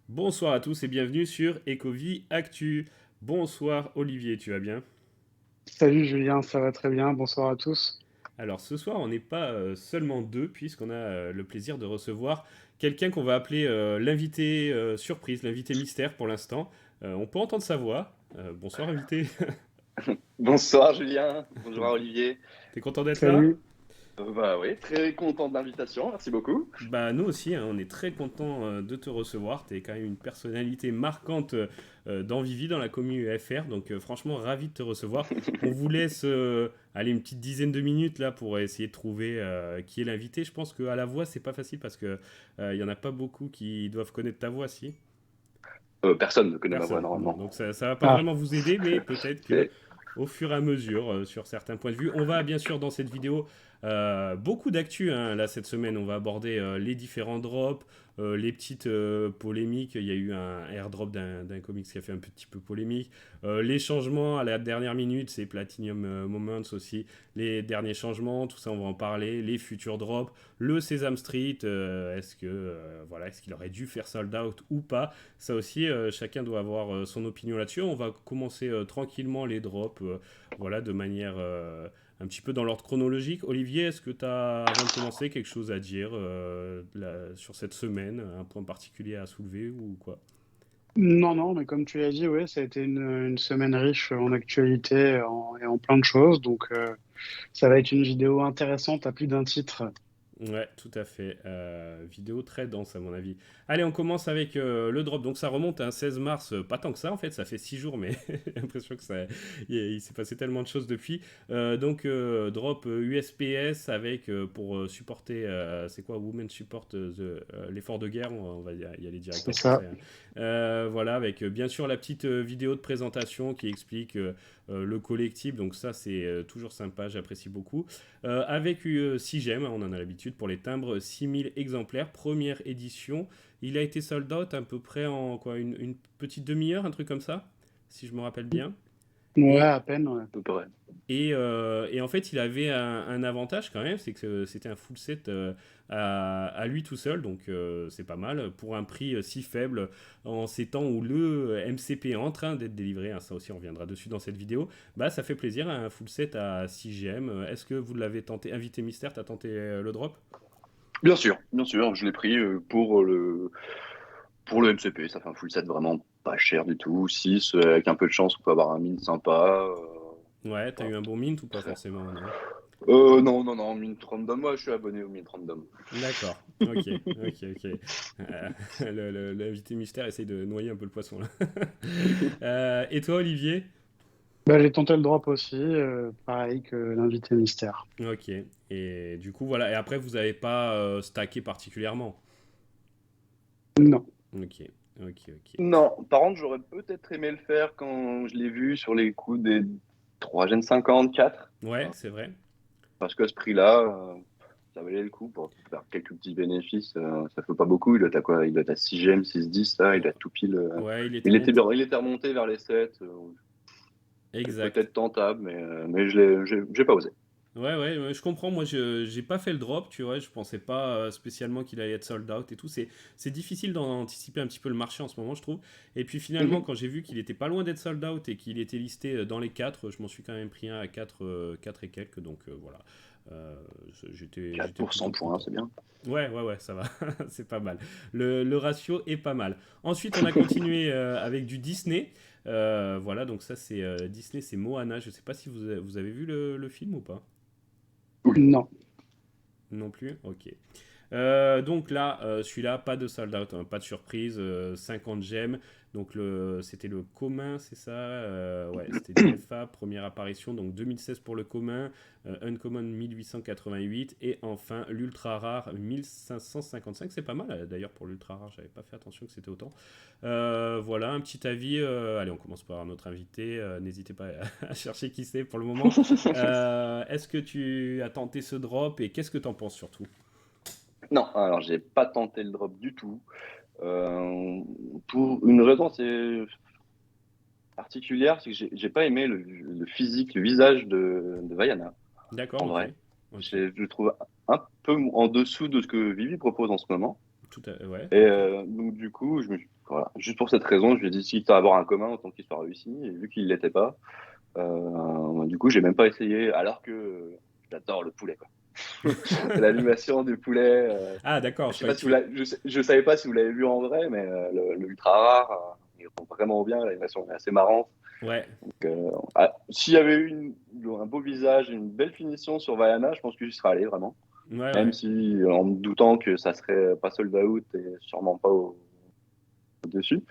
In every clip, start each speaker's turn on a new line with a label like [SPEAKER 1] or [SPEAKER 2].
[SPEAKER 1] Bonsoir à tous et bienvenue sur Ecovie Actu. Bonsoir Olivier, tu vas bien?
[SPEAKER 2] Salut Julien, ça va très bien, bonsoir à tous.
[SPEAKER 1] Alors ce soir, on n'est pas seulement deux, puisqu'on a le plaisir de recevoir quelqu'un qu'on va appeler l'invité surprise, l'invité mystère pour l'instant. On peut entendre sa voix. Bonsoir invité.
[SPEAKER 3] Bonsoir Julien, bonjour à Olivier.
[SPEAKER 1] T'es content d'être là?
[SPEAKER 2] Salut.
[SPEAKER 3] Bah oui, très content de l'invitation, merci beaucoup.
[SPEAKER 1] Bah nous aussi, hein, on est très content de te recevoir. Tu es quand même une personnalité marquante dans Vivi, dans la commune UFR. Donc franchement, ravi de te recevoir. On vous laisse aller une petite dizaine de minutes là pour essayer de trouver qui est l'invité. Je pense qu'à la voix, c'est pas facile parce que il y en a pas beaucoup qui doivent connaître ta voix, si.
[SPEAKER 3] Personne ne connaît ma voix
[SPEAKER 1] Personne. Bon,
[SPEAKER 3] normalement.
[SPEAKER 1] donc ça va pas
[SPEAKER 2] Ah,
[SPEAKER 1] vraiment vous aider, mais peut-être que
[SPEAKER 3] Et-
[SPEAKER 1] au fur et à mesure, sur certains points de vue, on va bien sûr dans cette vidéo beaucoup d'actu. Hein, là cette semaine, on va aborder les différents drops, les petites polémiques. Il y a eu un airdrop d'un comics qui a fait un petit peu polémique. Les changements à la dernière minute, c'est Platinum Moments aussi. Les derniers changements, tout ça, on va en parler. Les futurs drops, le Sesame Street, voilà, est-ce qu'il aurait dû faire sold out ou pas? Ça aussi, chacun doit avoir son opinion là-dessus. On va commencer tranquillement les drops, voilà, de manière un petit peu dans l'ordre chronologique. Olivier, est-ce que tu as, avant de commencer, quelque chose à dire sur cette semaine, un point particulier à soulever ou quoi?
[SPEAKER 2] non, non, mais comme tu l'as dit, ouais, ça a été une semaine riche en actualité et en plein de choses, donc ça va être une vidéo intéressante à plus d'un titre.
[SPEAKER 1] Ouais, tout à fait. Vidéo très dense à mon avis. Allez, on commence avec le drop. Donc ça remonte à un 16 mars, pas tant que ça en fait, ça fait 6 jours, mais j'ai l'impression que il s'est passé tellement de choses depuis. Drop USPS avec pour supporter, c'est quoi, Women Support l'effort de guerre, on va y aller direct
[SPEAKER 2] C'est
[SPEAKER 1] en français.
[SPEAKER 2] ça.
[SPEAKER 1] Hein. Voilà, avec bien sûr la petite vidéo de présentation qui explique le collectif. Donc ça c'est toujours sympa, j'apprécie beaucoup. Avec 6 gemmes, on en a l'habitude pour les timbres, 6000 exemplaires, première édition. Il a été sold out à peu près en quoi, une petite demi-heure, un truc comme ça, si je me rappelle bien.
[SPEAKER 2] Ouais,
[SPEAKER 1] Et
[SPEAKER 2] à peine, ouais.
[SPEAKER 3] à peu près.
[SPEAKER 1] et en fait, il avait un avantage quand même, c'est que c'était un full set à lui tout seul, donc c'est pas mal, pour un prix si faible en ces temps où le MCP est en train d'être délivré, hein, ça aussi on reviendra dessus dans cette vidéo, bah ça fait plaisir, un full set à 6 GM. Est-ce que vous l'avez tenté, Invité Mystère, t'as tenté le drop?
[SPEAKER 3] Bien sûr, je l'ai pris pour le MCP, ça fait un full set vraiment pas cher du tout. 6, avec un peu de chance, on peut avoir un mine sympa.
[SPEAKER 1] Ouais, t'as
[SPEAKER 3] Voilà.
[SPEAKER 1] eu un bon mint ou pas
[SPEAKER 3] Très-
[SPEAKER 1] forcément, non?
[SPEAKER 3] Non, non, non, Mint Random, moi je suis abonné au Mint Random.
[SPEAKER 1] D'accord, ok, ok, ok. L'invité mystère essaye de noyer un peu le poisson là. Et toi, Olivier?
[SPEAKER 2] Bah, j'ai tenté le drop aussi, pareil que l'invité mystère.
[SPEAKER 1] Ok. Et du coup, voilà. Et après, vous n'avez pas stacké particulièrement.
[SPEAKER 2] Non.
[SPEAKER 1] Ok, ok, ok.
[SPEAKER 3] Non, par contre, j'aurais peut-être aimé le faire quand je l'ai vu sur les coups des 3 Gen 54.
[SPEAKER 1] Ouais, c'est vrai.
[SPEAKER 3] Parce que ce prix-là, ça valait le coup pour faire quelques petits bénéfices. Ça fait pas beaucoup. Il doit être à quoi? Il doit être à 6 Gem, 6-10, là. Il doit être tout pile.
[SPEAKER 1] Ouais, il était
[SPEAKER 3] Il était,
[SPEAKER 1] monté.
[SPEAKER 3] bien- il était remonté vers les 7. C'est
[SPEAKER 1] Exact.
[SPEAKER 3] peut-être tentable, mais j'ai pas osé.
[SPEAKER 1] Ouais, ouais, ouais, je comprends. Moi, je j'ai pas fait le drop, tu vois. Je pensais pas spécialement qu'il allait être sold out et tout. C'est difficile d'anticiper un petit peu le marché en ce moment, je trouve. Et puis finalement,
[SPEAKER 3] Mhm.
[SPEAKER 1] quand j'ai vu qu'il était pas loin d'être sold out et qu'il était listé dans les 4, je m'en suis quand même pris un à 4, 4 et quelques. Donc voilà. Euh,
[SPEAKER 3] Quatre
[SPEAKER 1] j'étais
[SPEAKER 3] pour
[SPEAKER 1] plutôt
[SPEAKER 3] 100 points,
[SPEAKER 1] content.
[SPEAKER 3] c'est bien.
[SPEAKER 1] Ouais, ouais, ouais, ça va. C'est pas mal. Le ratio est pas mal. Ensuite, on a continué avec du Disney. Voilà, donc ça, c'est Disney, c'est Moana. Je sais pas si vous avez vu le film ou pas.
[SPEAKER 3] Oui.
[SPEAKER 2] Non.
[SPEAKER 1] Non plus? Ok. Donc là, celui-là, pas de sold out, hein, pas de surprise, 50 gemmes. Donc c'était le commun, c'est ça? Ouais, c'était du FA, première apparition, donc 2016 pour le commun, Uncommon 1888 et enfin l'ultra rare 1555. C'est pas mal d'ailleurs pour l'ultra rare, j'avais pas fait attention que c'était autant. Voilà, un petit avis. Allez, on commence par notre invité. N'hésitez pas à chercher qui c'est pour le moment. Est-ce que tu as tenté ce drop et qu'est-ce que tu en penses surtout?
[SPEAKER 3] Non, alors j'ai pas tenté le drop du tout. Euh, pour une raison assez particulière, c'est que j'ai pas aimé le physique, le visage de Vaiana,
[SPEAKER 1] D'accord,
[SPEAKER 3] en
[SPEAKER 1] ok.
[SPEAKER 3] vrai.
[SPEAKER 1] Ok.
[SPEAKER 3] Je le trouve un peu en dessous de ce que Vivi propose en ce moment.
[SPEAKER 1] Tout à... Ouais,
[SPEAKER 3] Et
[SPEAKER 1] ok.
[SPEAKER 3] donc du coup, voilà. Juste pour cette raison, je lui ai dit, si tu as à avoir un commun, autant qu'il soit réussi. Et vu qu'il l'était pas, du coup, j'ai même pas essayé, alors que j'adore le poulet, quoi. L'animation du poulet.
[SPEAKER 1] Ah, d'accord,
[SPEAKER 3] Je
[SPEAKER 1] je
[SPEAKER 3] sais
[SPEAKER 1] croyais
[SPEAKER 3] pas
[SPEAKER 1] que
[SPEAKER 3] si vous
[SPEAKER 1] tu...
[SPEAKER 3] l'avez, je savais pas si vous l'avez vu en vrai, mais le ultra rare, il rend vraiment bien. L'animation est assez marrante.
[SPEAKER 1] Ouais,
[SPEAKER 3] Donc, s'il y avait eu un beau visage, une belle finition sur Vaiana, je pense que j'y serais allé vraiment.
[SPEAKER 1] ouais,
[SPEAKER 3] Même
[SPEAKER 1] ouais.
[SPEAKER 3] si, en me doutant que ça serait pas sold out et sûrement pas au-dessus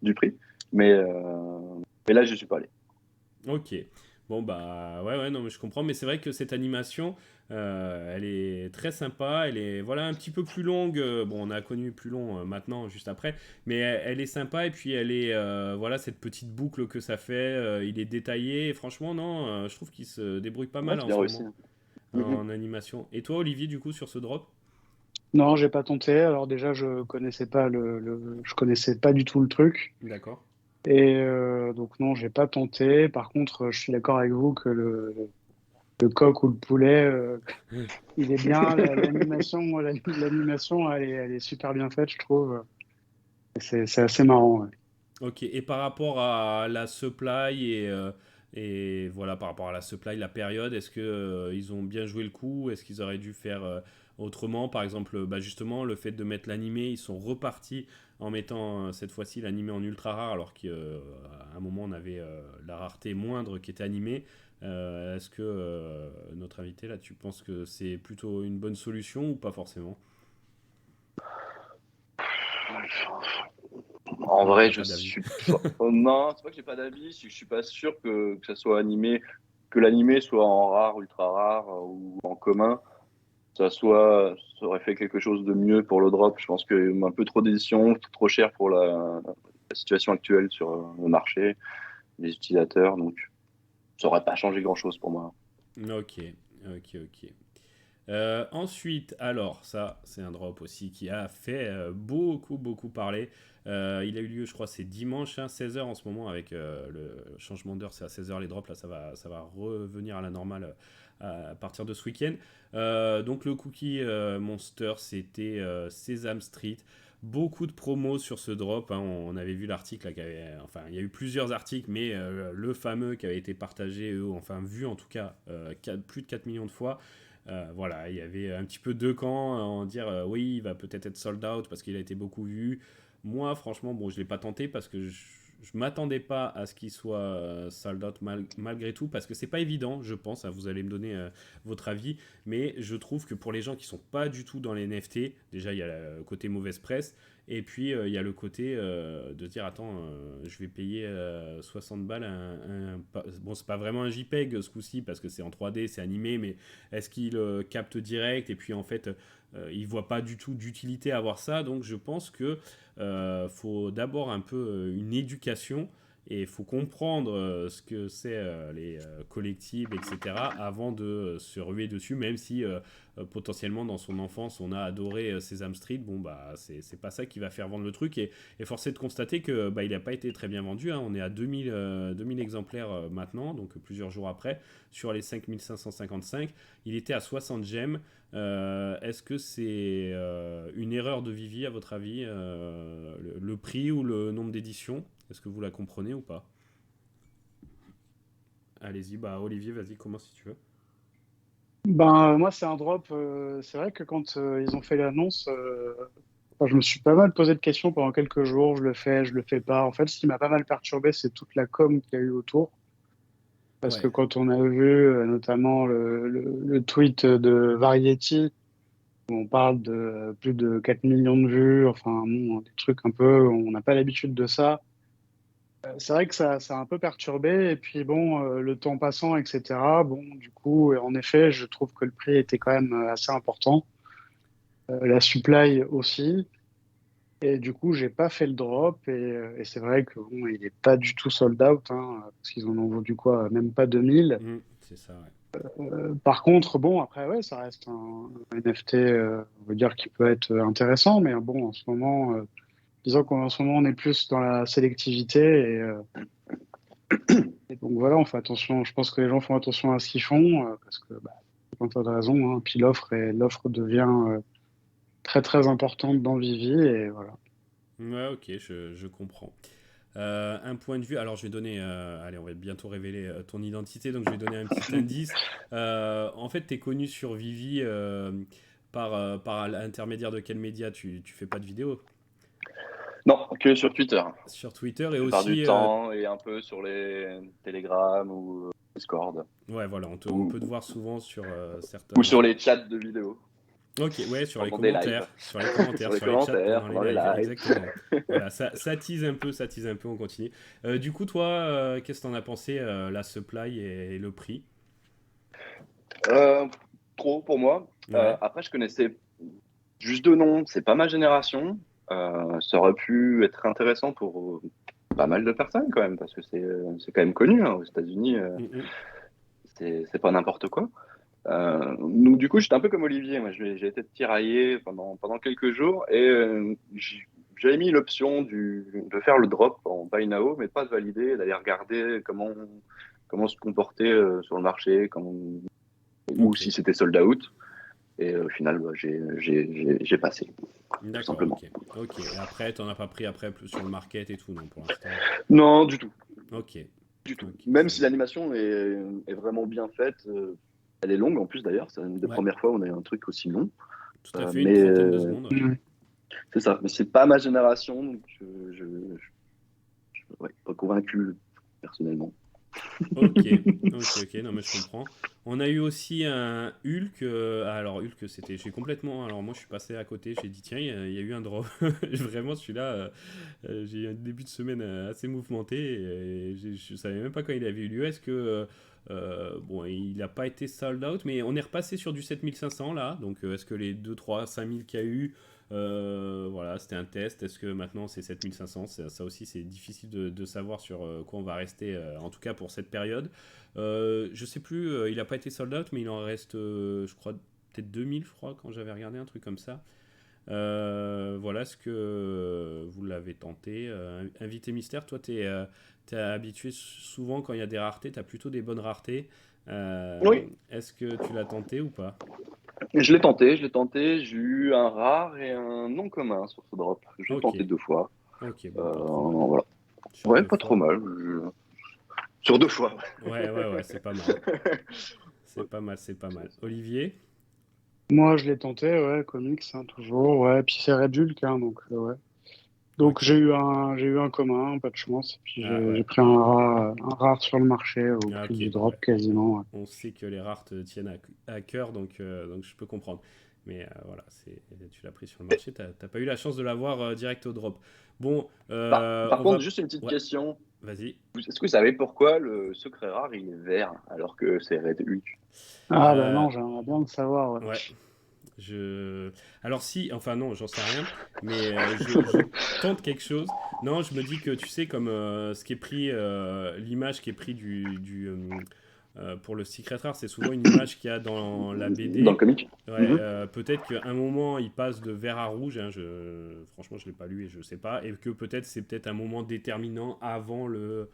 [SPEAKER 3] du prix. Mais là, je suis pas allé.
[SPEAKER 1] Ok. Bon, bah, ouais, ouais, non, mais je comprends. Mais c'est vrai que cette animation, elle est très sympa. Elle est, voilà, un petit peu plus longue. Bon, on a connu plus long maintenant, juste après. Mais elle est sympa. Et puis, elle est, voilà, cette petite boucle que ça fait. Il est détaillé. Et franchement, non, je trouve qu'il se débrouille pas
[SPEAKER 3] Ouais,
[SPEAKER 1] mal
[SPEAKER 3] c'est
[SPEAKER 1] en
[SPEAKER 3] bien
[SPEAKER 1] ce
[SPEAKER 3] réussi.
[SPEAKER 1] moment
[SPEAKER 3] Mhm.
[SPEAKER 1] en animation. Et toi, Olivier, du coup, sur ce drop?
[SPEAKER 2] Non, j'ai pas tenté. Alors déjà, je connaissais pas du tout le truc.
[SPEAKER 1] D'accord.
[SPEAKER 2] Et donc non, j'ai pas tenté. Par contre, je suis d'accord avec vous que le coq ou le poulet, il est bien. L'animation, elle est super bien faite, je trouve. C'est assez marrant. Ouais.
[SPEAKER 1] Ok, et par rapport à la supply et voilà, par rapport à la supply, la période, est-ce que ils ont bien joué le coup? Est-ce qu'ils auraient dû faire autrement? Par exemple, bah justement, le fait de mettre l'animé, ils sont repartis en mettant cette fois-ci l'animé en ultra rare, alors qu'à un moment on avait la rareté moindre qui était animée. Est-ce que notre invité là, tu penses que c'est plutôt une bonne solution ou pas forcément?
[SPEAKER 3] En
[SPEAKER 1] Ou
[SPEAKER 3] vrai,
[SPEAKER 1] t'as
[SPEAKER 3] je
[SPEAKER 1] pas d'avis?
[SPEAKER 3] suis pas... oh, non, c'est pas que j'ai pas d'avis, c'est que je suis pas sûr que ça soit animé, que l'animé soit en rare, ultra rare ou en commun. Ça aurait fait quelque chose de mieux pour le drop. Je pense que un peu trop d'éditions, trop cher pour la situation actuelle sur le marché, les utilisateurs. Donc, ça aurait pas changé grand-chose pour moi.
[SPEAKER 1] Ok, ok, ok. Ensuite, alors, ça, c'est un drop aussi qui a fait beaucoup, beaucoup parler. Il a eu lieu, je crois, c'est dimanche, hein, 16h en ce moment, avec le changement d'heure, c'est à 16h les drops, là, ça va revenir à la normale à partir de ce week-end. Donc, le cookie Monster, c'était Sesame Street. Beaucoup de promos sur ce drop, hein. On avait vu l'article, là, enfin, il y a eu plusieurs articles, mais le fameux qui avait été partagé, enfin, vu en tout cas, plus de 4 millions de fois. Voilà, il y avait un petit peu deux camps en dire oui, il va peut-être être sold out parce qu'il a été beaucoup vu. Moi, franchement, bon, je ne l'ai pas tenté parce que je m'attendais pas à ce qu'il soit sold out malgré tout parce que c'est pas évident, je pense. Hein, vous allez me donner votre avis, mais je trouve que pour les gens qui sont pas du tout dans les NFT, déjà il y a le côté mauvaise presse. Et puis, il y a le côté de dire, attends, je vais payer 60 balles. Bon, c'est pas vraiment un JPEG ce coup-ci, parce que c'est en 3D, c'est animé, mais est-ce qu'il capte direct? Et puis, en fait, il voit pas du tout d'utilité à avoir ça. Donc, je pense que faut d'abord un peu une éducation. Et il faut comprendre ce que c'est les collectibles, etc., avant de se ruer dessus, même si potentiellement dans son enfance on a adoré Sesame Street. Bon, bah, c'est pas ça qui va faire vendre le truc. Et force est de constater que bah, il n'a pas été très bien vendu. Hein. On est à 2000 exemplaires maintenant, donc plusieurs jours après, sur les 5555. Il était à 60 gemmes. Est-ce que c'est une erreur de Vivi, à votre avis, le prix ou le nombre d'éditions? Est-ce que vous la comprenez ou pas? Allez-y, bah Olivier, vas-y, commence si tu veux.
[SPEAKER 2] Ben, moi, c'est un drop. C'est vrai que quand ils ont fait l'annonce, enfin, je me suis pas mal posé de questions pendant quelques jours. Je le fais pas. En fait, ce qui m'a pas mal perturbé, c'est toute la com qu'il y a eu autour. Parce que
[SPEAKER 1] Ouais,
[SPEAKER 2] quand on a vu notamment le tweet de Variety, où on parle de plus de 4 millions de vues, enfin, bon, des trucs un peu, on n'a pas l'habitude de ça. C'est vrai que ça a un peu perturbé. Et puis, bon, le temps passant, etc., bon, du coup, en effet, je trouve que le prix était quand même assez important. La supply aussi. Et du coup, j'ai pas fait le drop. Et c'est vrai que bon, il est pas du tout sold out, hein, parce qu'ils en ont vendu quoi, même pas 2000.
[SPEAKER 1] c'est ça, ouais.
[SPEAKER 2] Par contre, bon, après, ouais, ça reste un NFT, on va dire, qui peut être intéressant. Mais bon, en ce moment, disons qu'en ce moment, on est plus dans la sélectivité. Et donc voilà, on fait attention. Je pense que les gens font attention à ce qu'ils font, parce que, bah, pour plein de raisons, hein. Puis l'offre devient très, très importante dans Vivi. Et voilà.
[SPEAKER 1] Ouais, ok, je comprends. Un point de vue, alors je vais donner, allez, on va bientôt révéler ton identité, donc je vais donner un petit indice. En fait, tu es connu sur Vivi par l'intermédiaire de quel média? Tu fais pas de vidéo
[SPEAKER 3] Non, que sur Twitter,
[SPEAKER 1] sur Twitter et
[SPEAKER 3] la plupart du
[SPEAKER 1] aussi,
[SPEAKER 3] temps, et un peu sur les Telegram ou Discord,
[SPEAKER 1] ouais, voilà, on
[SPEAKER 3] ou,
[SPEAKER 1] peut te voir souvent sur
[SPEAKER 3] ou
[SPEAKER 1] certains.
[SPEAKER 3] sur les chats de vidéos,
[SPEAKER 1] Ok, ouais, sur les
[SPEAKER 3] pendant des lives,
[SPEAKER 1] commentaires, sur les commentaires,
[SPEAKER 3] sur les
[SPEAKER 1] sur les chats
[SPEAKER 3] commentaires,
[SPEAKER 1] pendant les
[SPEAKER 3] pendant les
[SPEAKER 1] lives,
[SPEAKER 3] lives.
[SPEAKER 1] exactement. Voilà, ça tease un peu, ça tease un peu, on continue. Du coup, toi, qu'est-ce que t'en as pensé, la supply et le prix?
[SPEAKER 3] Euh, Trop pour moi.
[SPEAKER 1] Ouais,
[SPEAKER 3] Après, je connaissais juste deux noms, c'est pas ma génération. Ça aurait pu être intéressant pour pas mal de personnes quand même, parce que c'est quand même connu hein, aux États-Unis.
[SPEAKER 1] Mhm.
[SPEAKER 3] C'est pas n'importe quoi. Donc, du coup, j'étais un peu comme Olivier. Moi, j'ai été tiraillé pendant quelques jours et j'avais mis l'option de faire le drop en buy now, mais pas de valider, d'aller regarder comment se comporter sur le marché, ou
[SPEAKER 1] Ok,
[SPEAKER 3] si c'était sold out. Et au final, bah, j'ai passé, tout
[SPEAKER 1] d'accord,
[SPEAKER 3] simplement.
[SPEAKER 1] ok. Ok, et après, t'en as pas pris après plus sur le market et tout, non, pour l'instant.
[SPEAKER 3] Non, du tout.
[SPEAKER 1] Ok,
[SPEAKER 3] Du tout.
[SPEAKER 1] ok,
[SPEAKER 3] Même
[SPEAKER 1] ça
[SPEAKER 3] si
[SPEAKER 1] marche.
[SPEAKER 3] l'animation est vraiment bien faite, elle est longue en plus d'ailleurs. C'est une des
[SPEAKER 1] Ouais,
[SPEAKER 3] premières fois où on a un truc aussi long.
[SPEAKER 1] tout à fait, une
[SPEAKER 3] Mais
[SPEAKER 1] trentaine de secondes, ouais.
[SPEAKER 2] Mm.
[SPEAKER 3] c'est ça. Mais c'est pas ma génération, donc ouais, pas convaincu personnellement.
[SPEAKER 1] Ok, ok, ok, non mais je comprends. On a eu aussi un Hulk, alors Hulk c'était, j'ai complètement, alors moi je suis passé à côté, j'ai dit tiens, il y a eu un drop, vraiment celui-là, j'ai eu un début de semaine assez mouvementé, et je savais même pas quand il avait eu lieu, est-ce que, bon il n'a pas été sold out, mais on est repassé sur du 7500 là, donc est-ce que les 2, 3, 5000 qu'il y a eu, voilà, c'était un test. Est-ce que maintenant c'est 7500? Ça aussi, c'est difficile de savoir sur quoi on va rester, en tout cas pour cette période. Je sais plus, il n'a pas été sold out, mais il en reste, je crois, peut-être 2000, je crois, quand j'avais regardé un truc comme ça. Voilà ce que vous l'avez tenté. Invité mystère, toi, t'es habitué souvent quand il y a des raretés, t'as plutôt des bonnes raretés.
[SPEAKER 3] Oui,
[SPEAKER 1] Est-ce que tu l'as tenté ou pas?
[SPEAKER 3] je l'ai tenté, je l'ai tenté. J'ai eu un rare et un non commun sur ce drop. Je l'ai
[SPEAKER 1] Ok,
[SPEAKER 3] tenté deux fois.
[SPEAKER 1] ok, bon, pas trop mal.
[SPEAKER 3] Voilà.
[SPEAKER 1] Sur
[SPEAKER 3] Ouais,
[SPEAKER 1] deux
[SPEAKER 3] pas trop
[SPEAKER 1] fois.
[SPEAKER 3] mal. Sur deux fois.
[SPEAKER 1] Ouais, ouais, ouais, c'est pas mal. C'est pas mal, c'est pas mal. Olivier?
[SPEAKER 2] Moi, je l'ai tenté, ouais, comics, hein, toujours, ouais. Puis c'est Red Hulk, hein, donc, ouais. Donc
[SPEAKER 1] Ok.
[SPEAKER 2] j'ai eu un commun, pas de chance. Et puis
[SPEAKER 1] Ah
[SPEAKER 2] j'ai
[SPEAKER 1] ouais.
[SPEAKER 2] pris un rare sur le marché au
[SPEAKER 1] Ah,
[SPEAKER 2] prix
[SPEAKER 1] ok,
[SPEAKER 2] du
[SPEAKER 1] bon, ouais.
[SPEAKER 2] drop quasiment. Ouais.
[SPEAKER 1] On sait que les rares te tiennent à cœur, donc je peux comprendre. Mais voilà, tu l'as pris sur le marché, t'as pas eu la chance de l'avoir direct au drop. Bon,
[SPEAKER 3] Par
[SPEAKER 1] on
[SPEAKER 3] contre,
[SPEAKER 1] va.
[SPEAKER 3] juste une petite
[SPEAKER 1] Ouais,
[SPEAKER 3] question.
[SPEAKER 1] vas-y.
[SPEAKER 3] Est-ce que vous savez pourquoi le secret rare il est vert alors que c'est Red Hulk?
[SPEAKER 2] Ah bah
[SPEAKER 1] Euh,
[SPEAKER 2] non, j'aimerais bien le savoir. Ouais.
[SPEAKER 1] ouais, je. Alors si, enfin non, j'en sais rien, mais je tente quelque chose. Non, je me dis que tu sais, comme ce qui est pris, l'image qui est pris pour le Secret Rare, c'est souvent une image qu'il y a dans la
[SPEAKER 3] Dans le
[SPEAKER 1] BD.
[SPEAKER 3] comic?
[SPEAKER 1] Ouais,
[SPEAKER 3] Mhm.
[SPEAKER 1] peut-être qu'à un moment il passe de vert à rouge, hein, franchement je l'ai pas lu et je sais pas, et que peut-être c'est peut-être un moment déterminant avant le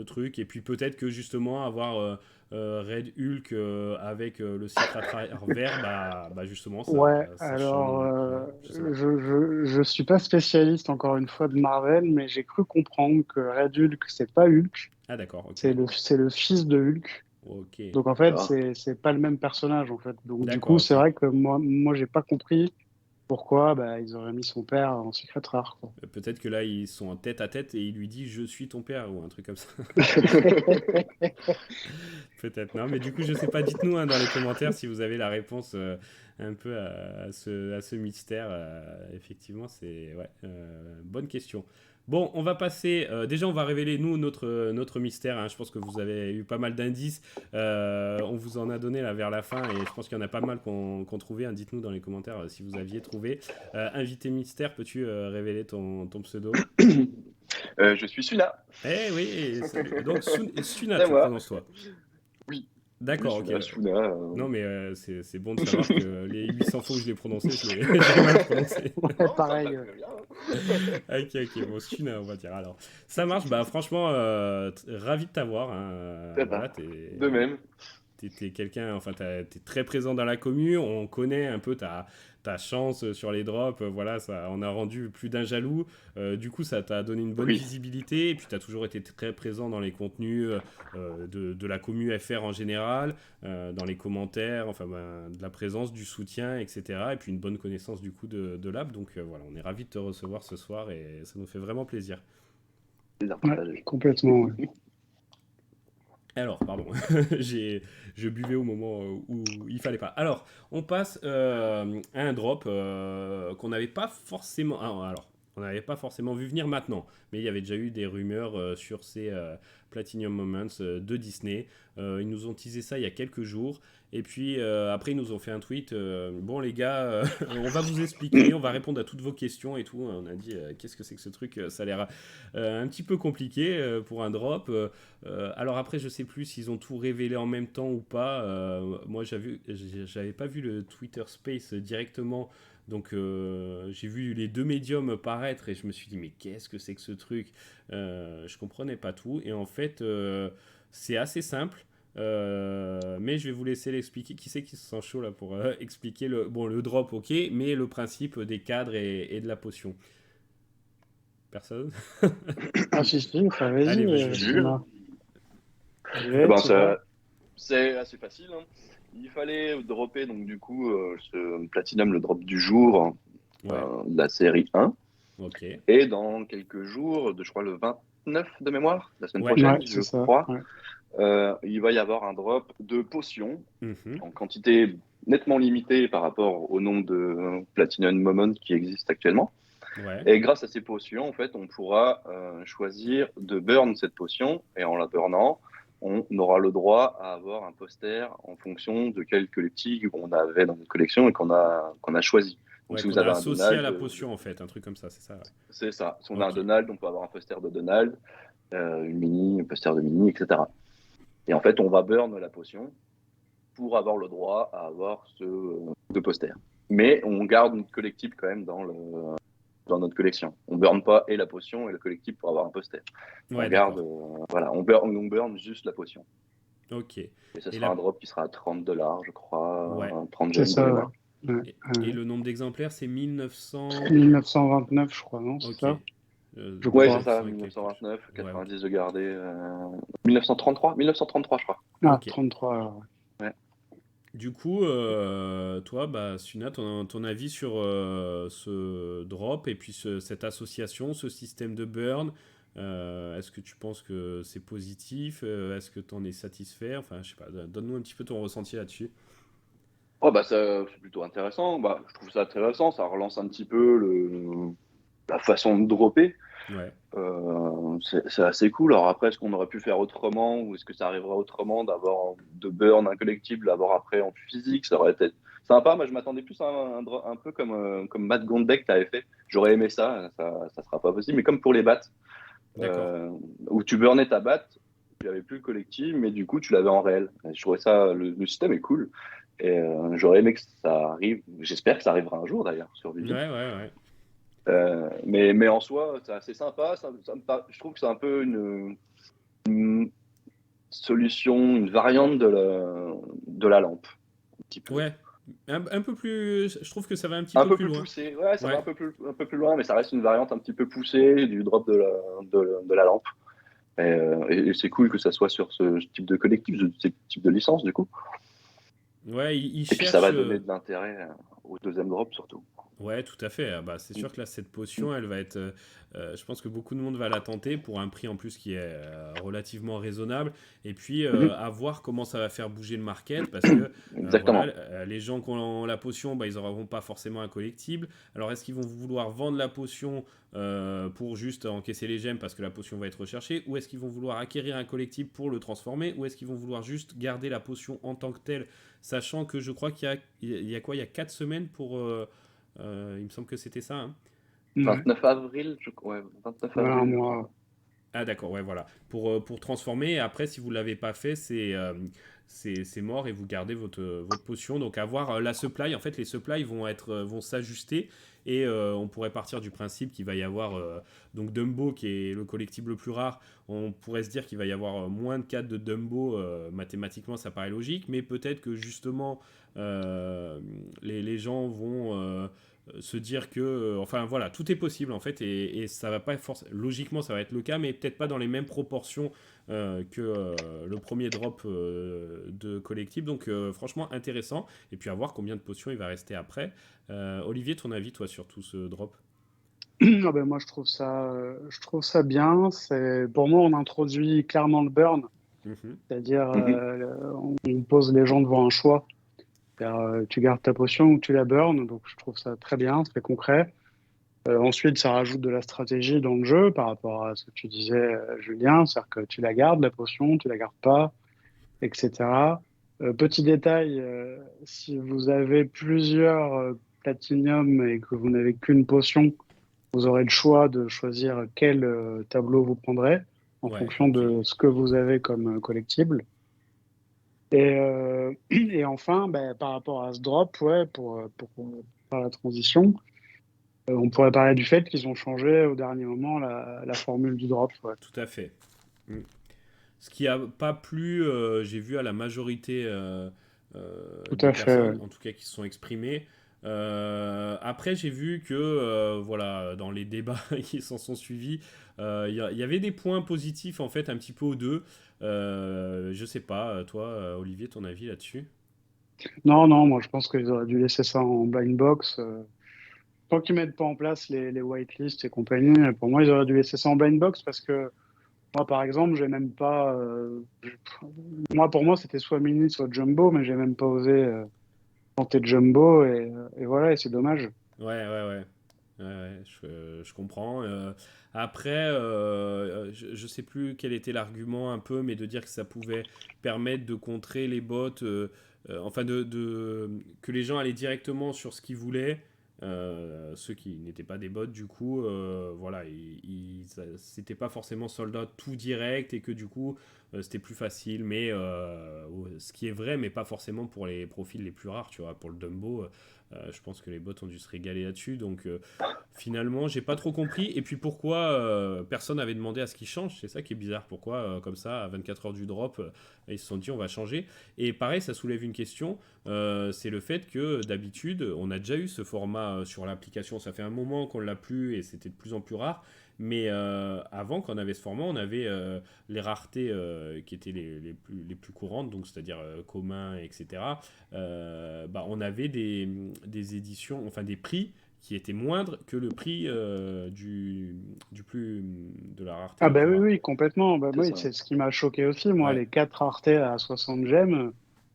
[SPEAKER 1] truc, et puis peut-être que justement avoir Red Hulk avec le Secret Rare vert, bah justement
[SPEAKER 2] Ouais,
[SPEAKER 1] ça
[SPEAKER 2] alors
[SPEAKER 1] change, ouais, je sais pas.
[SPEAKER 2] je suis pas spécialiste encore une fois de Marvel, mais j'ai cru comprendre que Red Hulk, c'est pas Hulk,
[SPEAKER 1] Ah d'accord, ok.
[SPEAKER 2] c'est le fils de Hulk.
[SPEAKER 1] Ok,
[SPEAKER 2] Donc en fait,
[SPEAKER 3] D'accord.
[SPEAKER 2] c'est pas le même personnage en fait. Donc du coup,
[SPEAKER 1] d'accord,
[SPEAKER 2] c'est
[SPEAKER 1] ok.
[SPEAKER 2] vrai que moi j'ai pas compris pourquoi bah, ils auraient mis son père en Secret Rare, quoi.
[SPEAKER 1] Peut-être que là ils sont en tête à tête et il lui dit je suis ton père ou un truc comme ça. Peut-être, non, mais du coup, je sais pas. Dites-nous hein, dans les commentaires si vous avez la réponse un peu à ce mystère. Effectivement, c'est ouais, bonne question. Bon, on va passer. Déjà, on va révéler nous notre mystère, hein. Je pense que vous avez eu pas mal d'indices. On vous en a donné là vers la fin et je pense qu'il y en a pas mal qu'on trouvait, hein. Dites-nous dans les commentaires si vous aviez trouvé. Invité mystère, peux-tu révéler ton pseudo?
[SPEAKER 3] Je suis celui-là.
[SPEAKER 1] Eh oui, salut. Donc, Suna,
[SPEAKER 3] C'est
[SPEAKER 1] tu le
[SPEAKER 3] moi.
[SPEAKER 1] prononces toi.
[SPEAKER 3] Oui. Oui,
[SPEAKER 1] D'accord, ok.
[SPEAKER 3] celui-là, Suna.
[SPEAKER 1] Non, mais c'est bon de savoir que les 800 fois où je l'ai prononcé, je l'ai mal prononcé.
[SPEAKER 2] Ouais,
[SPEAKER 3] Non, ça
[SPEAKER 2] pareil.
[SPEAKER 3] passe très bien. Hein.
[SPEAKER 1] Ok, ok, bon, Suna, on va dire alors. Ça marche, bah franchement, ravi de t'avoir, hein.
[SPEAKER 3] Eh ben,
[SPEAKER 1] Voilà,
[SPEAKER 3] de même.
[SPEAKER 1] t'es quelqu'un, enfin, t'es très présent dans la commu, on connaît un peu ta chance sur les drops, voilà, ça on a rendu plus d'un jaloux. Du coup, ça t'a donné une bonne
[SPEAKER 3] Oui.
[SPEAKER 1] visibilité, et puis t'as toujours été très présent dans les contenus de la commu FR en général, dans les commentaires, enfin, de la présence, du soutien, etc. Et puis une bonne connaissance du coup de l'app. Donc voilà, on est ravis de te recevoir ce soir et ça nous fait vraiment plaisir.
[SPEAKER 3] Plaisir
[SPEAKER 2] Ouais,
[SPEAKER 3] partagé.
[SPEAKER 2] complètement. Ouais.
[SPEAKER 1] Alors, pardon, je buvais au moment où il fallait pas. Alors, on passe à un drop qu'on n'avait pas forcément. Alors, on n'avait pas forcément vu venir maintenant, mais il y avait déjà eu des rumeurs sur ces Platinum Moments de Disney. Ils nous ont teasé ça il y a quelques jours. Et puis après, ils nous ont fait un tweet. Bon, les gars, on va vous expliquer, on va répondre à toutes vos questions et tout. On a dit, qu'est-ce que c'est que ce truc? Ça a l'air un petit peu compliqué pour un drop. Alors après, je sais plus s'ils ont tout révélé en même temps ou pas. Moi, j'avais pas vu le Twitter Space directement. Donc j'ai vu les deux médiums paraître et je me suis dit mais qu'est-ce que c'est que ce truc. Je comprenais pas tout et en fait c'est assez simple. Mais je vais vous laisser l'expliquer. Qui c'est qui se sent chaud là pour expliquer le drop, ok, mais le principe des cadres et de la potion. Personne.
[SPEAKER 2] Ah, si, enfin, vas-y,
[SPEAKER 1] Allez, vas-y, vas-y.
[SPEAKER 3] Jure.
[SPEAKER 2] Thomas. J'y
[SPEAKER 3] Eh
[SPEAKER 2] vais,
[SPEAKER 3] ben,
[SPEAKER 2] tu y vas.
[SPEAKER 3] c'est assez facile, hein. Il fallait dropper donc du coup ce Platinum, le drop du jour
[SPEAKER 1] Ouais,
[SPEAKER 3] de la série 1.
[SPEAKER 1] ok.
[SPEAKER 3] Et dans quelques jours, je crois le 29 de mémoire, la semaine
[SPEAKER 1] Ouais.
[SPEAKER 2] Ouais,
[SPEAKER 3] prochaine,
[SPEAKER 2] c'est
[SPEAKER 3] je
[SPEAKER 2] ça.
[SPEAKER 3] crois,
[SPEAKER 2] Ouais.
[SPEAKER 3] il va y avoir un drop de potions
[SPEAKER 1] Mhm.
[SPEAKER 3] en quantité nettement limitée par rapport au nombre de Platinum Moments qui existent actuellement.
[SPEAKER 1] Ouais.
[SPEAKER 3] Et grâce à ces potions, en fait, on pourra choisir de burn cette potion. Et en la burnant, on aura le droit à avoir un poster en fonction de quel collectif on avait dans notre collection et qu'on a choisi. Donc,
[SPEAKER 1] Ouais,
[SPEAKER 3] si vous
[SPEAKER 1] qu'on a
[SPEAKER 3] avez un
[SPEAKER 1] associé à
[SPEAKER 3] Donald,
[SPEAKER 1] la potion en fait, un truc comme ça, c'est ça, ouais.
[SPEAKER 3] c'est ça. Si on a un
[SPEAKER 1] Ok.
[SPEAKER 3] Donald, on peut avoir un poster de Donald, une mini, un poster de mini, etc. Et en fait, on va burn la potion pour avoir le droit à avoir ce poster. Mais on garde notre collectif quand même dans notre collection. On burn pas et la potion et le collectif pour avoir un poster. On
[SPEAKER 1] Ouais,
[SPEAKER 3] garde,
[SPEAKER 1] d'accord.
[SPEAKER 3] voilà, on burn juste la potion.
[SPEAKER 1] Ok.
[SPEAKER 3] Et ce
[SPEAKER 1] Et
[SPEAKER 3] sera un
[SPEAKER 1] la...
[SPEAKER 3] drop qui sera à $30, je
[SPEAKER 1] Ouais.
[SPEAKER 3] crois, 30
[SPEAKER 2] C'est
[SPEAKER 3] gemmes de
[SPEAKER 2] ça, ouais.
[SPEAKER 3] mémoire.
[SPEAKER 2] Ouais.
[SPEAKER 1] Et le nombre d'exemplaires, c'est 1900.
[SPEAKER 2] 1929, je crois, non? C'est
[SPEAKER 1] Ok.
[SPEAKER 2] ça? Je
[SPEAKER 3] Ouais, c'est
[SPEAKER 2] crois.
[SPEAKER 1] 1900
[SPEAKER 3] ça,
[SPEAKER 1] et quelques.
[SPEAKER 3] 1929,
[SPEAKER 1] Ouais, ok.
[SPEAKER 3] 90 de garder, 1933, je crois.
[SPEAKER 2] Ah,
[SPEAKER 1] Ok.
[SPEAKER 2] 33, alors, ouais.
[SPEAKER 3] Ouais.
[SPEAKER 1] Du coup, toi, Suna, ton avis sur ce drop et puis cette association, ce système de burn, est-ce que tu penses que c'est positif? Est-ce que tu en es satisfait? Enfin, je sais pas, donne-nous un petit peu ton ressenti là-dessus.
[SPEAKER 3] Oh, bah, c'est plutôt intéressant. Bah, je trouve ça intéressant. Ça relance un petit peu la façon de dropper.
[SPEAKER 1] Ouais,
[SPEAKER 3] C'est assez cool. Alors après, est-ce qu'on aurait pu faire autrement ou est-ce que ça arrivera autrement de burn un collectible, l'avoir après en physique? Ça aurait été sympa. Moi, je m'attendais plus à un peu comme Matt Gondek t'avait fait. J'aurais aimé ça sera pas possible. Mais comme pour les battes,
[SPEAKER 1] d'accord.
[SPEAKER 3] euh, où tu burnais ta batte, tu n'avais plus le collectible, mais du coup, tu l'avais en réel. Et je trouvais ça, le système est cool. Et j'aurais aimé que ça arrive. J'espère que ça arrivera un jour d'ailleurs sur
[SPEAKER 1] Ouais,
[SPEAKER 3] Vivi.
[SPEAKER 1] ouais, ouais.
[SPEAKER 3] Mais en soi, c'est assez sympa. Je trouve que c'est un peu une solution, une variante de la lampe, un petit peu.
[SPEAKER 1] Ouais, un peu plus. Je trouve que ça va un petit
[SPEAKER 3] Un
[SPEAKER 1] peu
[SPEAKER 3] peu
[SPEAKER 1] plus
[SPEAKER 3] plus
[SPEAKER 1] loin.
[SPEAKER 3] poussé. Ouais, ça va
[SPEAKER 1] Ouais,
[SPEAKER 3] un peu plus loin, mais ça reste une variante un petit peu poussée du drop de la lampe. Et c'est cool que ça soit sur ce type de collectif, ce type de licence, du coup.
[SPEAKER 1] ouais, il
[SPEAKER 3] Et puis ça
[SPEAKER 1] cherche.
[SPEAKER 3] va donner de l'intérêt au deuxième drop, surtout.
[SPEAKER 1] Ouais, tout à fait. Ah bah, c'est sûr que là, cette potion, elle va être. Je pense que beaucoup de monde va la tenter pour un prix en plus qui est relativement raisonnable. Et puis,
[SPEAKER 3] Mhm.
[SPEAKER 1] à voir comment ça va faire bouger le market parce que voilà,
[SPEAKER 3] Exactement.
[SPEAKER 1] les gens qui ont la potion, bah, ils n'auront pas forcément un collectible. Alors, est-ce qu'ils vont vouloir vendre la potion pour juste encaisser les gemmes parce que la potion va être recherchée? Ou est-ce qu'ils vont vouloir acquérir un collectible pour le transformer? Ou est-ce qu'ils vont vouloir juste garder la potion en tant que telle, sachant que je crois qu'il y a quoi? Il y a 4 semaines pour. Il me semble que c'était ça, hein.
[SPEAKER 2] Ouais.
[SPEAKER 3] 29 avril, ouais, 29
[SPEAKER 2] Ouais, un
[SPEAKER 3] avril, je crois.
[SPEAKER 2] mois.
[SPEAKER 1] Ah d'accord, ouais, voilà. Pour transformer, et après, si vous ne l'avez pas fait, c'est mort et vous gardez votre potion. Donc à voir la supply. En fait, les supplies vont s'ajuster et on pourrait partir du principe qu'il va y avoir donc Dumbo qui est le collectible le plus rare. On pourrait se dire qu'il va y avoir moins de 4 de Dumbo. Mathématiquement, ça paraît logique, mais peut-être que justement les gens vont se dire que enfin voilà, tout est possible en fait et ça va pas forcément logiquement ça va être le cas, mais peut-être pas dans les mêmes proportions que le premier drop de collectible. Donc franchement intéressant. Et puis à voir combien de potions il va rester après. Olivier, ton avis toi sur tout ce drop?
[SPEAKER 2] Ah ben moi, je trouve ça bien. Pour moi, on introduit clairement le burn,
[SPEAKER 1] Mhm.
[SPEAKER 2] c'est-à-dire
[SPEAKER 3] Mhm.
[SPEAKER 2] on pose les gens devant un choix. Tu gardes ta potion ou tu la burn, donc je trouve ça très bien, très concret. Ensuite, ça rajoute de la stratégie dans le jeu par rapport à ce que tu disais, Julien, c'est-à-dire que tu la gardes, la potion, tu la gardes pas, etc. Petit détail, si vous avez plusieurs platinium et que vous n'avez qu'une potion, vous aurez le choix de choisir quel tableau vous prendrez en
[SPEAKER 1] Ouais,
[SPEAKER 2] fonction
[SPEAKER 1] ok.
[SPEAKER 2] de ce que vous avez comme collectible. Et enfin, ben, par rapport à ce drop, ouais, pour faire la transition, on pourrait parler du fait qu'ils ont changé au dernier moment la formule du drop. Ouais.
[SPEAKER 1] Tout à fait. Mm. Ce qui a pas plu, j'ai vu à la majorité
[SPEAKER 2] Tout
[SPEAKER 1] des
[SPEAKER 2] à fait. Ouais.
[SPEAKER 1] personnes, en tout cas qui se sont exprimées. Après, j'ai vu que, voilà, dans les débats qui s'en sont suivis, y avait des points positifs en fait un petit peu aux deux. Je sais pas, toi, Olivier, ton avis là-dessus?
[SPEAKER 2] Non, non, moi je pense qu'ils auraient dû laisser ça en blind box. Tant qu'ils mettent pas en place les whitelists et compagnie, pour moi ils auraient dû laisser ça en blind box parce que moi par exemple, j'ai même pas. Moi pour moi c'était soit mini, soit jumbo, mais j'ai même pas osé tenter jumbo et voilà, et c'est dommage.
[SPEAKER 1] Ouais, ouais, ouais. Ouais, ouais, je comprends. Après, je sais plus quel était l'argument un peu, mais de dire que ça pouvait permettre de contrer les bots, enfin que les gens allaient directement sur ce qu'ils voulaient, ceux qui n'étaient pas des bots du coup, voilà, c'était pas forcément sold out tout direct et que du coup c'était plus facile, mais ce qui est vrai, mais pas forcément pour les profils les plus rares, tu vois, pour le Dumbo. Je pense que les bots ont dû se régaler là-dessus. Donc finalement, j'ai pas trop compris. Et puis pourquoi personne n'avait demandé à ce qu'ils changent. C'est ça qui est bizarre. Pourquoi, comme ça, à 24 heures du drop, ils se sont dit on va changer. Et pareil, ça soulève une question. C'est le fait que d'habitude, on a déjà eu ce format sur l'application. Ça fait un moment qu'on l'a plus et c'était de plus en plus rare. Mais avant, quand on avait ce format, on avait les raretés qui étaient les plus courantes, donc c'est-à-dire communs, etc. Bah, on avait des éditions, enfin des prix qui étaient moindres que le prix de la rareté
[SPEAKER 2] Ah
[SPEAKER 1] la
[SPEAKER 2] bah
[SPEAKER 1] plus
[SPEAKER 2] oui,
[SPEAKER 1] rare.
[SPEAKER 2] oui, complètement. Bah,
[SPEAKER 3] C'est
[SPEAKER 2] oui,
[SPEAKER 3] ça.
[SPEAKER 2] c'est ce qui m'a choqué aussi, moi,
[SPEAKER 1] Ouais,
[SPEAKER 2] les 4 raretés à 60 gemmes,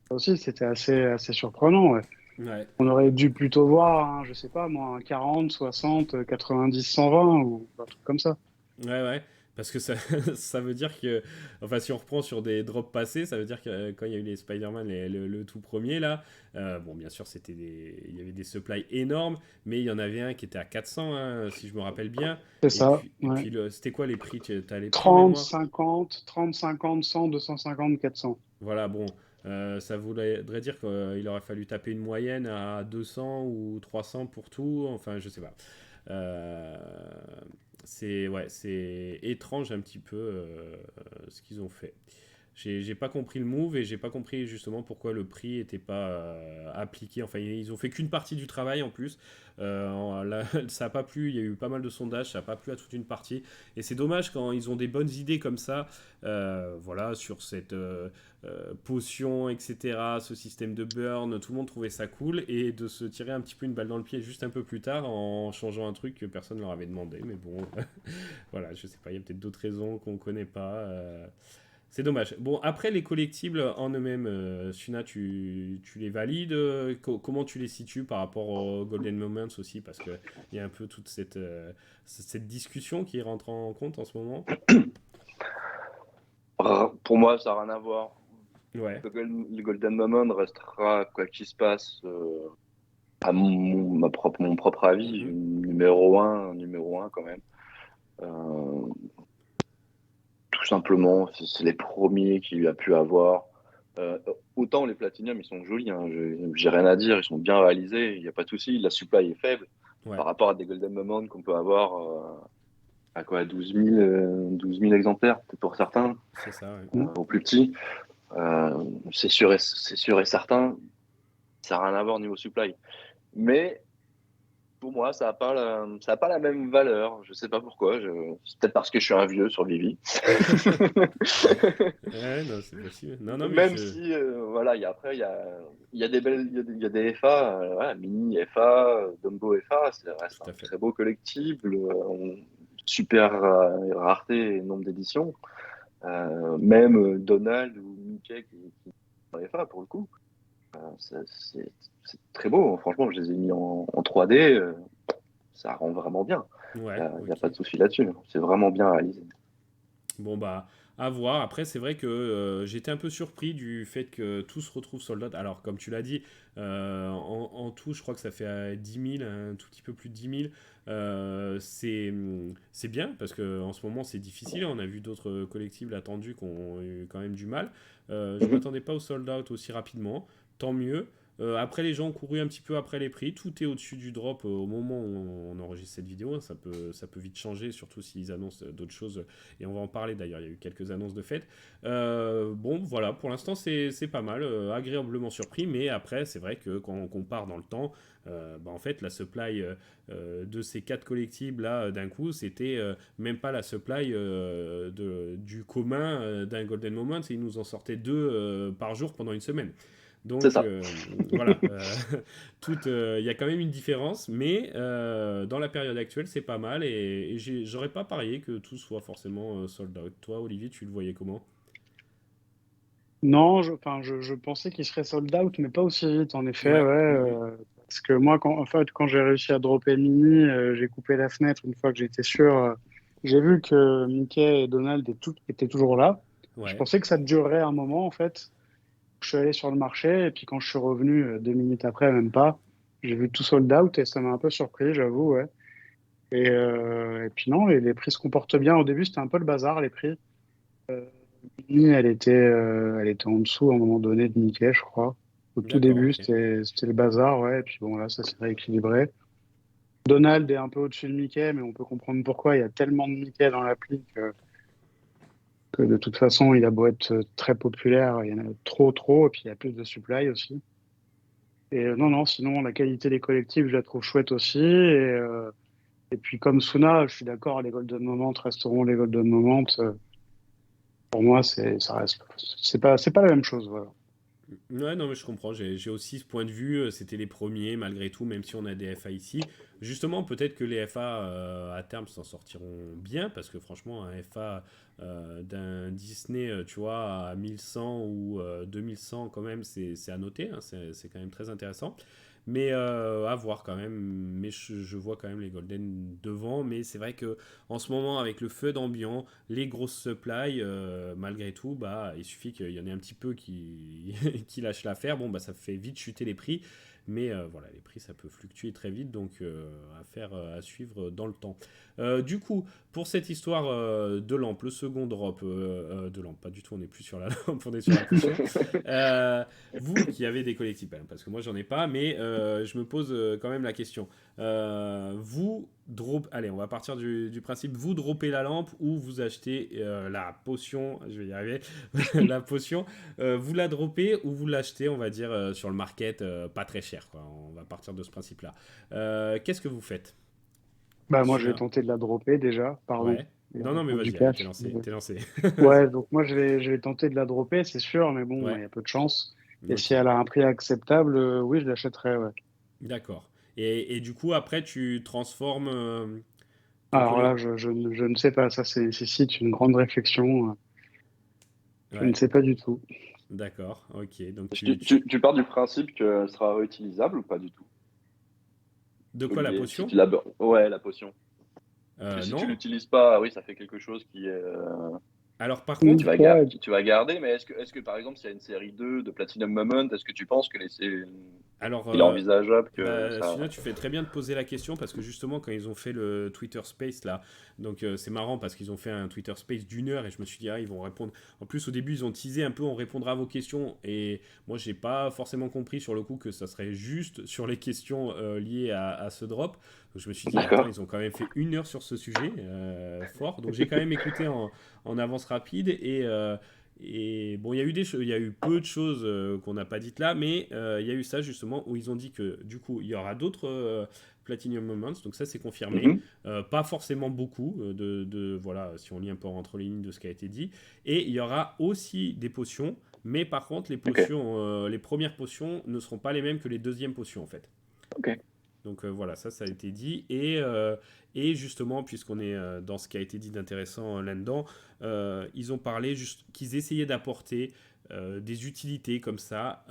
[SPEAKER 2] ça aussi, c'était assez surprenant. Ouais.
[SPEAKER 1] ouais,
[SPEAKER 2] On aurait dû plutôt voir, je sais pas, moi, un 40, 60, 90, 120 ou un truc comme ça.
[SPEAKER 1] ouais, ouais. Parce que ça, ça veut dire que, enfin, si on reprend sur des drops passés, ça veut dire que quand il y a eu les Spider-Man, le tout premier là, bon, bien sûr, il y avait des supplies énormes, mais il y en avait un qui était à 400, hein, si je me rappelle bien.
[SPEAKER 2] C'est
[SPEAKER 1] Et
[SPEAKER 2] ça,
[SPEAKER 1] puis, et
[SPEAKER 2] ouais.
[SPEAKER 1] puis c'était quoi les prix? Tu as les prix en
[SPEAKER 2] 30,
[SPEAKER 1] mémoire?
[SPEAKER 2] 50, 30, 50, 100, 250, 400.
[SPEAKER 1] Voilà, bon, ça voudrait dire qu'il aurait fallu taper une moyenne à 200 ou 300 pour tout, enfin, je sais pas. Euh, c'est étrange un petit peu ce qu'ils ont fait. J'ai pas compris le move et j'ai pas compris justement pourquoi le prix était pas appliqué. Enfin, ils ont fait qu'une partie du travail en plus. Ça a pas plu. Il y a eu pas mal de sondages. Ça a pas plu à toute une partie. Et c'est dommage quand ils ont des bonnes idées comme ça. Voilà, sur cette potion, etc. Ce système de burn, tout le monde trouvait ça cool et de se tirer un petit peu une balle dans le pied juste un peu plus tard en changeant un truc que personne ne leur avait demandé. Mais bon, voilà, je sais pas. Il y a peut-être d'autres raisons qu'on connaît pas. C'est dommage. Bon, après, les collectibles en eux-mêmes, Suna, tu les valides comment tu les situes par rapport aux Golden Moments aussi? Parce qu'il y a un peu toute cette discussion qui rentre en compte en ce moment.
[SPEAKER 3] Pour moi, ça n'a rien à voir.
[SPEAKER 1] Ouais.
[SPEAKER 3] Le Golden Moment restera, quoi qu'il se passe, à mon propre avis,
[SPEAKER 1] Mhm.
[SPEAKER 3] numéro un quand même. Euh, Tout simplement, c'est les premiers qu'il a pu avoir. Euh, autant les Platinum, ils sont jolis, hein, j'ai rien à dire, ils sont bien réalisés, il n'y a pas de souci. La supply est faible
[SPEAKER 1] Ouais,
[SPEAKER 3] par rapport à des Golden Moment qu'on peut avoir à quoi, 12 000 exemplaires, peut-être pour certains,
[SPEAKER 1] c'est ça. Ouais.
[SPEAKER 3] au plus petit. C'est sûr et certain, ça n'a rien à voir au niveau supply. Mais pour moi, ça a pas la même valeur. Je sais pas pourquoi. C'est peut-être parce que je suis un vieux sur Vivi.
[SPEAKER 1] Ouais, non, c'est possible. Non, non, mais
[SPEAKER 3] Même
[SPEAKER 1] je.
[SPEAKER 3] si, voilà, il y a des belles, il y a des FA, voilà, Mini FA, Dumbo FA, ça reste
[SPEAKER 1] Tout
[SPEAKER 3] un
[SPEAKER 1] à fait.
[SPEAKER 3] très beau collectible, super rareté et nombre d'éditions. Même Donald ou Mickey qui sont FA pour le coup. C'est très beau. Franchement, je les ai mis en 3D. Ça rend vraiment bien. Il
[SPEAKER 1] Ouais,
[SPEAKER 3] n'y a
[SPEAKER 1] ok.
[SPEAKER 3] pas de souci là-dessus. C'est vraiment bien réalisé.
[SPEAKER 1] Bon, bah, à voir. Après, c'est vrai que j'étais un peu surpris du fait que tout se retrouve sold out. Alors, comme tu l'as dit, en tout, je crois que ça fait 10 000, un tout petit peu plus de 10 000. C'est bien parce qu'en ce moment, c'est difficile. On a vu d'autres collectibles attendus qui ont eu quand même du mal. Je ne
[SPEAKER 3] Mhm.
[SPEAKER 1] m'attendais pas au sold out aussi rapidement. Tant mieux. Après, les gens ont couru un petit peu après les prix. Tout est au-dessus du drop au moment où on enregistre cette vidéo. Ça peut vite changer, surtout s'ils annoncent d'autres choses et on va en parler d'ailleurs, il y a eu quelques annonces de fête. Bon, voilà, pour l'instant c'est pas mal, agréablement surpris, mais après c'est vrai que quand on compare dans le temps, bah, en fait la supply de ces 4 collectibles là d'un coup, c'était même pas la supply du commun d'un Golden Moment, ils nous en sortaient 2 par jour pendant une semaine.
[SPEAKER 3] C'est
[SPEAKER 1] Donc
[SPEAKER 3] ça.
[SPEAKER 1] voilà, il y a quand même une différence, mais dans la période actuelle, c'est pas mal et j'aurais pas parié que tout soit forcément sold out. Toi, Olivier, tu le voyais comment?
[SPEAKER 2] Non, enfin, je pensais qu'il serait sold out, mais pas aussi vite, en effet,
[SPEAKER 1] Ouais,
[SPEAKER 2] ouais.
[SPEAKER 1] mhm,
[SPEAKER 2] Parce que moi, en fait, quand j'ai réussi à dropper Mini, j'ai coupé la fenêtre une fois que j'étais sûr. J'ai vu que Mickey et Donald étaient toujours là. Je
[SPEAKER 1] ouais,
[SPEAKER 2] pensais que ça durerait un moment, en fait. Je suis allé sur le marché, et puis quand je suis revenu 2 minutes après, même pas, j'ai vu tout sold out, et ça m'a un peu surpris, j'avoue, ouais. Et puis non, les prix se comportent bien. Au début, c'était un peu le bazar, les prix. Mini, elle était en dessous à un moment donné de Mickey, je crois. Au tout
[SPEAKER 1] d'accord,
[SPEAKER 2] début,
[SPEAKER 1] ok.
[SPEAKER 2] c'était le bazar, ouais. Et puis bon, là, ça s'est rééquilibré. Donald est un peu au-dessus de Mickey, mais on peut comprendre pourquoi. Il y a tellement de Mickey dans l'appli que de toute façon, il a beau être très populaire, il y en a trop, trop, et puis il y a plus de supply aussi. Et non, non, sinon, la qualité des collectifs, je la trouve chouette aussi. Et puis, comme Suna, je suis d'accord, les Golden Moments resteront les Golden Moments. Pour moi, ça reste, c'est pas la même chose, voilà.
[SPEAKER 1] Ouais, non, mais je comprends. J'ai aussi ce point de vue. C'était les premiers, malgré tout, même si on a des FA ici. Justement, peut-être que les FA à terme s'en sortiront bien, parce que franchement, un FA d'un Disney, tu vois, à 1100 ou 2100, quand même, c'est à noter. Hein, c'est quand même très intéressant. Mais à voir quand même. Mais je vois quand même les Golden devant. Mais c'est vrai que en ce moment, avec le feu d'ambiance, les grosses supplies, malgré tout, bah, il suffit qu'il y en ait un petit peu qui, qui lâche l'affaire. Bon, bah, ça fait vite chuter les prix. Mais voilà, les prix, ça peut fluctuer très vite. Donc, à suivre dans le temps. Du coup, pour cette histoire de lampe, le second drop de lampe, pas du tout, on n'est plus sur la lampe, on est sur la potion. Euh, Vous qui avez des collectifs, hein, parce que moi j'en ai pas, mais je me pose quand même la question. Allez, on va partir du principe, vous droppez la lampe ou vous achetez la potion, je vais y arriver, la potion, vous la droppez ou vous l'achetez, on va dire, sur le market, pas très cher, quoi. On va partir de ce principe-là. Qu'est-ce que vous faites?
[SPEAKER 2] Bah, moi, je vais
[SPEAKER 1] Suna.
[SPEAKER 2] tenter de la dropper déjà, pardon.
[SPEAKER 1] Ouais.
[SPEAKER 2] Et
[SPEAKER 1] Non, non, mais
[SPEAKER 2] reprendre du
[SPEAKER 1] vas-y, allez, t'es
[SPEAKER 2] cash.
[SPEAKER 1] lancé, t'es lancé.
[SPEAKER 2] Ouais,
[SPEAKER 1] Vas-y.
[SPEAKER 2] donc moi, je vais tenter de la dropper, c'est sûr, mais bon, il
[SPEAKER 1] Ouais,
[SPEAKER 2] y a peu de chance. Et si
[SPEAKER 1] ok.
[SPEAKER 2] elle a un prix acceptable, oui, je l'achèterai, ouais.
[SPEAKER 1] D'accord. Et du coup, après, tu transformes ton
[SPEAKER 2] Alors
[SPEAKER 1] collectif.
[SPEAKER 2] là, je ne sais pas, ça, nécessite une grande réflexion. Je ne
[SPEAKER 1] Ouais,
[SPEAKER 2] sais pas du tout.
[SPEAKER 1] d'accord, ok. Donc
[SPEAKER 3] Tu pars du principe que ce sera réutilisable ou pas du tout,
[SPEAKER 1] De quoi la
[SPEAKER 3] Olivier? Si
[SPEAKER 1] potion?
[SPEAKER 3] tu l'as, ouais, la potion. Parce que si tu
[SPEAKER 1] Non.
[SPEAKER 3] l'utilises pas, oui, ça fait quelque chose qui est,
[SPEAKER 1] Alors par
[SPEAKER 2] Une
[SPEAKER 1] contre,
[SPEAKER 2] fois,
[SPEAKER 3] tu vas garder. Mais est-ce que par exemple, s'il y a une série 2 de Platinum Moment, est-ce que tu penses que
[SPEAKER 1] Alors,
[SPEAKER 3] Il est envisageable que
[SPEAKER 1] bah,
[SPEAKER 3] ça.
[SPEAKER 1] Suna, tu fais très bien de poser la question parce que justement, quand ils ont fait le Twitter Space là, donc c'est marrant parce qu'ils ont fait un Twitter Space d'1 heure et je me suis dit, ah, ils vont répondre. En plus, au début, ils ont teasé un peu, on répondra à vos questions et moi, j'ai pas forcément compris sur le coup que ça serait juste sur les questions liées à ce drop. Donc, je me suis dit, attends,
[SPEAKER 3] D'accord.
[SPEAKER 1] ils ont quand même fait 1 heure sur ce sujet, fort. Donc, j'ai quand même écouté en avance rapide et bon, il y a eu peu de choses qu'on n'a pas dites là, mais il y a eu ça justement où ils ont dit que du coup il y aura d'autres Platinum Moments, donc ça c'est confirmé.
[SPEAKER 3] Mhm.
[SPEAKER 1] Pas forcément beaucoup, voilà, si on lit un peu entre les lignes de ce qui a été dit. Et il y aura aussi des potions, mais par contre les
[SPEAKER 3] Ok.
[SPEAKER 1] potions, les premières potions ne seront pas les mêmes que les deuxièmes potions en fait.
[SPEAKER 3] Ok.
[SPEAKER 1] Donc voilà, ça a été dit. Et justement, puisqu'on est dans ce qui a été dit d'intéressant là-dedans, ils ont parlé juste qu'ils essayaient d'apporter des utilités comme ça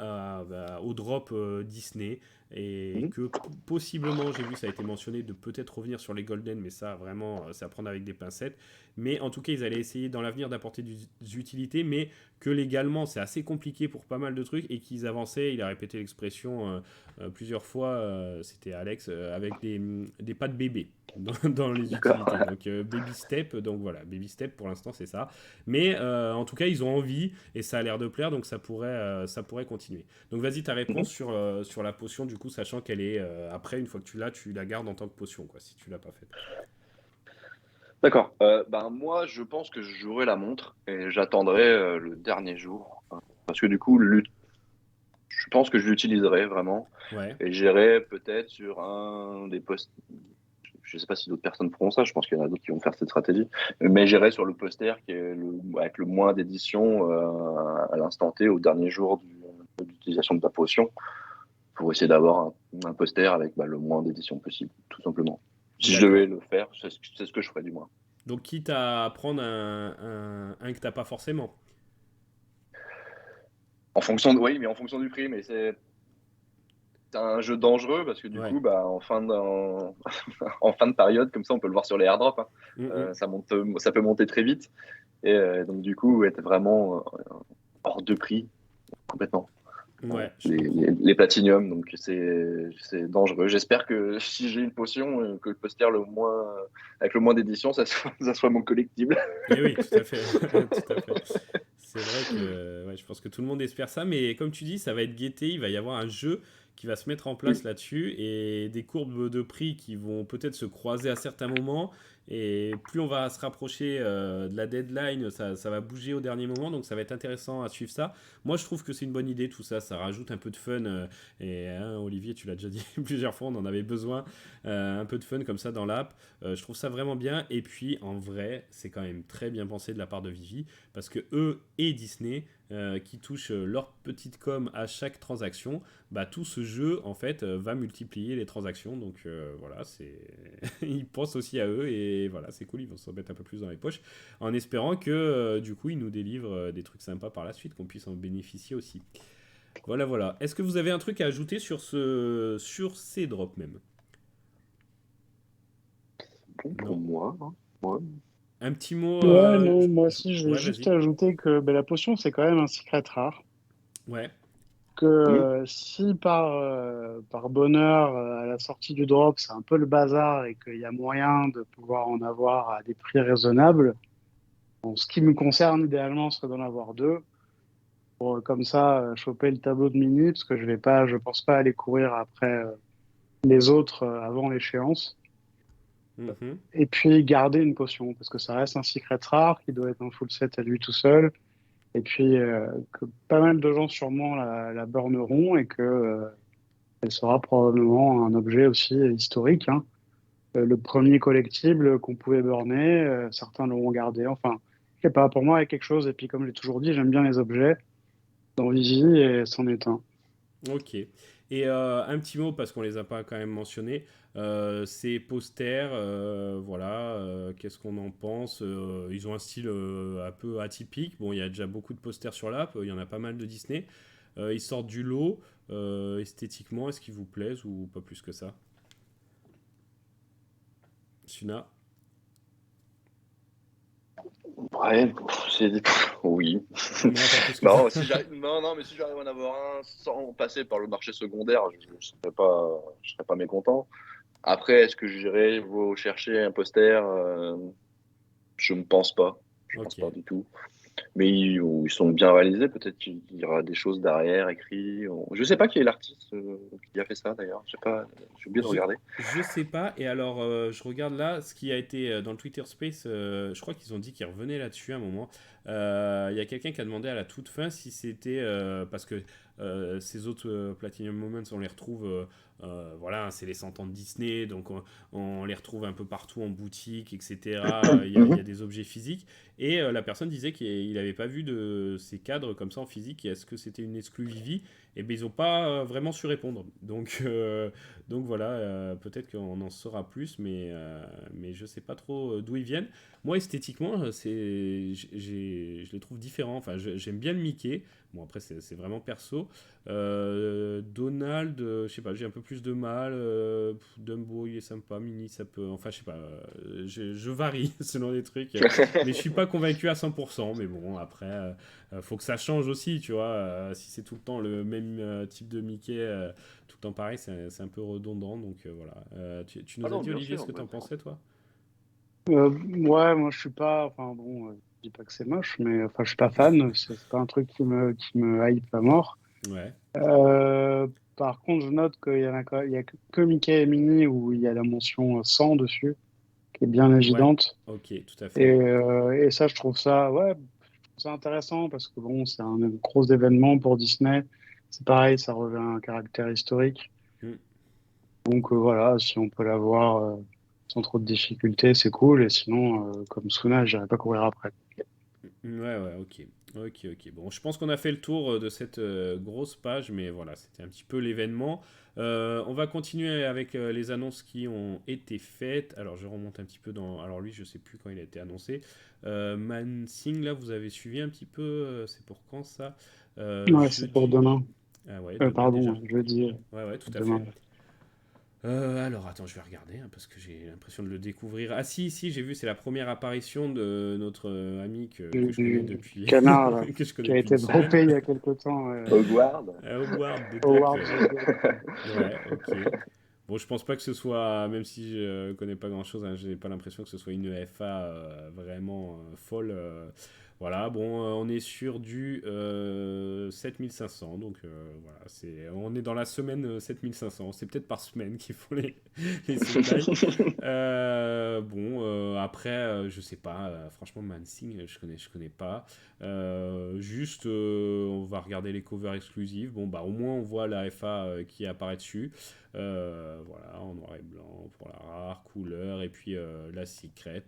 [SPEAKER 1] au drop Disney. Et
[SPEAKER 3] Mhm.
[SPEAKER 1] que possiblement, j'ai vu, ça a été mentionné, de peut-être revenir sur les Golden, mais ça vraiment, c'est à prendre avec des pincettes. Mais en tout cas, ils allaient essayer dans l'avenir d'apporter des utilités, mais que légalement, c'est assez compliqué pour pas mal de trucs et qu'ils avançaient. Il a répété l'expression plusieurs fois, c'était Alex, avec des pas de bébé dans les
[SPEAKER 3] D'accord.
[SPEAKER 1] utilités. Donc baby step, donc voilà, baby step pour l'instant c'est ça. Mais en tout cas ils ont envie et ça a l'air de plaire, donc ça pourrait continuer. Donc vas-y ta
[SPEAKER 3] Mhm.
[SPEAKER 1] réponse sur la potion du coup, sachant qu'elle est après une fois que tu l'as, tu la gardes en tant que potion quoi, si tu l'as pas faite.
[SPEAKER 3] D'accord. Ben moi, je pense que je jouerai la montre et j'attendrai le dernier jour. Parce que du coup, je pense que je l'utiliserai vraiment.
[SPEAKER 1] Ouais.
[SPEAKER 3] Et j'irai peut-être sur un des postes. Je ne sais pas si d'autres personnes feront ça. Je pense qu'il y en a d'autres qui vont faire cette stratégie. Mais j'irai sur le poster qui est avec le moins d'éditions à l'instant T, au dernier jour de l'utilisation de la potion, pour essayer d'avoir un poster avec le moins d'éditions possible, tout simplement. Si je devais
[SPEAKER 1] D'accord.
[SPEAKER 3] le faire, c'est ce que je ferais du moins.
[SPEAKER 1] Donc quitte à prendre un que t'as pas forcément.
[SPEAKER 3] Oui, mais en fonction du prix, mais c'est un jeu dangereux parce que du
[SPEAKER 1] Ouais.
[SPEAKER 3] coup, en fin de période, comme ça, on peut le voir sur les airdrops, hein,
[SPEAKER 1] Mm,
[SPEAKER 3] ça peut monter très vite et donc du coup, être vraiment hors de prix complètement.
[SPEAKER 1] mm. Ouais, je comprends.
[SPEAKER 3] Les platinium, donc c'est dangereux. J'espère que si j'ai une potion, que le poster avec le moins d'édition, ça soit mon collectible.
[SPEAKER 1] Eh oui, tout à fait. Tout à fait. C'est vrai que ouais, je pense que tout le monde espère ça, mais comme tu dis, ça va être guetté, il va y avoir un jeu qui va se mettre en place
[SPEAKER 3] Oui,
[SPEAKER 1] là-dessus et des courbes de prix qui vont peut-être se croiser à certains moments. Et plus on va se rapprocher de la deadline, ça va bouger au dernier moment, donc ça va être intéressant à suivre ça. Moi, je trouve que c'est une bonne idée tout ça, ça rajoute un peu de fun. Et hein, Olivier, tu l'as déjà dit plusieurs fois, on en avait besoin, un peu de fun comme ça dans l'app. Je trouve ça vraiment bien. Et puis, en vrai, c'est quand même très bien pensé de la part de Vivi parce que eux et Disney qui touchent leur petite com à chaque transaction, bah tout ce jeu en fait va multiplier les transactions. Donc voilà, c'est ils pensent aussi à eux et voilà, c'est cool, ils vont se remettre un peu plus dans les poches en espérant que du coup ils nous délivrent des trucs sympas par la suite, qu'on puisse en bénéficier aussi. Voilà, voilà. Est-ce que vous avez un truc à ajouter sur ces drops même?
[SPEAKER 3] bon pour
[SPEAKER 1] Non.
[SPEAKER 3] moi, hein. Ouais.
[SPEAKER 1] Un petit mot.
[SPEAKER 2] Ouais, non, moi aussi, je vais
[SPEAKER 1] Ouais,
[SPEAKER 2] juste
[SPEAKER 1] vas-y.
[SPEAKER 2] ajouter que la potion, c'est quand même un secret rare.
[SPEAKER 1] Ouais.
[SPEAKER 2] Que
[SPEAKER 3] Mhm.
[SPEAKER 2] si par bonheur, à la sortie du drop, c'est un peu le bazar et qu'il y a moyen de pouvoir en avoir à des prix raisonnables, en ce qui me concerne, idéalement, ce serait d'en avoir deux. Pour comme ça, choper le tableau de minutes, parce que je pense pas aller courir après les autres avant l'échéance.
[SPEAKER 1] Mhm.
[SPEAKER 2] Et puis garder une potion, parce que ça reste un secret rare qui doit être un full set à lui tout seul. Et puis que pas mal de gens sûrement la burneront et que elle sera probablement un objet aussi historique, hein. Le premier collectible qu'on pouvait burner, certains l'auront gardé. Enfin, je sais pas, pour moi, il y a quelque chose. Et puis, comme j'ai toujours dit, j'aime bien les objets dans Vivi et c'en est un.
[SPEAKER 1] Ok. Et un petit mot, parce qu'on les a pas quand même mentionnés, ces posters, voilà, qu'est-ce qu'on en pense? Ils ont un style un peu atypique. Bon, il y a déjà beaucoup de posters sur l'app, il y en a pas mal de Disney. Ils sortent du lot. Esthétiquement, est-ce qu'ils vous plaisent ou pas plus que ça? Suna?
[SPEAKER 3] Ouais, oui.
[SPEAKER 1] Non, pas plus que
[SPEAKER 3] Non,
[SPEAKER 1] ça.
[SPEAKER 3] non, mais si j'arrive à en avoir un sans passer par le marché secondaire, je serais pas mécontent. Après, est-ce que j'irai vous chercher un poster? Je ne pense pas. Je pense pas
[SPEAKER 1] Ok.
[SPEAKER 3] du tout. Mais ils sont bien réalisés. Peut-être qu'il y aura des choses derrière, écrites. Je sais pas qui est l'artiste qui a fait ça d'ailleurs. J'ai oublié de
[SPEAKER 1] Je,
[SPEAKER 3] regarder.
[SPEAKER 1] je sais pas. Et alors, je regarde là ce qui a été dans le Twitter Space. Je crois qu'ils ont dit qu'ils revenaient là-dessus à un moment. Il y a quelqu'un qui a demandé à la toute fin si c'était parce que ces autres Platinum Moments, on les retrouve. Voilà, c'est les 100 ans de Disney, donc on les retrouve un peu partout en boutique, etc. Il y a des objets physiques. Et la personne disait qu'il n'avait pas vu de ces cadres comme ça en physique. Et est-ce que c'était une exclue Vivi? Et bien, ils n'ont pas vraiment su répondre. Donc voilà, peut-être qu'on en saura plus, mais je sais pas trop d'où ils viennent. Moi, esthétiquement, je les trouve différents. Enfin, j'aime bien le Mickey. Bon, après, c'est vraiment perso. Donald, je sais pas, j'ai un peu plus de mal. Dumbo, il est sympa. Minnie, ça peut. Enfin, je sais pas. Je varie selon les trucs. Mais je suis pas convaincu à 100%. Mais bon, après, faut que ça change aussi, tu vois. Si c'est tout le temps le même type de Mickey. Tout le temps pareil, c'est un peu redondant, donc voilà. Tu
[SPEAKER 3] Ah
[SPEAKER 1] nous as
[SPEAKER 3] non,
[SPEAKER 1] dit,
[SPEAKER 3] bien
[SPEAKER 1] Olivier, ce
[SPEAKER 3] sûr.
[SPEAKER 1] que t'en pensais, toi?
[SPEAKER 2] Ouais, moi je suis pas, enfin bon, je dis pas que c'est moche, mais enfin je suis pas fan. C'est pas un truc qui me hype à mort.
[SPEAKER 1] Ouais,
[SPEAKER 2] Euh, Par contre, je note il y a que Mickey et Minnie où il y a la mention 100 dessus, qui est bien
[SPEAKER 1] ouais,
[SPEAKER 2] évidente.
[SPEAKER 1] ok, tout à fait.
[SPEAKER 2] Et ça, je trouve ça, ouais, je trouve ça intéressant parce que bon, c'est un gros événement pour Disney. C'est pareil, ça revêt un caractère historique.
[SPEAKER 1] Hmm.
[SPEAKER 2] Donc voilà, si on peut l'avoir sans trop de difficultés, c'est cool. Et sinon, comme Suna, j'irai pas courir après.
[SPEAKER 1] Ouais, ouais, ok. Ok, ok. Bon, je pense qu'on a fait le tour de cette grosse page, mais voilà, c'était un petit peu l'événement. On va continuer avec les annonces qui ont été faites. Alors, je remonte un petit peu dans. Alors, lui, je sais plus quand il a été annoncé. Mansing, là, vous avez suivi un petit peu. C'est pour quand ça?
[SPEAKER 2] Ouais, c'est pour
[SPEAKER 1] Jeudi.
[SPEAKER 2] demain.
[SPEAKER 1] Ah ouais, demain déjà.
[SPEAKER 2] Pardon, jeudi,
[SPEAKER 1] Ouais, ouais, tout à
[SPEAKER 2] demain.
[SPEAKER 1] fait. Alors attends, je vais regarder hein, parce que j'ai l'impression de le découvrir. Ah si, si, j'ai vu, c'est la première apparition de notre ami que je connais
[SPEAKER 2] Du
[SPEAKER 1] depuis
[SPEAKER 2] canard, là,
[SPEAKER 1] que je connais
[SPEAKER 2] qui a
[SPEAKER 1] depuis
[SPEAKER 2] été
[SPEAKER 1] une semaine.
[SPEAKER 2] droppé il y a quelque temps.
[SPEAKER 3] Hogwarts.
[SPEAKER 1] Howard the Duck.
[SPEAKER 2] Howard the Duck.
[SPEAKER 1] Ouais, ok. Bon, je pense pas que ce soit, même si je connais pas grand-chose, hein, j'ai pas l'impression que ce soit une FA vraiment folle. Voilà, bon, on est sur du 7500, donc voilà, on est dans la semaine 7500, c'est peut-être par semaine qu'il faut les supplies. Bon, après, je sais pas, franchement, Mansing, je connais pas. Juste, on va regarder les covers exclusives. Bon, bah, au moins, on voit la FA qui apparaît dessus. Voilà, en noir et blanc pour la rare, couleur, et puis la secret.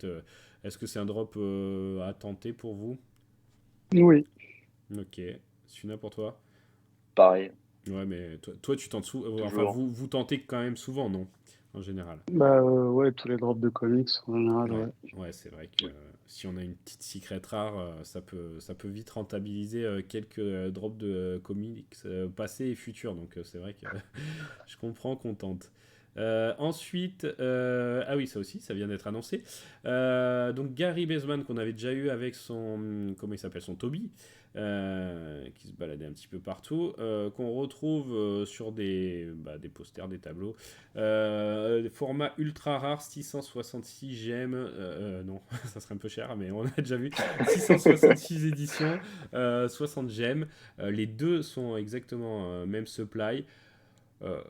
[SPEAKER 1] Est-ce que c'est un drop à tenter pour vous?
[SPEAKER 2] Oui,
[SPEAKER 1] Ok. Suna pour toi?
[SPEAKER 3] Pareil,
[SPEAKER 1] Ouais, mais toi tu tentes enfin,
[SPEAKER 3] toujours.
[SPEAKER 1] vous tentez quand même souvent, non? En général.
[SPEAKER 2] bah ouais, tous les drops de comics en général,
[SPEAKER 1] Ouais,
[SPEAKER 2] ouais.
[SPEAKER 1] ouais, c'est vrai que si on a une petite secret rare, ça peut vite rentabiliser quelques drops de comics passés et futurs. Donc c'est vrai que je comprends qu'on tente. Ensuite, ah oui, ça aussi, ça vient d'être annoncé. Donc Gary Baseman qu'on avait déjà eu avec son, comment il s'appelle, son Toby, qui se baladait un petit peu partout, qu'on retrouve sur des posters, des tableaux. Format ultra rare, 666 gemmes. Non, ça serait un peu cher, mais on a déjà vu. 666 éditions, 60 gemmes. Les deux sont exactement même supply. Euh,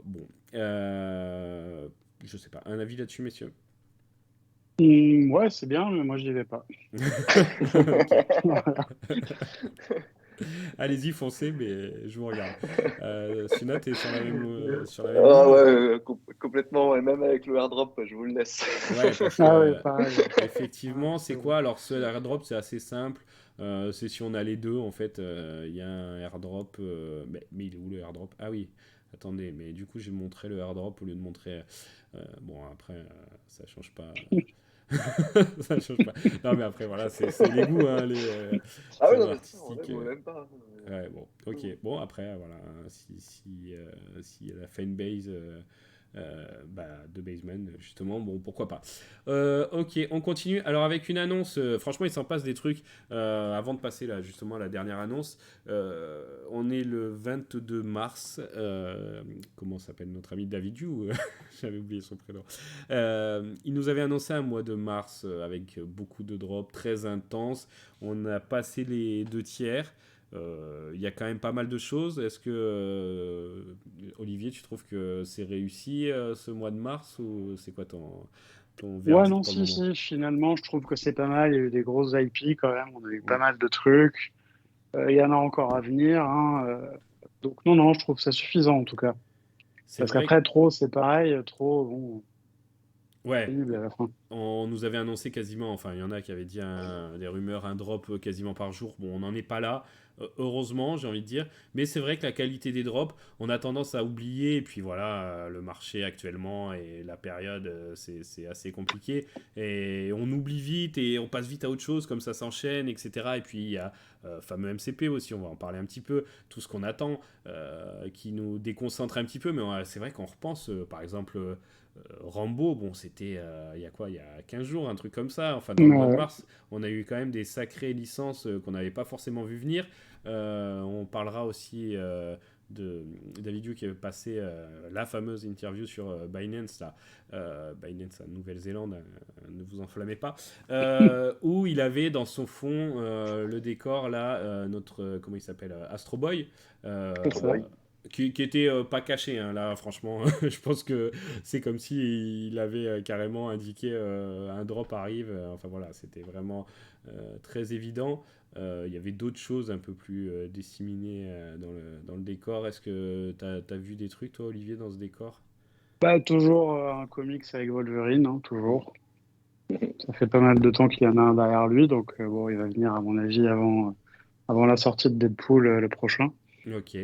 [SPEAKER 1] bon, je sais pas. Un avis là-dessus, messieurs?
[SPEAKER 2] Ouais, c'est bien, mais moi j'y vais pas.
[SPEAKER 1] Ok.
[SPEAKER 2] Voilà.
[SPEAKER 1] Allez-y, foncez, mais je vous regarde. Suna, t'es sur la même
[SPEAKER 3] Ah
[SPEAKER 1] ligne?
[SPEAKER 3] ouais, complètement, et même avec le airdrop, je vous le laisse.
[SPEAKER 1] Ouais, parce que
[SPEAKER 2] Ah ouais, pareil. Ah,
[SPEAKER 1] effectivement, c'est quoi? Alors, ce airdrop, c'est assez simple. C'est si on a les deux, en fait, il y a un airdrop. Mais il est où le airdrop? Ah oui, attendez, mais du coup, j'ai montré le airdrop au lieu de montrer. Bon, après, ça change pas. Ça change pas. Non, mais après, voilà, c'est les goûts, hein,
[SPEAKER 3] Ah oui,
[SPEAKER 1] les
[SPEAKER 3] non,
[SPEAKER 1] goûts
[SPEAKER 3] mais ça, on
[SPEAKER 1] artistiques.
[SPEAKER 3] aime ou on aime pas.
[SPEAKER 1] Ouais, bon, ok. Bon, après, voilà, si la fanbase de Basement, justement. Bon, pourquoi pas. Ok, on continue. Alors, avec une annonce, franchement, il s'en passe des trucs. Avant de passer là, justement, à la dernière annonce, on est le 22 mars. Comment s'appelle notre ami David Yu? J'avais oublié son prénom. Il nous avait annoncé un mois de mars avec beaucoup de drops très intenses. On a passé les 2 tiers. Il y a quand même pas mal de choses. Est-ce que, Olivier, tu trouves que c'est réussi ce mois de mars ou c'est quoi ton
[SPEAKER 2] Ouais,
[SPEAKER 1] verdict
[SPEAKER 2] non,
[SPEAKER 1] pour le
[SPEAKER 2] si,
[SPEAKER 1] moment?
[SPEAKER 2] si, finalement, je trouve que c'est pas mal. Il y a eu des grosses IP quand même. On a eu pas
[SPEAKER 1] Mm.
[SPEAKER 2] mal de trucs. Il y en a encore à venir, hein. Donc, non, non, je trouve ça suffisant en tout cas.
[SPEAKER 1] C'est
[SPEAKER 2] Parce
[SPEAKER 1] vrai que,
[SPEAKER 2] qu'après, trop, c'est pareil. Trop, bon,
[SPEAKER 1] ouais,
[SPEAKER 2] pénible à la fin.
[SPEAKER 1] on nous avait annoncé quasiment, enfin il y en a qui avaient dit des rumeurs, un drop quasiment par jour. Bon, on n'en est pas là, heureusement, j'ai envie de dire. Mais c'est vrai que la qualité des drops, on a tendance à oublier. Et puis voilà, le marché actuellement et la période, c'est assez compliqué. Et on oublie vite et on passe vite à autre chose, comme ça s'enchaîne, etc. Et puis il y a fameux MCP aussi, on va en parler un petit peu. Tout ce qu'on attend, qui nous déconcentre un petit peu. Mais c'est vrai qu'on repense, par exemple. Rambo, bon, c'était il y a quoi, il y a 15 jours, un truc comme ça. Enfin, dans le mois de
[SPEAKER 2] Ouais,
[SPEAKER 1] mars, on a eu quand même des sacrées licences qu'on n'avait pas forcément vu venir. On parlera aussi de David Yu qui avait passé la fameuse interview sur Binance, là. Binance en Nouvelle-Zélande, ne vous enflammez pas, où il avait dans son fond le décor, là, notre, comment il s'appelle, Astro Boy,
[SPEAKER 2] c'est ça.
[SPEAKER 1] qui était pas caché, hein, là, franchement. Je pense que c'est comme si il avait carrément indiqué un drop arrive. Enfin voilà, c'était vraiment très évident. Il y avait d'autres choses un peu plus disséminées dans le décor. Est-ce que tu as vu des trucs, toi, Olivier, dans ce décor?
[SPEAKER 2] Bah, toujours un comics avec Wolverine, hein,
[SPEAKER 1] Mm.
[SPEAKER 2] toujours. Ça fait pas mal de temps qu'il y en a un derrière lui. Donc, bon, il va venir, à mon avis, avant la sortie de Deadpool le prochain.
[SPEAKER 1] Ok.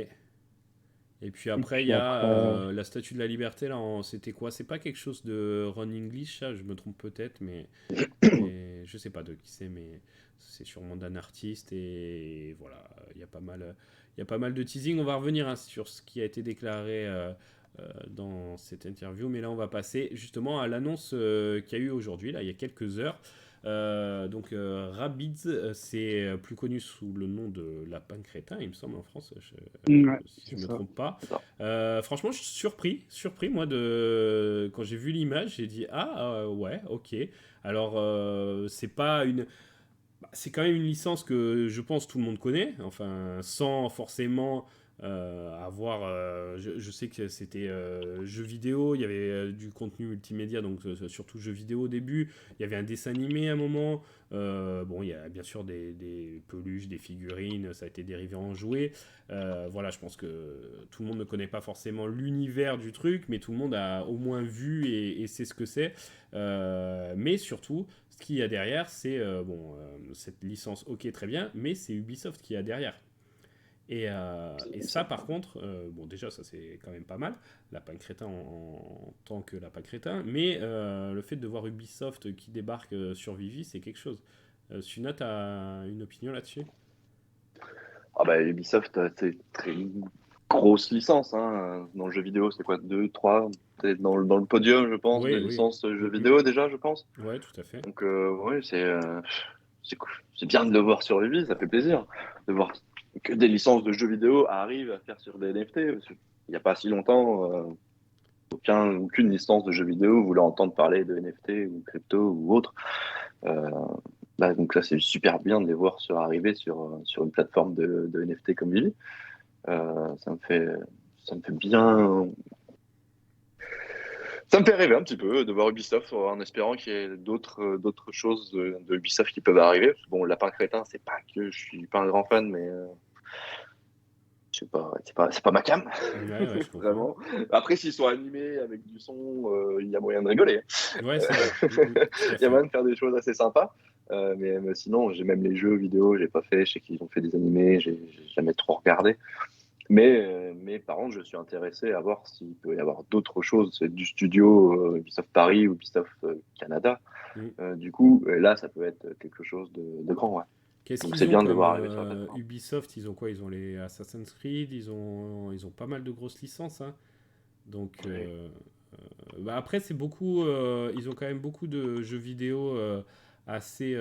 [SPEAKER 1] Et puis
[SPEAKER 2] Et
[SPEAKER 1] après, il y
[SPEAKER 2] puis
[SPEAKER 1] a
[SPEAKER 2] après,
[SPEAKER 1] la Statue de la Liberté, là, c'était quoi? C'est pas quelque chose de Ron English, ça? Je me trompe peut-être, mais je sais pas de qui c'est, mais c'est sûrement d'un artiste. Et voilà, il y a pas mal de teasing. On va revenir hein, sur ce qui a été déclaré dans cette interview, mais là, on va passer justement à l'annonce qu'il y a eu aujourd'hui, là, il y a quelques heures. Donc Rabbids, c'est plus connu sous le nom de Lapin Crétin, il me semble en France,
[SPEAKER 2] ouais,
[SPEAKER 1] si
[SPEAKER 2] c'est
[SPEAKER 1] je me
[SPEAKER 2] ça.
[SPEAKER 1] trompe pas.
[SPEAKER 3] C'est ça.
[SPEAKER 1] Franchement, je suis surpris moi quand j'ai vu l'image, j'ai dit ah ouais, ok. Alors c'est pas une, c'est quand même une licence que je pense tout le monde connaît, enfin sans forcément avoir. Je sais que c'était jeux vidéo, il y avait du contenu multimédia, donc surtout jeux vidéo au début. Il y avait un dessin animé à un moment. Bon, il y a bien sûr des peluches, des figurines, ça a été dérivé en jouets. Voilà, je pense que tout le monde ne connaît pas forcément l'univers du truc, mais tout le monde a au moins vu et sait ce que c'est. Mais surtout, ce qu'il y a derrière, c'est bon, cette licence, ok, très bien, mais c'est Ubisoft qui a derrière. Et ça, par contre, bon, déjà, ça c'est quand même pas mal, Lapin Crétin en tant que Lapin Crétin, mais le fait de voir Ubisoft qui débarque sur Vivi, c'est quelque chose. Suna, t'as une opinion là-dessus?
[SPEAKER 3] Ah bah, Ubisoft, c'est une très grosse licence hein. Dans le jeu vidéo, c'est quoi, deux, trois, peut-être dans le podium, je pense, de
[SPEAKER 1] Oui, oui.
[SPEAKER 3] licences jeux
[SPEAKER 1] Mm,
[SPEAKER 3] vidéo déjà, je pense.
[SPEAKER 1] mm. Ouais, tout à fait.
[SPEAKER 3] Donc, ouais, c'est cool. C'est bien de le voir sur Ubi, ça fait plaisir de voir que des licences de jeux vidéo arrivent à faire sur des NFT. Parce qu'il n'y a pas si longtemps, aucune licence de jeux vidéo voulait entendre parler de NFT ou crypto ou autre. Euh, Là, donc là, c'est super bien de les voir arriver sur une plateforme de NFT comme Vivi. Ça me fait, ça me fait bien. Ça me fait rêver un petit peu de voir Ubisoft en espérant qu'il y ait d'autres choses de Ubisoft qui peuvent arriver. Bon, Lapin Crétin, c'est pas que je suis pas un grand fan, mais je sais pas, c'est pas ma cam,
[SPEAKER 1] Ouais, ouais, je comprends.
[SPEAKER 3] vraiment. Après, s'ils sont animés avec du son, il y a moyen de rigoler.
[SPEAKER 1] Ouais,
[SPEAKER 3] Euh,
[SPEAKER 1] c'est vrai. Mm, mm, tout à
[SPEAKER 3] Il y a
[SPEAKER 1] fait.
[SPEAKER 3] moyen de faire des choses assez sympas. Mais sinon, j'ai même les jeux vidéo, j'ai pas fait. Je sais qu'ils ont fait des animés, j'ai jamais trop regardé. Mais par contre, je suis intéressé à voir s'il peut y avoir d'autres choses. C'est du studio Ubisoft Paris ou Ubisoft Canada.
[SPEAKER 1] Mm.
[SPEAKER 3] Du coup, là, ça peut être quelque chose de grand. Ouais.
[SPEAKER 1] Qu'est-ce
[SPEAKER 3] Donc
[SPEAKER 1] qu'ils
[SPEAKER 3] c'est
[SPEAKER 1] ont
[SPEAKER 3] bien de le
[SPEAKER 1] comme
[SPEAKER 3] voir arriver sur la plateforme.
[SPEAKER 1] Ubisoft? Ils ont quoi? Ils ont les Assassin's Creed, ils ont pas mal de grosses licences, hein. Donc,
[SPEAKER 3] Ouais.
[SPEAKER 1] Bah après, c'est beaucoup. Ils ont quand même beaucoup de jeux vidéo assez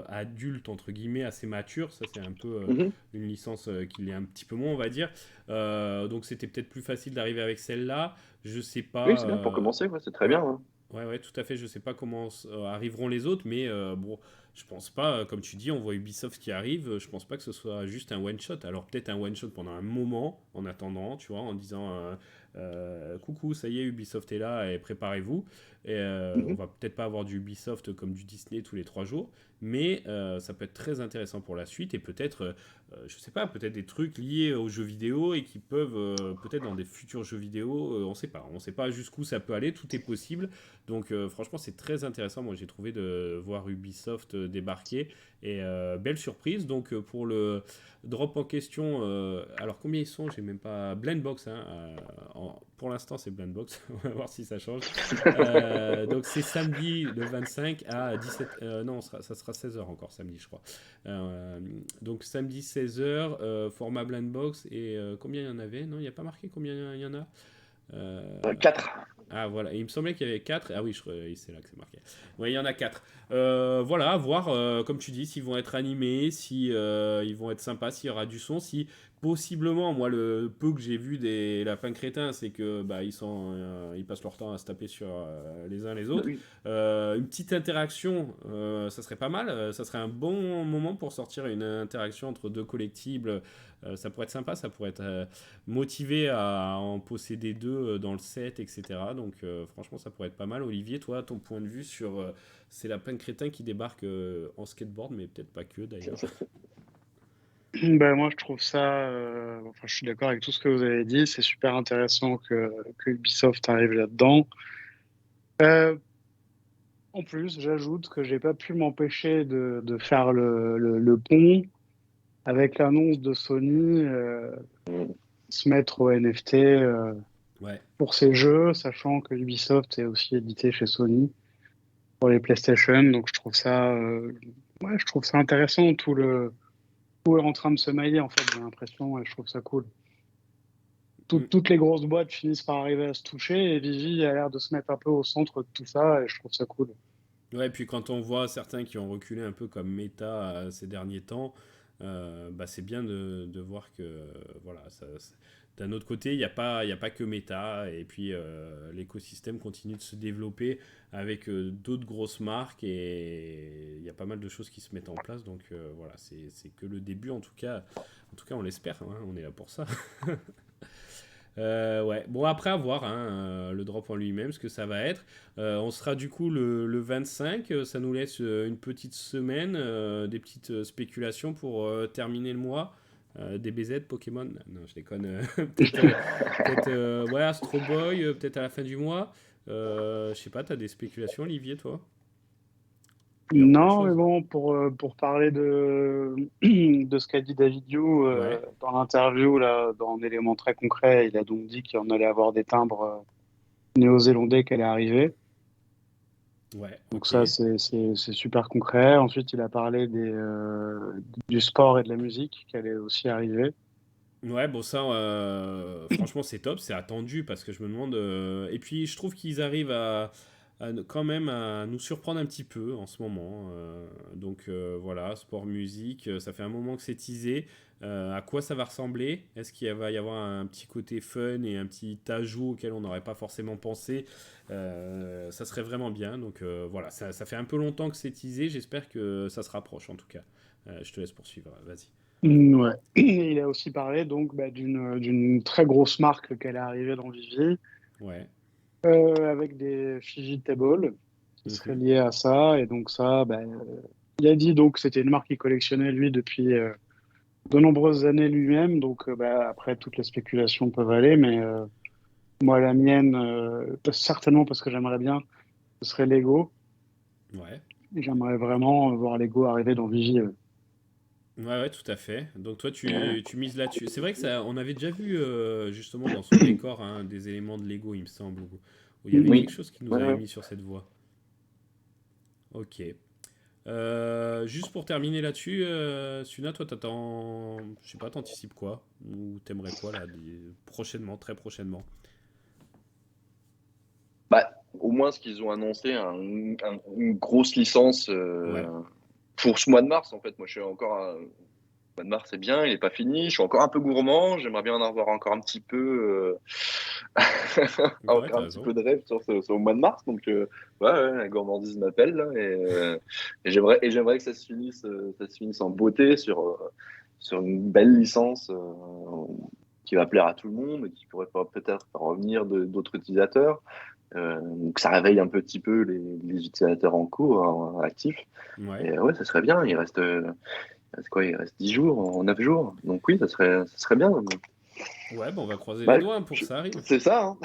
[SPEAKER 1] adultes, entre guillemets, assez matures. Ça, c'est un peu
[SPEAKER 3] Mhm.
[SPEAKER 1] une licence qui l'est un petit peu moins, on va dire. Donc, c'était peut-être plus facile d'arriver avec celle-là. Je sais
[SPEAKER 3] Oui,
[SPEAKER 1] pas.
[SPEAKER 3] c'est bien pour commencer, ouais, c'est très
[SPEAKER 1] Ouais.
[SPEAKER 3] bien, hein.
[SPEAKER 1] Ouais, ouais, tout à fait. Je sais pas comment arriveront les autres, mais bon, je pense pas. Comme tu dis, on voit Ubisoft qui arrive. Je pense pas que ce soit juste un one shot. Alors peut-être un one shot pendant un moment, en attendant, tu vois, en disant coucou, ça y est, Ubisoft est là et préparez-vous. Et on
[SPEAKER 3] Mhm.
[SPEAKER 1] va peut-être pas avoir du Ubisoft comme du Disney tous les 3 jours, mais ça peut être très intéressant pour la suite et peut-être, je sais pas, peut-être des trucs liés aux jeux vidéo et qui peuvent peut-être dans des futurs jeux vidéo, on sait pas jusqu'où ça peut aller. Tout est possible. Donc franchement, c'est très intéressant. Moi, j'ai trouvé de voir Ubisoft débarquer et belle surprise. Donc pour le drop en question, alors combien ils sont? J'ai même pas Blendbox. Hein, pour l'instant, c'est Blendbox. On va voir si ça change. Donc c'est samedi le 25 à 17. Non, ça sera 16h encore samedi, je crois. Euh, donc samedi 16h, format Blendbox. Et combien il y en avait? Non, il n'y a pas marqué combien il y en a. Euh,
[SPEAKER 3] 4.
[SPEAKER 1] ah voilà, et il me semblait qu'il y avait 4. Ah oui, c'est là que c'est marqué. Oui, il y en a 4. Voilà, à voir, comme tu dis, s'ils vont être animés, si ils vont être sympas, s'il y aura du son, si possiblement, moi le peu que j'ai vu des lapins crétins, c'est que bah, ils passent leur temps à se taper sur les uns les
[SPEAKER 3] Bah
[SPEAKER 1] autres.
[SPEAKER 3] oui.
[SPEAKER 1] Une petite interaction, ça serait pas mal. Ça serait un bon moment pour sortir une interaction entre deux collectibles. Ça pourrait être sympa, ça pourrait être motivé à en posséder deux dans le set, etc. Donc franchement, ça pourrait être pas mal. Olivier, toi, ton point de vue sur ces lapins crétins qui débarquent en skateboard, mais peut-être pas que d'ailleurs.
[SPEAKER 2] Ben, moi, je trouve ça, enfin, je suis d'accord avec tout ce que vous avez dit. C'est super intéressant que Ubisoft arrive là-dedans. Euh, En plus, j'ajoute que j'ai pas pu m'empêcher de faire le pont avec l'annonce de Sony se mettre au NFT
[SPEAKER 1] Ouais.
[SPEAKER 2] pour ses jeux, sachant que Ubisoft est aussi édité chez Sony pour les PlayStation. Donc ouais, je trouve ça intéressant. Tout est en train de se mailler en fait. J'ai l'impression et je trouve ça cool.
[SPEAKER 1] Mm.
[SPEAKER 2] Toutes les grosses boîtes finissent par arriver à se toucher et Vivi a l'air de se mettre un peu au centre de tout ça et je trouve ça cool.
[SPEAKER 1] Ouais, puis quand on voit certains qui ont reculé un peu comme Meta ces derniers temps, bah, c'est bien de voir que voilà, d'un autre côté, il y a pas que Meta, et puis l'écosystème continue de se développer avec d'autres grosses marques, et il y a pas mal de choses qui se mettent en place, donc voilà, c'est que le début, en tout cas on l'espère, hein, on est là pour ça. Ouais, bon après à voir hein, le drop en lui-même, ce que ça va être. On sera du coup le 25, ça nous laisse une petite semaine, des petites spéculations pour terminer le mois. DBZ, Pokémon, non je déconne, peut-être ouais, Astro Boy, peut-être à la fin du mois. Je sais pas, t'as des spéculations Olivier toi? Il y a beaucoup de
[SPEAKER 2] Non, mais
[SPEAKER 1] choses.
[SPEAKER 2] bon, pour parler de ce qu'a dit David You
[SPEAKER 1] Ouais,
[SPEAKER 2] dans l'interview, là, dans un élément très concret, il a donc dit qu'il y en allait avoir des timbres néo-zélandais qui allaient arriver.
[SPEAKER 1] ouais,
[SPEAKER 2] Donc
[SPEAKER 1] ok.
[SPEAKER 2] ça, c'est super concret. Ensuite, il a parlé du sport et de la musique qui allaient aussi arriver.
[SPEAKER 1] Ouais, bon ça, franchement c'est top, c'est attendu parce que je me demande... Et puis je trouve qu'ils arrivent quand même à nous surprendre un petit peu en ce moment. Donc voilà, sport, musique, ça fait un moment que c'est teasé. À quoi ça va ressembler? Est-ce qu'il va y avoir un petit côté fun et un petit ajout auquel on n'aurait pas forcément pensé? Ça serait vraiment bien. Donc voilà, ça fait un peu longtemps que c'est teasé, j'espère que ça se rapproche en tout cas. Je te laisse poursuivre, vas-y.
[SPEAKER 2] Ouais. Il a aussi parlé donc bah, d'une très grosse marque qui allait arriver dans Vivi,
[SPEAKER 1] Ouais.
[SPEAKER 2] avec des Fiji Table qui seraient
[SPEAKER 1] Mhm.
[SPEAKER 2] liés à ça. Et donc ça, bah, il a dit donc que c'était une marque qu'il collectionnait lui depuis de nombreuses années lui-même. Donc bah, après, toutes les spéculations peuvent aller, mais moi, la mienne, certainement parce que j'aimerais bien, ce serait Lego.
[SPEAKER 1] Ouais.
[SPEAKER 2] Et j'aimerais vraiment voir Lego arriver dans Vigie.
[SPEAKER 1] Ouais, ouais, tout à fait. Donc toi, tu mises là-dessus. C'est vrai que ça, on avait déjà vu justement dans son décor hein, des éléments de Lego, il me semble, où il y avait
[SPEAKER 2] Mm.
[SPEAKER 3] Oui,
[SPEAKER 1] quelque chose qui nous
[SPEAKER 3] ouais,
[SPEAKER 1] avait
[SPEAKER 3] ouais.
[SPEAKER 1] mis sur cette voie. Ok. Juste pour terminer là-dessus, Suna, toi, t'attends, je sais pas, t'anticipes quoi? Ou t'aimerais quoi là, prochainement, très prochainement?
[SPEAKER 3] au moins ce qu'ils ont annoncé, une grosse licence
[SPEAKER 1] Ouais,
[SPEAKER 3] pour ce mois de mars. En fait, moi, je suis encore. Le mois de mars, c'est bien, il n'est pas fini. Je suis encore un peu gourmand. J'aimerais bien en avoir encore un petit peu,
[SPEAKER 1] ouais,
[SPEAKER 3] encore
[SPEAKER 1] t'as
[SPEAKER 3] un petit
[SPEAKER 1] raison.
[SPEAKER 3] peu de rêve sur le mois de mars. Donc, ouais, la gourmandise m'appelle là, et j'aimerais que ça se finisse en beauté sur une belle licence qui va plaire à tout le monde et qui pourrait peut-être faire revenir d'autres utilisateurs. Donc ça réveille un petit peu les utilisateurs en cours, hein, actifs.
[SPEAKER 1] Ouais.
[SPEAKER 3] Et ouais, ça serait bien. Il reste quoi? Il reste 10 jours, 9 jours. Donc oui, ça serait bien.
[SPEAKER 1] Ouais, bon, on va croiser les
[SPEAKER 3] Bah,
[SPEAKER 1] doigts hein, pour que ça arrive.
[SPEAKER 3] c'est ça, hein.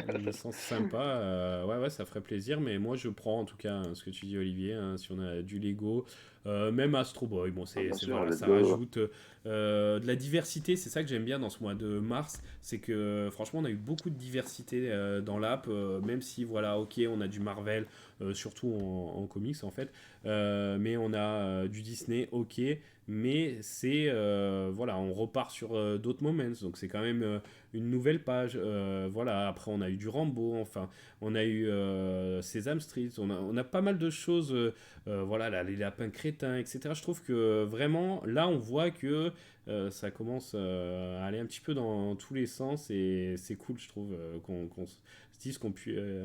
[SPEAKER 1] Une licence sympa, ouais, ouais, ça ferait plaisir, mais moi je prends en tout cas hein, ce que tu dis, Olivier, hein, si on a du Lego, même Astro Boy, bon,
[SPEAKER 3] Ah, bien sûr,
[SPEAKER 1] voilà,
[SPEAKER 3] let's
[SPEAKER 1] ça
[SPEAKER 3] go.
[SPEAKER 1] rajoute de la diversité, c'est ça que j'aime bien dans ce mois de mars, c'est que franchement on a eu beaucoup de diversité dans l'app, même si voilà, ok, on a du Marvel, surtout en comics en fait, mais on a du Disney, ok, mais c'est, voilà, on repart sur d'autres moments, donc c'est quand même une nouvelle page. Voilà, après on a eu du Rambo, enfin, on a eu Sesame Street, on a pas mal de choses, voilà, là, les lapins crétins, etc. Je trouve que vraiment, là, on voit que ça commence à aller un petit peu dans tous les sens et c'est cool, je trouve, qu'on se dise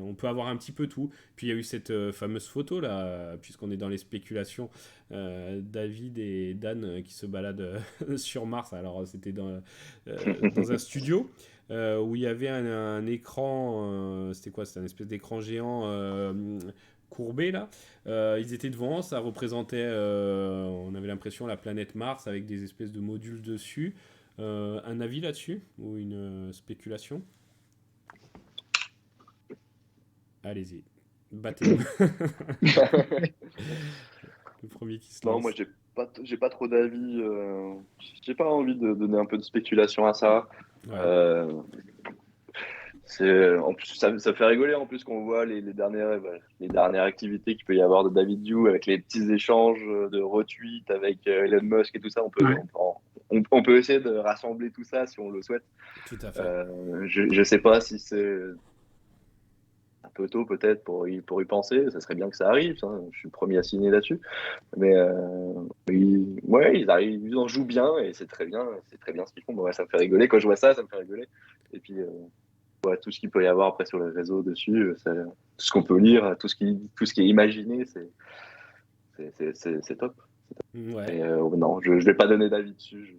[SPEAKER 1] on peut avoir un petit peu tout. Puis il y a eu cette fameuse photo là, puisqu'on est dans les spéculations, David et Dan qui se baladent sur Mars. Alors c'était dans un studio où il y avait un écran, c'était quoi? C'était un espèce d'écran géant courbé là. Ils étaient devant, ça représentait, on avait l'impression, la planète Mars avec des espèces de modules dessus. Un avis là-dessus ou une spéculation? Allez-y, battez-vous. Le premier qui se
[SPEAKER 3] Non, moi,
[SPEAKER 1] lance.
[SPEAKER 3] j'ai pas trop d'avis. J'ai pas envie de donner un peu de spéculation à ça.
[SPEAKER 1] Ouais,
[SPEAKER 3] Euh, en plus, ça fait rigoler en plus qu'on voit les dernières activités qu'il peut y avoir de David Yu avec les petits échanges de retweets avec Elon Musk et tout ça. On peut,
[SPEAKER 2] Ouais.
[SPEAKER 3] on peut, on peut essayer de rassembler tout ça si on le souhaite.
[SPEAKER 1] tout à fait.
[SPEAKER 3] Je sais pas si c'est un peu tôt peut-être pour y penser. Ça serait bien que ça arrive, ça. Je suis le premier à signer là-dessus. Mais ouais, ils en jouent bien et c'est très bien ce qu'ils font. Bon, ouais, ça me fait rigoler quand je vois ça, ça me fait rigoler. Et puis ouais, tout ce qu'il peut y avoir après sur les réseaux dessus, tout ce qu'on peut lire, tout ce qui est imaginé, c'est top.
[SPEAKER 1] Ouais.
[SPEAKER 3] Et non, je vais pas donner d'avis dessus.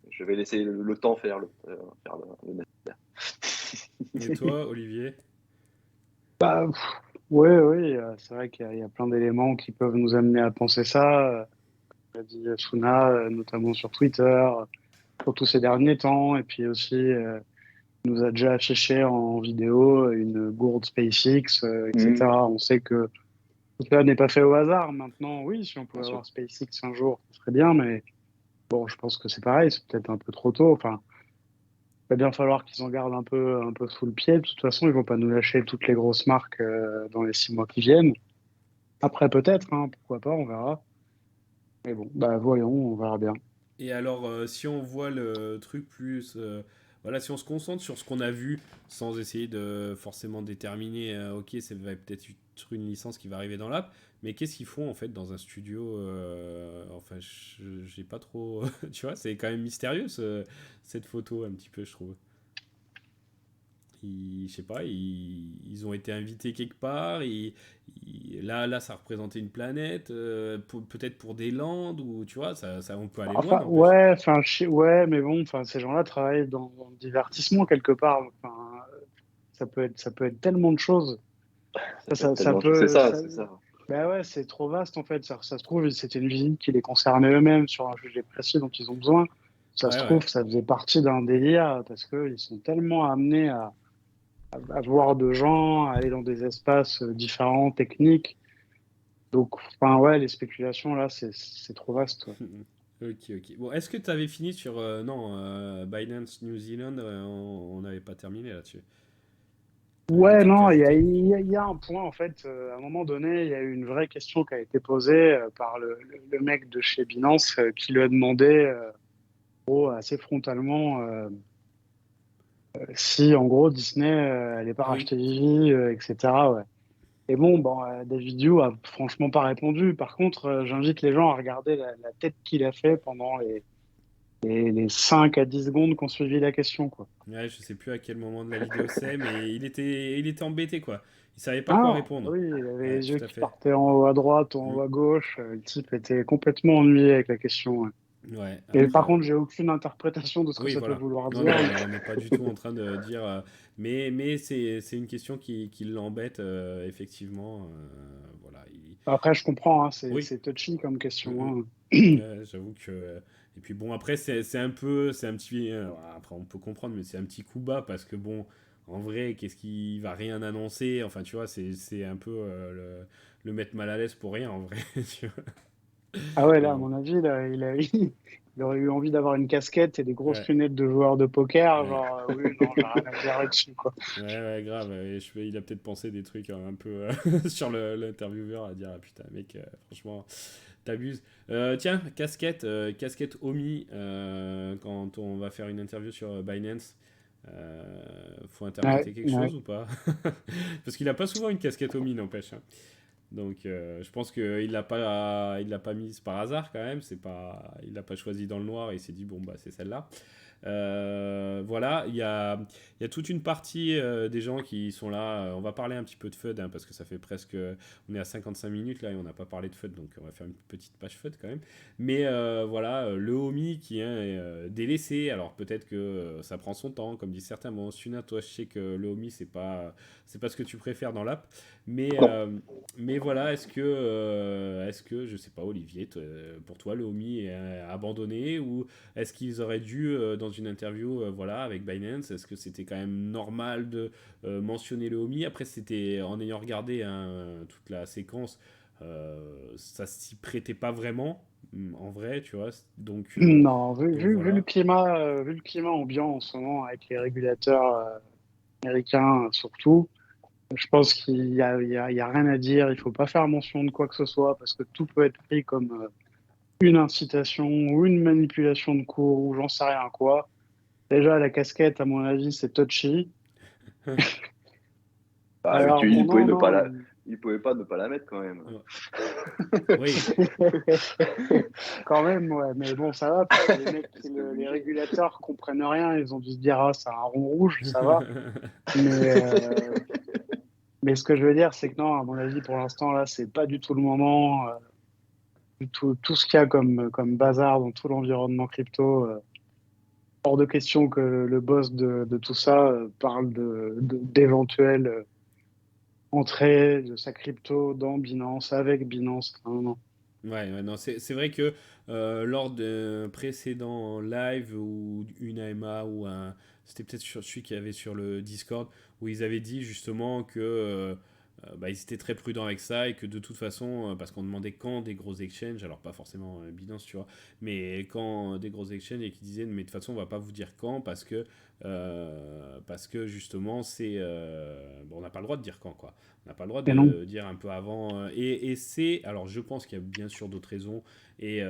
[SPEAKER 3] Je vais laisser le temps faire le nécessaire.
[SPEAKER 1] Et toi, Olivier?
[SPEAKER 2] Bah, ouais, oui, c'est vrai qu'il y a plein d'éléments qui peuvent nous amener à penser ça. L'a dit Suna, notamment sur Twitter, surtout ces derniers temps, et puis aussi il nous a déjà affiché en vidéo une gourde SpaceX,
[SPEAKER 3] Mhm,
[SPEAKER 2] etc. On sait que tout cela n'est pas fait au hasard. Maintenant, oui, si on
[SPEAKER 3] bien
[SPEAKER 2] pouvait
[SPEAKER 3] sûr.
[SPEAKER 2] avoir SpaceX un jour, ce serait bien, mais bon, je pense que c'est pareil, c'est peut-être un peu trop tôt. Enfin, il va bien falloir qu'ils en gardent un peu sous le pied. De toute façon, ils vont pas nous lâcher toutes les grosses marques dans les 6 mois qui viennent. Après, peut-être, hein, pourquoi pas, on verra. Mais bon, bah voyons, on verra bien.
[SPEAKER 1] Et alors, si on voit le truc plus, voilà, si on se concentre sur ce qu'on a vu, sans essayer de forcément déterminer, ok, ça va peut-être être une licence qui va arriver dans l'app, mais qu'est-ce qu'ils font en fait dans un studio enfin, j'ai pas trop, tu vois, c'est quand même mystérieux cette photo un petit peu, je trouve. Je sais pas, ils ont été invités quelque part. Là, ça représentait une planète, peut-être pour des landes, ou tu vois, on peut aller loin,
[SPEAKER 2] Enfin,
[SPEAKER 1] n'empêche.
[SPEAKER 2] ouais, enfin, ouais, mais bon, enfin, ces gens-là travaillent dans le divertissement quelque part. Enfin, ça peut être tellement de choses.
[SPEAKER 3] Ça peut être
[SPEAKER 2] Ça
[SPEAKER 3] tellement. C'est
[SPEAKER 2] peut,
[SPEAKER 3] ça, c'est ça.
[SPEAKER 2] bah ouais, c'est trop vaste en fait. Ça se trouve, c'était une visite qui les concernait eux-mêmes sur un sujet précis dont ils ont besoin. Ça se
[SPEAKER 1] Ouais, ouais.
[SPEAKER 2] trouve, ça faisait partie d'un délire parce qu'ils sont tellement amenés à voir de gens, à aller dans des espaces différents, techniques. Donc, enfin, ouais, les spéculations là, c'est trop vaste. Ouais.
[SPEAKER 1] Ok, ok. Bon, est-ce que tu avais fini sur. Non, Binance New Zealand, on n'avait pas terminé là-dessus. Tu avais des
[SPEAKER 2] Ouais,
[SPEAKER 1] trucs à
[SPEAKER 2] non,
[SPEAKER 1] ajouter?
[SPEAKER 2] il y a un point, en fait, à un moment donné, il y a eu une vraie question qui a été posée par le mec de chez Binance qui lui a demandé, assez frontalement, si en gros Disney allait pas
[SPEAKER 1] Ah oui.
[SPEAKER 2] racheter Vivi, etc. Ouais. Et bon, David Yu a franchement pas répondu. Par contre, j'invite les gens à regarder la tête qu'il a fait pendant les 5 à 10 secondes qu'on suivi la question, quoi.
[SPEAKER 1] Ouais, je sais plus à quel moment de la vidéo c'est, mais il était embêté, quoi. Il savait pas quoi
[SPEAKER 2] Ah,
[SPEAKER 1] répondre.
[SPEAKER 2] oui, il avait
[SPEAKER 1] Ouais,
[SPEAKER 2] les yeux
[SPEAKER 1] tout à
[SPEAKER 2] qui
[SPEAKER 1] fait.
[SPEAKER 2] partaient en haut à droite, en
[SPEAKER 1] Mm.
[SPEAKER 2] haut à gauche. Le type était complètement ennuyé avec la question. Ouais.
[SPEAKER 1] Ouais,
[SPEAKER 2] Et par
[SPEAKER 1] après.
[SPEAKER 2] contre, j'ai aucune interprétation de ce que
[SPEAKER 1] Oui,
[SPEAKER 2] ça peut
[SPEAKER 1] voilà.
[SPEAKER 2] vouloir
[SPEAKER 1] Non,
[SPEAKER 2] dire.
[SPEAKER 1] non, on n'est pas du tout en train de dire. Mais c'est une question qui l'embête, effectivement. Voilà.
[SPEAKER 2] Après, je comprends, hein,
[SPEAKER 1] Oui.
[SPEAKER 2] c'est touchy comme
[SPEAKER 1] Mm,
[SPEAKER 2] question.
[SPEAKER 1] mm.
[SPEAKER 2] Hein.
[SPEAKER 1] Ouais, j'avoue que. Et puis bon, après, c'est un peu. C'est un petit. Après, on peut comprendre, mais c'est un petit coup bas parce que bon, en vrai, qu'est-ce qu'il va rien annoncer? Enfin, tu vois, c'est un peu le mettre mal à l'aise pour rien, en vrai. Tu vois.
[SPEAKER 2] Ah ouais,
[SPEAKER 1] Mais
[SPEAKER 2] là, à
[SPEAKER 1] bon.
[SPEAKER 2] mon avis, là, il aurait eu envie d'avoir une casquette et des grosses
[SPEAKER 1] Ouais.
[SPEAKER 2] lunettes de joueur de poker.
[SPEAKER 1] Ouais.
[SPEAKER 2] Genre, oui, non, j'ai rien à dire là-dessus, quoi.
[SPEAKER 1] Ouais, ouais, grave. Il a peut-être pensé des trucs un peu sur l'intervieweur à dire ah, putain, mec, franchement, t'abuses. Tiens, casquette Omi, quand on va faire une interview sur Binance, faut
[SPEAKER 2] Ouais,
[SPEAKER 1] interpréter quelque
[SPEAKER 2] ouais.
[SPEAKER 1] chose ou pas? Parce qu'il a pas souvent une casquette Omi, n'empêche, hein. Donc, je pense qu'il l'a pas mise par hasard quand même. Il l'a pas choisi dans le noir et il s'est dit bon bah c'est celle-là. Voilà, il y a toute une partie des gens qui sont là. On va parler un petit peu de FUD, hein, parce que ça fait presque. On est à 55 minutes là et on n'a pas parlé de FUD, donc on va faire une petite page FUD quand même. Mais voilà, le Homie qui est délaissé. Alors peut-être que ça prend son temps, comme disent certains. Bon, Suna, toi, je sais que le Homie, c'est pas ce que tu préfères dans l'app. Mais,
[SPEAKER 3] Non.
[SPEAKER 1] mais voilà, est-ce que, je sais pas, Olivier, pour toi, le Homie est abandonné ou est-ce qu'ils auraient dû, dans une interview voilà, avec Binance, est-ce que c'était quand même normal de mentionner le Homie? Après, c'était en ayant regardé hein, toute la séquence, ça s'y prêtait pas vraiment, en vrai, tu vois.
[SPEAKER 2] Non,
[SPEAKER 1] Donc voilà.
[SPEAKER 2] vu le climat ambiant en ce moment avec les régulateurs américains surtout, je pense qu'il y a rien à dire. Il faut pas faire mention de quoi que ce soit parce que tout peut être pris comme une incitation ou une manipulation de cours ou j'en sais rien quoi. Déjà, la casquette, à mon avis, c'est touchy.
[SPEAKER 3] Bah,
[SPEAKER 2] Alors bon,
[SPEAKER 3] il pouvait
[SPEAKER 2] non,
[SPEAKER 3] ne pas
[SPEAKER 2] non.
[SPEAKER 3] il pouvait pas ne pas la mettre quand même.
[SPEAKER 1] Oui.
[SPEAKER 2] Quand même, ouais. Mais bon, ça va parce que les mecs,
[SPEAKER 3] C'était
[SPEAKER 2] les
[SPEAKER 3] obligé.
[SPEAKER 2] régulateurs comprennent rien. Ils ont dû se dire, ah, c'est un rond rouge, ça va. Mais, euh, mais ce que je veux dire, c'est que non, à mon avis, pour l'instant, là, c'est pas du tout le moment. Tout ce qu'il y a comme bazar dans tout l'environnement crypto, hors de question que le boss de tout ça parle d'éventuelles entrées de sa crypto dans Binance, avec Binance. Non, non.
[SPEAKER 1] Ouais, ouais, non, c'est vrai que lors d'un précédent live ou une AMA ou un. C'était peut-être sur celui qu'il y avait sur le Discord où ils avaient dit justement que bah, ils étaient très prudents avec ça et que de toute façon, parce qu'on demandait quand des gros exchanges, alors pas forcément Binance, tu vois, mais quand des gros exchanges et qui disaient mais de toute façon on va pas vous dire quand parce que justement c'est bon, on n'a pas le droit de dire quand quoi. On n'a pas le droit
[SPEAKER 2] Et non.
[SPEAKER 1] de dire un peu avant. Et alors je pense qu'il y a bien sûr d'autres raisons. Et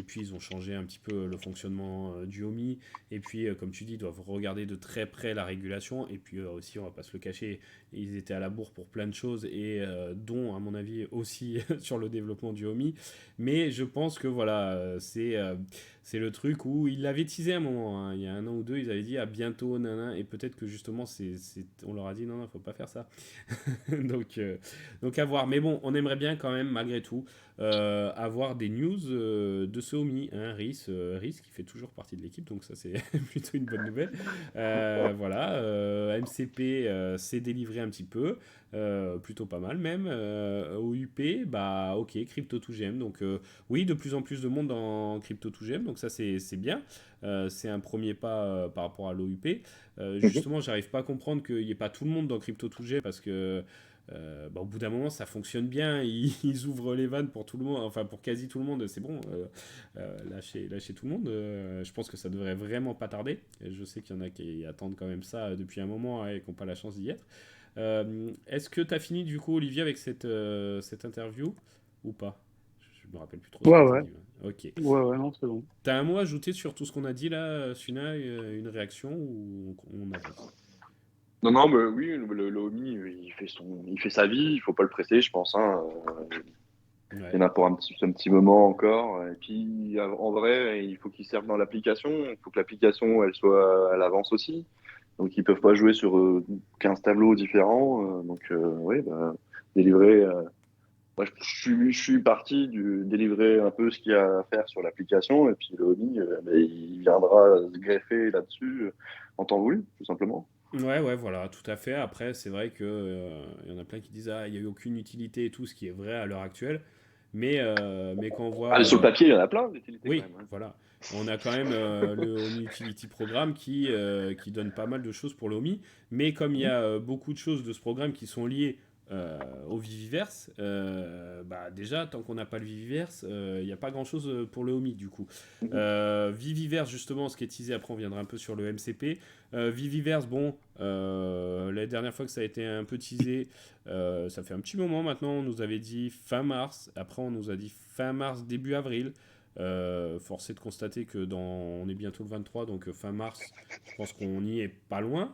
[SPEAKER 1] puis ils ont changé un petit peu le fonctionnement du HOMI. Et puis, comme tu dis, ils doivent regarder de très près la régulation. Et puis aussi, on va pas se le cacher, ils étaient à la bourre pour plein de choses, et dont, à mon avis, aussi sur le développement du HOMI. Mais je pense que voilà, c'est le truc où ils l'avaient teasé à un moment. Hein. Il y a un an ou deux, ils avaient dit à bientôt, nanana. Et peut-être que justement, on leur a dit non, non, faut pas faire ça. donc, donc à voir. Mais bon, on aimerait bien quand même, malgré tout, avoir des news de ce Xiaomi. Hein, Rhys qui fait toujours partie de l'équipe, donc ça c'est plutôt une bonne nouvelle. Voilà, MCP s'est délivré un petit peu, plutôt pas mal même. OUP, bah ok, Crypto2GM. Donc oui, de plus en plus de monde dans Crypto2GM, donc ça c'est bien. C'est un premier pas par rapport à l'OUP. Justement, j'arrive pas à comprendre qu'il n'y ait pas tout le monde dans Crypto2G parce que bah, au bout d'un moment, ça fonctionne bien. Ils ouvrent les vannes pour tout le monde, enfin pour quasi tout le monde. C'est bon, lâchez tout le monde. Je pense que ça devrait vraiment pas tarder. Et je sais qu'il y en a qui attendent quand même ça depuis un moment hein, et qui n'ont pas la chance d'y être. Est-ce que tu as fini du coup, Olivier, avec cette interview ou pas? me rappelle plus trop ce
[SPEAKER 2] Ouais,
[SPEAKER 1] que tu as
[SPEAKER 2] ouais.
[SPEAKER 1] dit. Ok.
[SPEAKER 2] Ouais, non, c'est bon.
[SPEAKER 1] T'as un mot à ajouter sur tout ce qu'on a dit là, Suna, une réaction ou on avance?
[SPEAKER 3] Non, non, mais oui, le Omi, il fait sa vie, il faut pas le presser, je pense. Hein. Il y
[SPEAKER 1] Ouais.
[SPEAKER 3] en a pour un petit moment encore. Et puis, en vrai, il faut qu'il serve dans l'application. Il faut que l'application, elle avance aussi. Donc, ils peuvent pas jouer sur 15 tableaux différents. Donc, oui, bah, délivrer. Moi, je suis parti du délivrer un peu ce qu'il y a à faire sur l'application. Et puis, le hobby, bah, il viendra se greffer là-dessus en temps voulu, tout simplement.
[SPEAKER 1] Ouais, ouais, voilà, tout à fait. Après, c'est vrai que y en a plein qui disent ah, il n'y a eu aucune utilité et tout, ce qui est vrai à l'heure actuelle. Mais quand on voit,
[SPEAKER 3] Ah, sur le papier, il y en a plein d'utilités quand
[SPEAKER 1] oui,
[SPEAKER 3] même. Hein.
[SPEAKER 1] voilà, on a quand même le Home Utility Programme qui donne pas mal de choses pour le Home. Mais comme il y a beaucoup de choses de ce programme qui sont liées au Viviverse, bah déjà, tant qu'on n'a pas le Viviverse, il n'y a pas grand-chose pour le Home du coup.
[SPEAKER 3] Mhm.
[SPEAKER 1] Viviverse, justement, ce qui est teasé, après on viendra un peu sur le MCP. Viviverse, bon, la dernière fois que ça a été un peu teasé, ça fait un petit moment maintenant, on nous avait dit fin mars, après on nous a dit fin mars, début avril. Force est de constater que on est bientôt le 23, donc fin mars, je pense qu'on y est pas loin.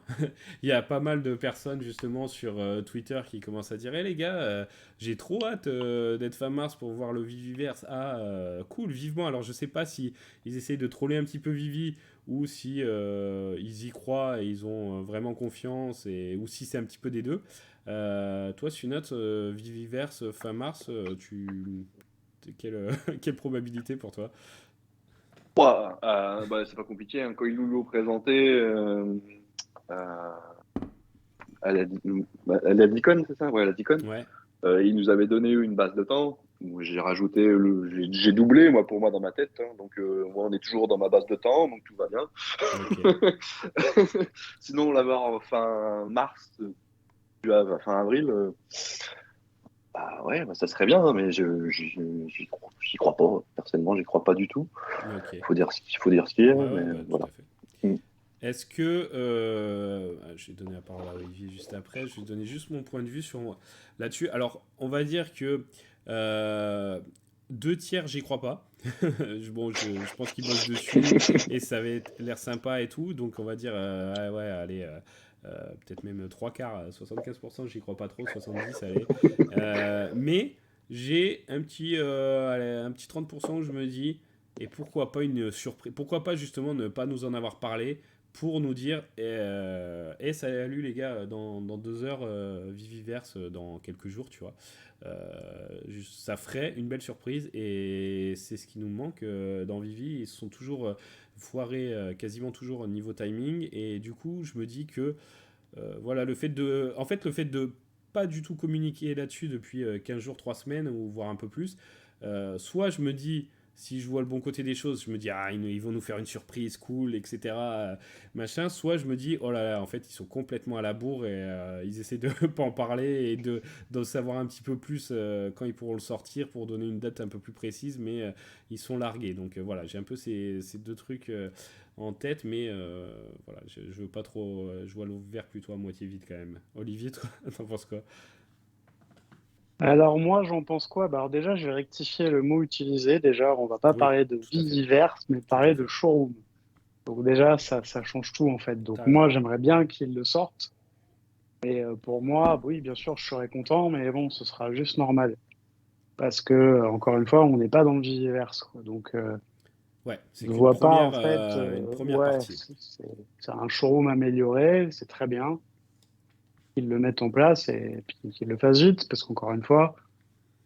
[SPEAKER 1] Il y a pas mal de personnes justement sur Twitter qui commencent à dire hey, les gars, j'ai trop hâte d'être fin mars pour voir le Viviverse. Ah, cool, vivement. Alors je sais pas si ils essayent de troller un petit peu Vivi ou si ils y croient et ils ont vraiment confiance ou si c'est un petit peu des deux. Toi, Sunat, Viviverse fin mars, quelle probabilité pour toi?
[SPEAKER 3] Ouah, bah, c'est pas compliqué. Hein. Quand ils nous l'ont présenté euh, à la Dicon, c'est ça? Ouais, à la Dicon.
[SPEAKER 1] Ouais,
[SPEAKER 3] Ils nous avaient donné une base de temps. Moi, j'ai rajouté, j'ai doublé moi pour moi dans ma tête. Hein. Donc moi, on est toujours dans ma base de temps, donc tout va
[SPEAKER 1] ok.
[SPEAKER 3] bien. Sinon, l'avoir fin mars, fin avril, bah ouais, bah, ça serait bien, hein, mais j'y crois pas. Personnellement, j'y crois pas du tout.
[SPEAKER 1] Ok.
[SPEAKER 3] Il faut dire ce qu'il y a,
[SPEAKER 1] Ouais,
[SPEAKER 3] mais
[SPEAKER 1] ouais, bah, tout
[SPEAKER 3] voilà.
[SPEAKER 1] à fait.
[SPEAKER 3] Mm.
[SPEAKER 1] Est-ce que. Je vais donner la parole à Olivier juste après. Je vais donner juste mon point de vue là-dessus. Alors, on va dire que. Deux tiers, j'y crois pas. Bon, je pense qu'ils bossent dessus et ça va être l'air sympa et tout. Donc, on va dire. Ouais, allez. Peut-être même trois quarts, 75%, j'y crois pas trop. 70, allez. Mais j'ai un petit 30% où je me dis. Et pourquoi pas une surprise? Pourquoi pas justement ne pas nous en avoir parlé pour nous dire salut les gars, dans 2 heures, Viviverse, dans quelques jours, tu vois. Ça ferait une belle surprise et c'est ce qui nous manque dans Vivi. Ils sont toujours foirés quasiment toujours au niveau timing et du coup, je me dis que voilà, le fait de pas du tout communiquer là-dessus depuis 15 jours, 3 semaines ou voire un peu plus, soit je me dis, si je vois le bon côté des choses, je me dis, ah, ils vont nous faire une surprise cool, etc. Machin. Soit je me dis, oh là là, en fait, ils sont complètement à la bourre et ils essaient de pas en parler et de savoir un petit peu plus quand ils pourront le sortir pour donner une date un peu plus précise, mais ils sont largués. Donc voilà, j'ai un peu ces deux trucs en tête, mais voilà, je veux pas trop. Je vois le verre plutôt à moitié vide quand même. Olivier, toi, t'en penses quoi?
[SPEAKER 2] Alors moi, j'en pense quoi? Bah, alors déjà, je vais rectifier le mot utilisé. Déjà, on va pas
[SPEAKER 1] Oui,
[SPEAKER 2] parler de
[SPEAKER 1] tout à fait.
[SPEAKER 2] Viviverse, mais
[SPEAKER 1] Tout à
[SPEAKER 2] parler de
[SPEAKER 1] fait.
[SPEAKER 2] showroom. Donc déjà, ça change tout en fait. Donc
[SPEAKER 1] T'as
[SPEAKER 2] moi,
[SPEAKER 1] raison.
[SPEAKER 2] j'aimerais bien qu'ils le sortent. Et pour moi, oui, bien sûr, je serais content, mais bon, ce sera juste normal. Parce que, encore une fois, on n'est pas dans le Viviverse, quoi. Donc,
[SPEAKER 1] Ouais,
[SPEAKER 2] je
[SPEAKER 1] c'est
[SPEAKER 2] ne
[SPEAKER 1] qu'une
[SPEAKER 2] vois pas, en
[SPEAKER 1] première,
[SPEAKER 2] fait,
[SPEAKER 1] une première
[SPEAKER 2] ouais,
[SPEAKER 1] partie.
[SPEAKER 2] c'est un showroom amélioré, c'est très bien qu'ils le mettent en place et puis qu'ils le fassent vite, parce qu'encore une fois,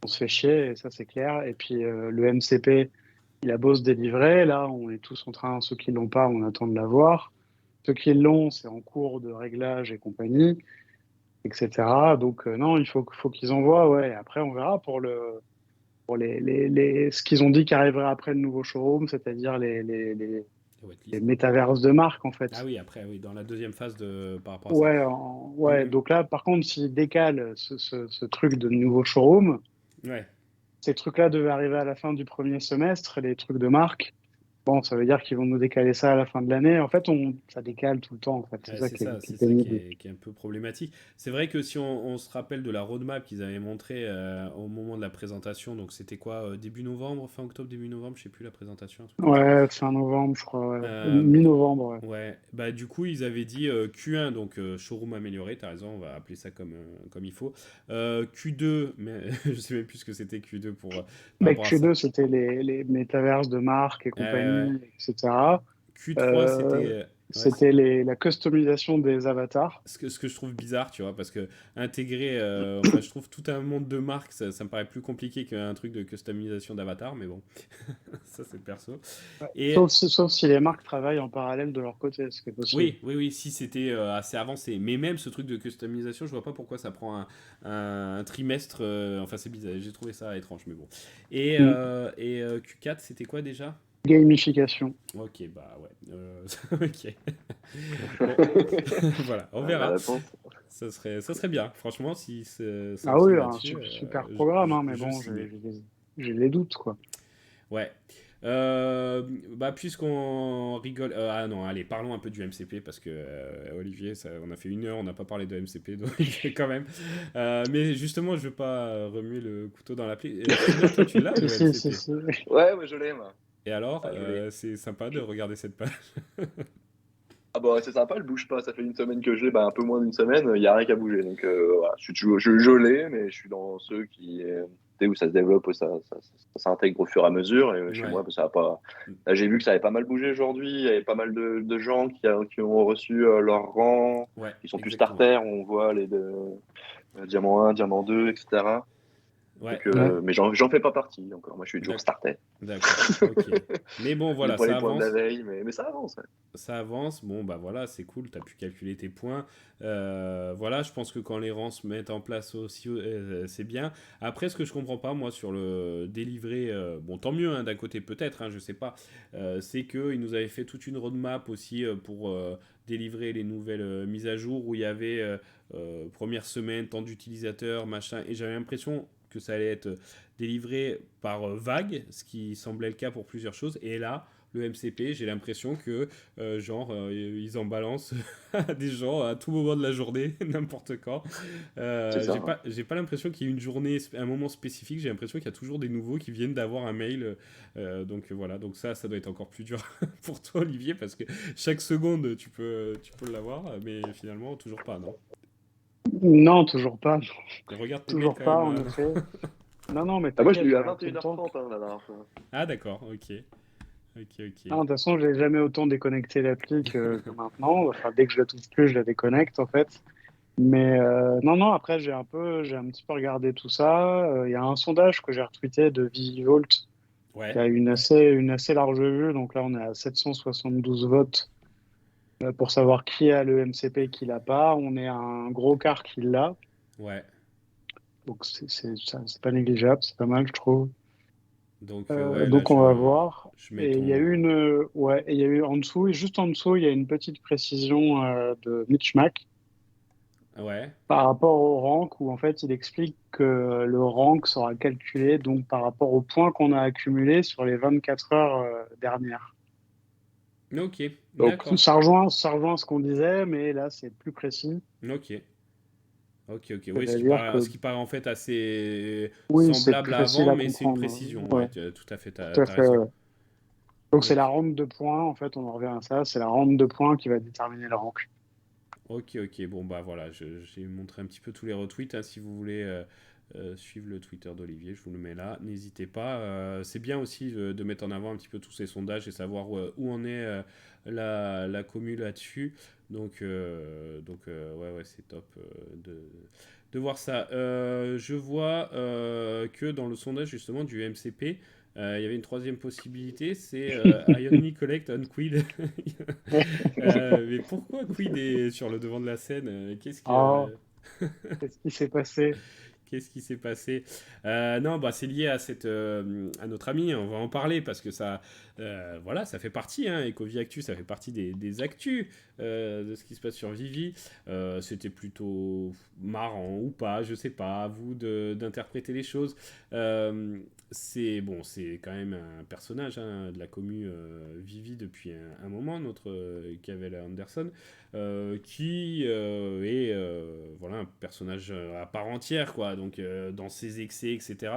[SPEAKER 2] on se fait chier, et ça c'est clair. Et puis le MCP, il a beau se délivrer, là, on est tous en train, ceux qui l'ont pas, on attend de l'avoir. Ceux qui l'ont, c'est en cours de réglage et compagnie, etc. Donc non, faut qu'ils envoient, ouais. Après, on verra pour ce qu'ils ont dit qui arriverait après le nouveau showroom, c'est-à-dire
[SPEAKER 1] La
[SPEAKER 2] les
[SPEAKER 1] whitelist.
[SPEAKER 2] métaverses de marque, en
[SPEAKER 1] Ah
[SPEAKER 2] fait.
[SPEAKER 1] oui, après, oui, dans la deuxième phase par rapport à ça.
[SPEAKER 2] Ouais, ouais. Donc là, par contre, s'ils décalent ce truc de nouveau showroom,
[SPEAKER 1] Ouais,
[SPEAKER 2] ces trucs-là devaient arriver à la fin du premier semestre, les trucs de marque. Bon, ça veut dire qu'ils vont nous décaler ça à la fin de l'année. En fait, ça décale tout le temps, en fait. C'est
[SPEAKER 1] Ouais,
[SPEAKER 2] ça qui est
[SPEAKER 1] c'est ça
[SPEAKER 2] pénible.
[SPEAKER 1] qui est un peu problématique. C'est vrai que si on se rappelle de la roadmap qu'ils avaient montré au moment de la présentation, donc c'était quoi, début novembre, fin octobre, début novembre, je sais plus la présentation, un truc comme ça.
[SPEAKER 2] Ouais, fin novembre, je crois. Ouais.
[SPEAKER 1] Euh,
[SPEAKER 2] Mi-novembre, ouais.
[SPEAKER 1] ouais, bah du coup ils avaient dit Q1, donc showroom amélioré, t'as raison, on va appeler ça comme il faut. Q2, mais je sais même plus ce que c'était Q2 par
[SPEAKER 2] Bah,
[SPEAKER 1] rapport à ça.
[SPEAKER 2] Q2, c'était les métaverses de marques et
[SPEAKER 1] Ouais.
[SPEAKER 2] compagnie, etc.
[SPEAKER 1] Q3 c'était
[SPEAKER 2] Euh,
[SPEAKER 1] ouais,
[SPEAKER 2] c'était la customisation des avatars.
[SPEAKER 1] ce que je trouve bizarre, tu vois, parce que intégrer, enfin, je trouve tout un monde de marques, ça me paraît plus compliqué qu'un truc de customisation d'avatar, mais bon, ça c'est perso. Et
[SPEAKER 2] Sauf si les marques travaillent en parallèle de leur côté, ce qui est possible.
[SPEAKER 1] oui, oui, oui, si c'était assez avancé, mais même ce truc de customisation, je vois pas pourquoi ça prend un trimestre, enfin c'est bizarre, j'ai trouvé ça étrange, mais bon.
[SPEAKER 2] Mm.
[SPEAKER 1] Q4, c'était quoi déjà?
[SPEAKER 2] Gamification.
[SPEAKER 1] Ok, bah ouais, ok. Bon, voilà, on
[SPEAKER 3] Ah, la
[SPEAKER 1] verra.
[SPEAKER 3] réponse.
[SPEAKER 1] Ça serait bien, franchement, si ça
[SPEAKER 2] Ah
[SPEAKER 1] aussi
[SPEAKER 2] oui, un
[SPEAKER 1] là-dessus,
[SPEAKER 2] super programme, hein, mais
[SPEAKER 1] je
[SPEAKER 2] bon,
[SPEAKER 1] signais.
[SPEAKER 2] j'ai des doutes, quoi.
[SPEAKER 1] Ouais. Bah, puisqu'on rigole. Ah non, allez, parlons un peu du MCP parce que Olivier, on a fait 1 heure, on n'a pas parlé de MCP, donc quand même. Mais justement, je veux pas remuer le couteau dans la plaie. Fabien, toi, tu l'as
[SPEAKER 2] Si,
[SPEAKER 1] le
[SPEAKER 2] si, si,
[SPEAKER 1] MCP.
[SPEAKER 2] si.
[SPEAKER 3] Ouais, ouais, je l'ai, moi.
[SPEAKER 1] Et alors,
[SPEAKER 3] Ah, je l'ai.
[SPEAKER 1] c'est sympa de
[SPEAKER 3] Je-
[SPEAKER 1] regarder cette page.
[SPEAKER 3] Ah bah c'est sympa, elle bouge pas. Ça fait une semaine que je l'ai, bah, un peu moins d'une semaine, il y a rien qu'à bouger. Donc voilà, je l'ai, mais je suis dans ceux qui, tu sais, où ça se développe, où ça s'intègre au fur et à mesure. Et chez
[SPEAKER 1] Ouais,
[SPEAKER 3] moi, bah, ça va pas. Là, j'ai vu que ça avait pas mal bougé aujourd'hui. Il y avait pas mal de gens qui ont reçu leur rang,
[SPEAKER 1] ouais,
[SPEAKER 3] qui sont plus
[SPEAKER 1] exactement.
[SPEAKER 3] starters. On voit les diamant 1, diamant 2, etc.
[SPEAKER 1] Ouais,
[SPEAKER 3] Donc,
[SPEAKER 2] Ouais.
[SPEAKER 3] mais j'en fais pas partie encore. Moi, je suis toujours
[SPEAKER 1] d'ac-
[SPEAKER 3] starter.
[SPEAKER 1] d'accord, ok. Mais bon,
[SPEAKER 3] Je
[SPEAKER 1] voilà,
[SPEAKER 3] prends les
[SPEAKER 1] ça
[SPEAKER 3] points de la
[SPEAKER 1] avance.
[SPEAKER 3] veille, mais ça avance. Ouais.
[SPEAKER 1] Ça avance, bon bah voilà, c'est cool, t'as pu calculer tes points. Voilà, je pense que quand les rangs se mettent en place aussi, c'est bien. Après, ce que je comprends pas, moi, sur le délivré, bon, tant mieux, hein, d'un côté peut-être, hein, je sais pas, c'est qu'ils nous avaient fait toute une roadmap aussi pour délivrer les nouvelles mises à jour où il y avait première semaine, temps d'utilisateur, machin, et j'avais l'impression que ça allait être délivré par vague, ce qui semblait le cas pour plusieurs choses, et là, le MCP, j'ai l'impression que genre ils en balancent à des gens à tout moment de la journée, n'importe quand.
[SPEAKER 3] C'est ça.
[SPEAKER 1] J'ai pas l'impression qu'il y ait une journée, un moment spécifique. J'ai l'impression qu'il y a toujours des nouveaux qui viennent d'avoir un mail. Donc voilà, donc ça doit être encore plus dur pour toi, Olivier, parce que chaque seconde tu peux l'avoir, mais finalement toujours pas, non?
[SPEAKER 2] Non, toujours pas.
[SPEAKER 1] Et regarde tes mails
[SPEAKER 2] Toujours
[SPEAKER 1] quand
[SPEAKER 2] pas,
[SPEAKER 1] même.
[SPEAKER 2] en effet. Non, non, mais
[SPEAKER 3] Ah, moi, je l'ai
[SPEAKER 2] t'inquiète,
[SPEAKER 3] eu
[SPEAKER 2] je
[SPEAKER 3] à
[SPEAKER 2] regarde tout le temps.
[SPEAKER 3] 21h30 la dernière fois.
[SPEAKER 1] Ah d'accord, ok, ok, ok.
[SPEAKER 2] Non, de toute façon, j'ai jamais autant déconnecté l'appli que maintenant. Enfin, dès que je la trouve plus, je la déconnecte, en fait. Mais non, non, après, j'ai un petit peu regardé tout ça. Il y a un sondage que j'ai retweeté de ViVolt qui
[SPEAKER 1] Ouais,
[SPEAKER 2] a une assez large vue. Donc là, on est à 772 votes pour savoir qui a le MCP et qui l'a pas. On est à un gros quart qui l'a.
[SPEAKER 1] ouais.
[SPEAKER 2] Donc, c'est pas négligeable, c'est pas mal, je trouve.
[SPEAKER 1] Donc ouais, là
[SPEAKER 2] Donc, on va voir.
[SPEAKER 1] je mets
[SPEAKER 2] Et il y a eu
[SPEAKER 1] ton.
[SPEAKER 2] ouais, et il y a eu en dessous, et juste en dessous, il y a une petite précision de Mitch Mack
[SPEAKER 1] Ouais.
[SPEAKER 2] par rapport au rank, où en fait, il explique que le rank sera calculé donc par rapport aux points qu'on a accumulés sur les 24 heures dernières.
[SPEAKER 1] Ok,
[SPEAKER 2] Donc,
[SPEAKER 1] d'accord.
[SPEAKER 2] ça rejoint ce qu'on disait, mais là, c'est plus précis.
[SPEAKER 1] Ok. Ok, ok. Oui,
[SPEAKER 2] C'est-à-dire
[SPEAKER 1] ce
[SPEAKER 2] que
[SPEAKER 1] qui paraît en fait assez
[SPEAKER 2] oui, c'est
[SPEAKER 1] semblable
[SPEAKER 2] plus
[SPEAKER 1] à
[SPEAKER 2] facile
[SPEAKER 1] avant,
[SPEAKER 2] à
[SPEAKER 1] mais c'est une
[SPEAKER 2] comprendre.
[SPEAKER 1] précision. Ouais,
[SPEAKER 2] Ouais,
[SPEAKER 1] tout à fait,
[SPEAKER 2] tout à
[SPEAKER 1] t'as
[SPEAKER 2] fait.
[SPEAKER 1] raison.
[SPEAKER 2] Ouais. Donc, c'est la
[SPEAKER 1] Ok,
[SPEAKER 2] ronde de points, en fait, on en revient à ça, c'est la ronde de points qui va déterminer le rank.
[SPEAKER 1] ok, ok. Bon, bah voilà, j'ai montré un petit peu tous les retweets, hein. Si vous voulez suivre le Twitter d'Olivier, je vous le mets là. N'hésitez pas. C'est bien aussi de mettre en avant un petit peu tous ces sondages et savoir où en est la commu là-dessus. Donc ouais, ouais, c'est top de voir ça. Je vois que dans le sondage justement du MCP, il y avait une troisième possibilité, c'est I only collect on Quid. Mais pourquoi Quid est sur le devant de la scène?
[SPEAKER 2] Ah, qu'est-ce qui s'est passé?
[SPEAKER 1] Qu'est-ce qui s'est passé? Non, bah, c'est lié à notre ami, on va en parler parce que ça, voilà, ça fait partie, hein, Ecovie Actu, ça fait partie des actus de ce qui se passe sur Vivi. C'était plutôt marrant ou pas, je sais pas, à vous d'interpréter les choses. C'est bon, c'est quand même un personnage, hein, de la commu Vivi depuis un moment, notre Cavell Anderson, qui est voilà, un personnage à part entière, quoi. Donc, dans ses excès, etc.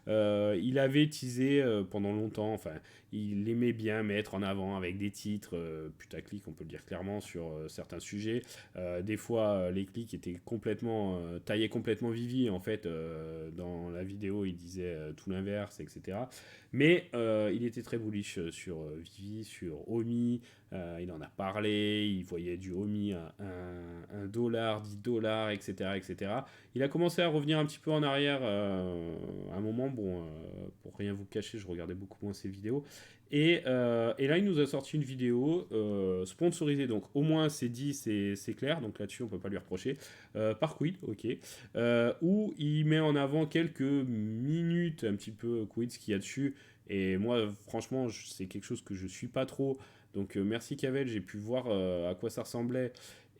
[SPEAKER 1] Il avait teasé pendant longtemps, enfin, il aimait bien mettre en avant avec des titres putaclic, on peut le dire clairement, sur certains sujets. Des fois, les clics étaient taillaient complètement Vivi, en fait, dans la vidéo, il disait tout l'inverse, etc. Mais il était très bullish sur Vivi, sur Omi, il en a parlé, il voyait du Omi à $, $10, etc., etc. Il a commencé à revenir un petit peu en arrière à un moment. Bon, pour rien vous cacher, je regardais beaucoup moins ses vidéos. Et là, il nous a sorti une vidéo sponsorisée. Donc, au moins, c'est dit, c'est clair. Donc, là-dessus, on peut pas lui reprocher. Par Quid, ok. Où il met en avant quelques minutes, un petit peu Quid, ce qu'il y a dessus. Et moi, franchement, c'est quelque chose que je suis pas trop. Donc, merci Cavell, j'ai pu voir à quoi ça ressemblait.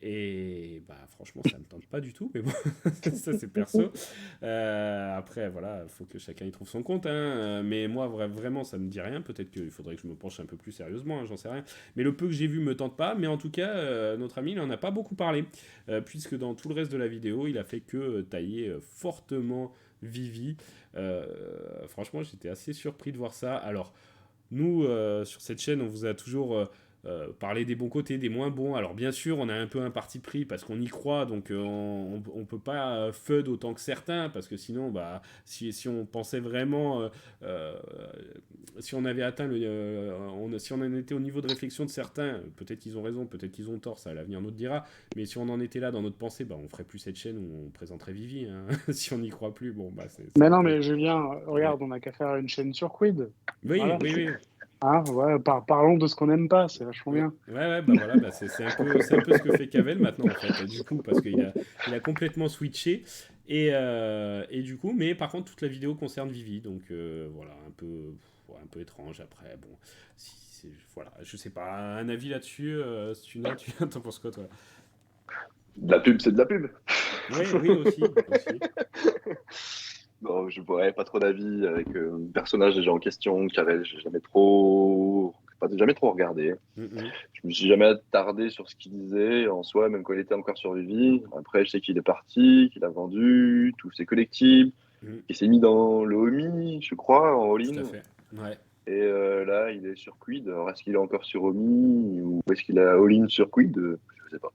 [SPEAKER 1] Et bah, franchement, ça me tente pas du tout, mais bon, ça c'est perso. Après, voilà, il faut que chacun y trouve son compte, hein. Mais moi, vraiment, ça me dit rien. Peut-être qu'il faudrait que je me penche un peu plus sérieusement, hein, j'en sais rien. Mais le peu que j'ai vu me tente pas. Mais en tout cas, notre ami, il en a pas beaucoup parlé, puisque dans tout le reste de la vidéo, il a fait que tailler fortement Vivi. Franchement, j'étais assez surpris de voir ça. Alors, nous, sur cette chaîne, on vous a toujours parlé des bons côtés, des moins bons. Alors bien sûr, on a un peu un parti pris parce qu'on y croit, donc on peut pas FUD autant que certains, parce que sinon, bah, si on pensait vraiment, si on avait atteint si on en était au niveau de réflexion de certains, peut-être qu'ils ont raison, peut-être qu'ils ont tort, ça l'avenir nous le dira, mais si on en était là dans notre pensée, bah, on ferait plus cette chaîne où on présenterait Vivi, hein. Si on n'y croit plus, bon, bah c'est
[SPEAKER 2] Mais
[SPEAKER 1] un
[SPEAKER 2] non,
[SPEAKER 1] peu...
[SPEAKER 2] mais Julien,
[SPEAKER 1] Ouais.
[SPEAKER 2] regarde, on n'a qu'à faire une chaîne sur Quid.
[SPEAKER 1] Oui,
[SPEAKER 2] Voilà.
[SPEAKER 1] oui, oui.
[SPEAKER 2] Hein, ouais, parlons de ce qu'on n'aime pas, c'est vachement
[SPEAKER 1] Ouais,
[SPEAKER 2] bien.
[SPEAKER 1] ouais, ouais, bah voilà, bah c'est un peu ce que fait Cavell maintenant, en fait, du coup, parce qu'il a complètement switché. Et du coup, mais par contre, toute la vidéo concerne Vivi, donc voilà, ouais, un peu étrange après. Bon, voilà, je sais pas, un avis là-dessus, si tu n'as, t'en penses quoi, toi?
[SPEAKER 3] De la pub, c'est de la pub.
[SPEAKER 1] Oui, oui, aussi, aussi.
[SPEAKER 3] Non, je n'aurais pas trop d'avis avec le personnage déjà en question, Cavell, j'ai jamais trop regardé.
[SPEAKER 1] Mhm,
[SPEAKER 3] Je me suis jamais attardé sur ce qu'il disait en soi, même quand il était encore sur Vivi. Après, je sais qu'il est parti, qu'il a vendu tous ses collectibles,
[SPEAKER 1] mhm,
[SPEAKER 3] qu'il s'est mis dans le Omi, je crois, en
[SPEAKER 1] tout à
[SPEAKER 3] all-in.
[SPEAKER 1] fait. Ouais.
[SPEAKER 3] Et là, il est sur Quid. Alors, est-ce qu'il est encore sur Omi ou est-ce qu'il a all-in sur Quid? Je sais pas.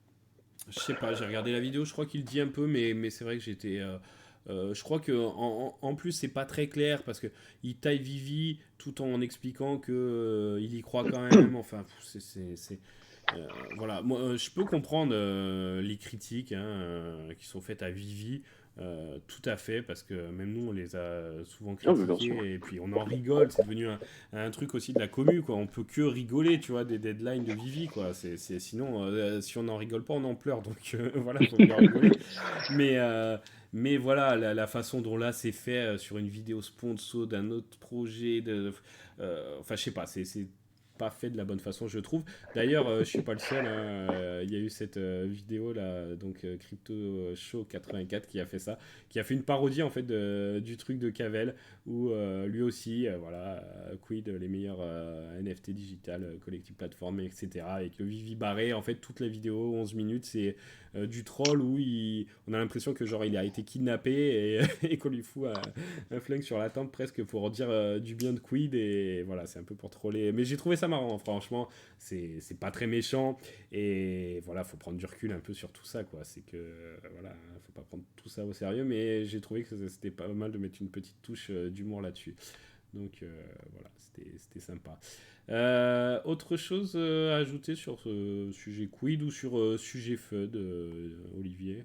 [SPEAKER 1] Je sais pas, j'ai regardé la vidéo, je crois qu'il dit un peu, mais c'est vrai que j'étais. Je crois que en plus c'est pas très clair parce que il taille Vivi tout en expliquant que il y croit quand même. Enfin, voilà. Moi, je peux comprendre les critiques, hein, qui sont faites à Vivi. Tout à fait, parce que même nous on les a souvent
[SPEAKER 3] Ah, mais bien sûr.
[SPEAKER 1] critiqués et puis on en rigole. C'est devenu un truc aussi de la commu, quoi. On peut que rigoler, tu vois, des deadlines de Vivi, quoi. Sinon, si on n'en rigole pas, on en pleure. Donc voilà, faut bien rigoler. Mais, euh, mais voilà, la façon dont là c'est fait sur une vidéo sponsor d'un autre projet, enfin je sais pas, c'est pas fait de la bonne façon, je trouve. D'ailleurs, je suis pas le seul, hein. Il y a eu cette vidéo là, donc Crypto Show 84 qui a fait ça, qui a fait une parodie en fait du truc de Cavell, où lui aussi, voilà, Quid, les meilleurs NFT digital, collective platform, etc. Et que Vivi Barré, en fait, toute la vidéo, 11 minutes, c'est du troll où on a l'impression que genre il a été kidnappé et qu'on lui fout un flingue sur la tempe presque pour dire du bien de Quid, et voilà, c'est un peu pour troller. Mais j'ai trouvé ça marrant, franchement, c'est pas très méchant, et voilà, faut prendre du recul un peu sur tout ça, quoi. C'est que voilà, faut pas prendre tout ça au sérieux, mais j'ai trouvé que c'était pas mal de mettre une petite touche d'humour là-dessus. Donc voilà, c'était sympa. Autre chose à ajouter sur ce sujet Quid ou sur sujet FUD, Olivier?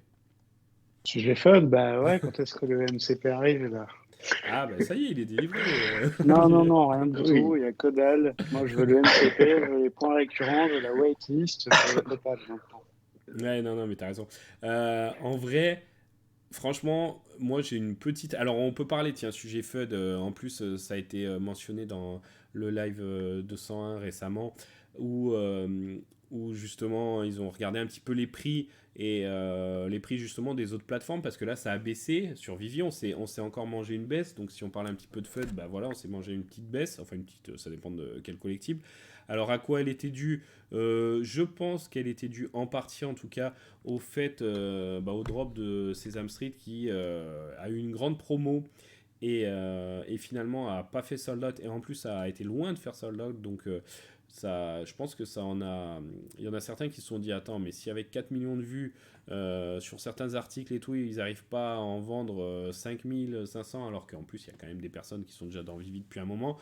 [SPEAKER 2] Sujet fun, bah ouais, quand est-ce que le MCP arrive là?
[SPEAKER 1] Ah, bah ça y est, il est délivré,
[SPEAKER 2] Non, non,
[SPEAKER 1] Olivier.
[SPEAKER 2] non, rien du tout,
[SPEAKER 3] Oui.
[SPEAKER 2] il y a que dalle. Moi, je veux le MCP, je veux les points récurrents, je veux la waitlist, je veux la totale maintenant.
[SPEAKER 1] Ouais, non, non, mais t'as raison. En vrai, Franchement, moi j'ai une petite. Alors on peut parler, tiens, sujet FUD. En plus, ça a été mentionné dans le live de 101 récemment, où, euh, où justement ils ont regardé un petit peu les prix et les prix justement des autres plateformes parce que là ça a baissé sur Vivi. On s'est encore mangé une baisse. Donc si on parle un petit peu de FUD, bah voilà, on s'est mangé une petite baisse. Enfin une petite, ça dépend de quel collectif. Alors à quoi elle était due? Je pense qu'elle était due en partie en tout cas au fait, au drop de Sesame Street qui a eu une grande promo et finalement a pas fait sold out et en plus a été loin de faire sold out. Donc ça, je pense que ça en a. Il y en a certains qui se sont dit attends, mais si avec 4 millions de vues sur certains articles et tout, ils n'arrivent pas à en vendre 5500 alors qu'en plus il y a quand même des personnes qui sont déjà dans Vivi depuis un moment,